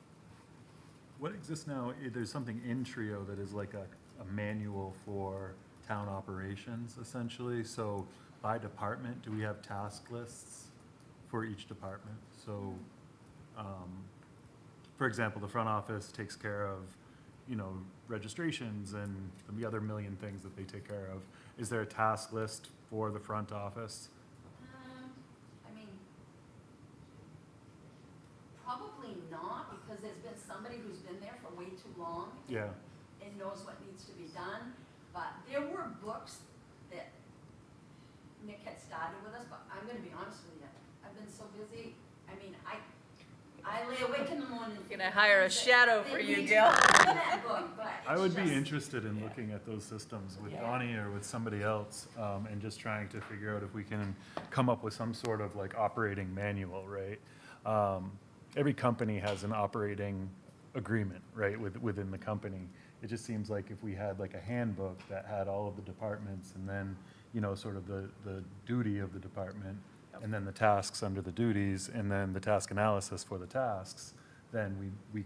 Speaker 3: What exists now, there's something in Trio that is like a manual for town operations, essentially. So by department, do we have task lists for each department? So, for example, the front office takes care of, you know, registrations and the other million things that they take care of. Is there a task list for the front office?
Speaker 8: I mean, probably not, because there's been somebody who's been there for way too long.
Speaker 3: Yeah.
Speaker 8: And knows what needs to be done. But there were books that Nick had started with us, but I'm gonna be honest with you, I've been so busy. I mean, I lay awake in the morning.
Speaker 4: Gonna hire a shadow for you, Jill.
Speaker 3: I would be interested in looking at those systems with Donnie or with somebody else, and just trying to figure out if we can come up with some sort of like operating manual, right? Every company has an operating agreement, right, within the company. It just seems like if we had like a handbook that had all of the departments and then, you know, sort of the duty of the department, and then the tasks under the duties, and then the task analysis for the tasks, then we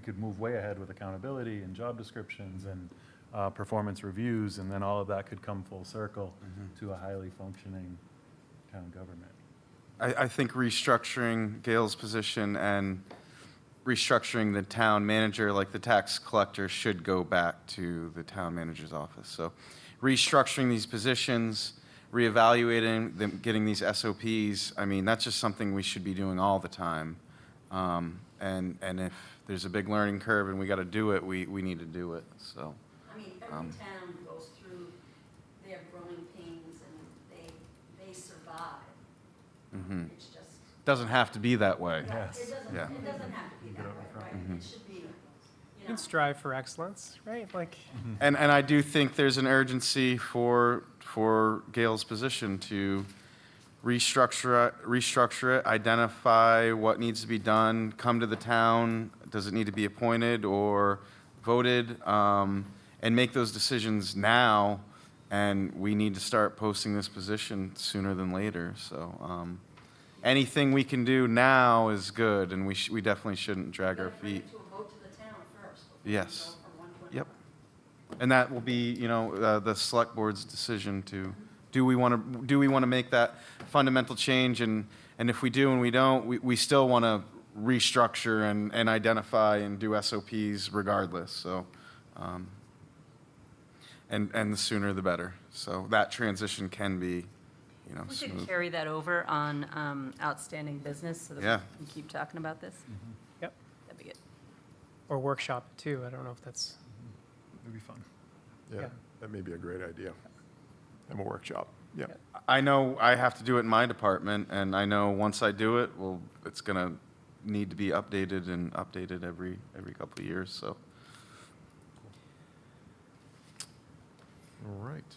Speaker 3: could move way ahead with accountability and job descriptions and performance reviews, and then all of that could come full circle to a highly functioning town government.
Speaker 1: I think restructuring Gail's position and restructuring the town manager, like the tax collector, should go back to the town manager's office. So restructuring these positions, reevaluating them, getting these SOPs, I mean, that's just something we should be doing all the time. And if there's a big learning curve and we got to do it, we need to do it, so.
Speaker 8: I mean, every town goes through their growing pains and they survive. It's just.
Speaker 1: Doesn't have to be that way.
Speaker 8: Yeah,
Speaker 3: Yes.
Speaker 8: it doesn't
Speaker 1: Yeah.
Speaker 8: have to be that way, right? It should be,
Speaker 9: You can strive for excellence, right? Like,
Speaker 1: And I do think there's an urgency for Gail's position to restructure it, identify what needs to be done, come to the town, does it need to be appointed or voted, and make those decisions now. And we need to start posting this position sooner than later, so anything we can do now is good, and we definitely shouldn't drag our feet.
Speaker 8: to a vote to the town first.
Speaker 1: Yes. Yep. And that will be, you know, the select board's decision to, do we want to make that fundamental change? And if we do and we don't, we still want to restructure and identify and do SOPs regardless, so. And the sooner the better. So that transition can be, you know,
Speaker 4: We should
Speaker 1: smooth.
Speaker 4: carry that over on outstanding business so that
Speaker 1: Yeah.
Speaker 4: we can keep talking about this.
Speaker 9: yep.
Speaker 4: That'd be good.
Speaker 9: Or workshop it too. I don't know if that's,
Speaker 3: It'd be fun.
Speaker 5: Yeah,
Speaker 9: Yeah.
Speaker 5: that may be a great idea. Have a workshop, yeah.
Speaker 1: I know I have to do it in my department, and I know once I do it, well, it's gonna need to be updated every couple of years, so.
Speaker 5: All right.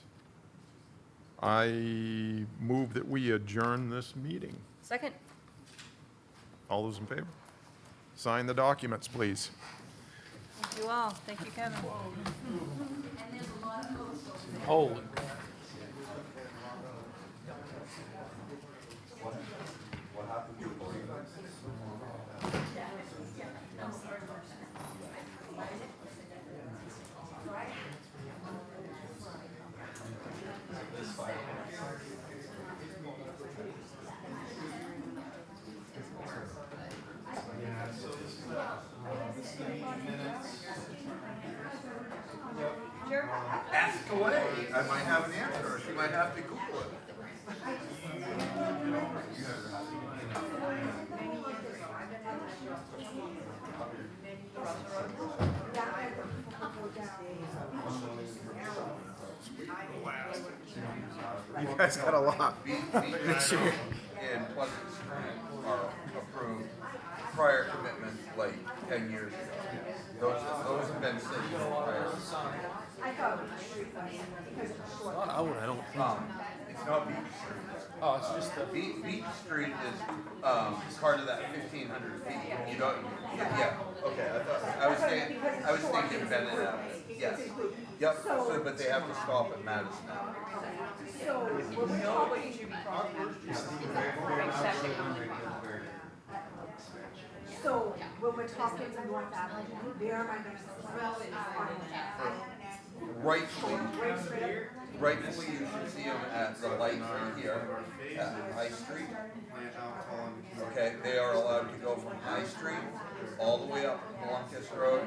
Speaker 5: I move that we adjourn this meeting.
Speaker 4: Second.
Speaker 5: All those in favor? Sign the documents, please.
Speaker 4: Thank you all. Thank you, Kevin.
Speaker 8: And there's a lot of votes over there.
Speaker 2: Holy.
Speaker 18: Ask away. I might have an answer, or she might have to Google it.
Speaker 1: You guys got a lot.
Speaker 18: Beach Meadows and Pleasant Street are approved prior commitments like 10 years ago. Those have been sitting prior.
Speaker 2: It's not out, I don't think.
Speaker 18: It's not Beach Street.
Speaker 2: Oh, it's just the.
Speaker 18: Beach Street is part of that 1,500 feet. You don't, yeah, okay, I was thinking Bennett Avenue, yes. Yep, so, but they have to stop at Madison Avenue.
Speaker 20: So when we're talking to North Avenue, where am I gonna?
Speaker 18: rightfully, you should see them at the light right here, at High Street. Okay, they are allowed to go from High Street all the way up Molunkus Road,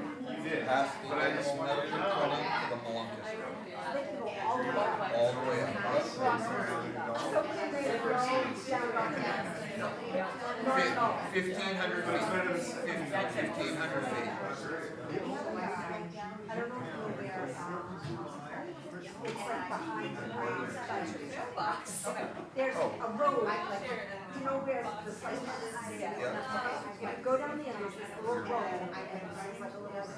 Speaker 18: past the animal medical clinic to the Molunkus Road. All the way up. 1,500 feet. 1,500 feet.
Speaker 20: I don't know where, it's like behind the mailbox. There's a road, like, you know where the site is? Yeah. Go down the end, there's a little road, and it's like a little.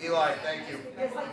Speaker 18: Eli, thank you.
Speaker 20: There's like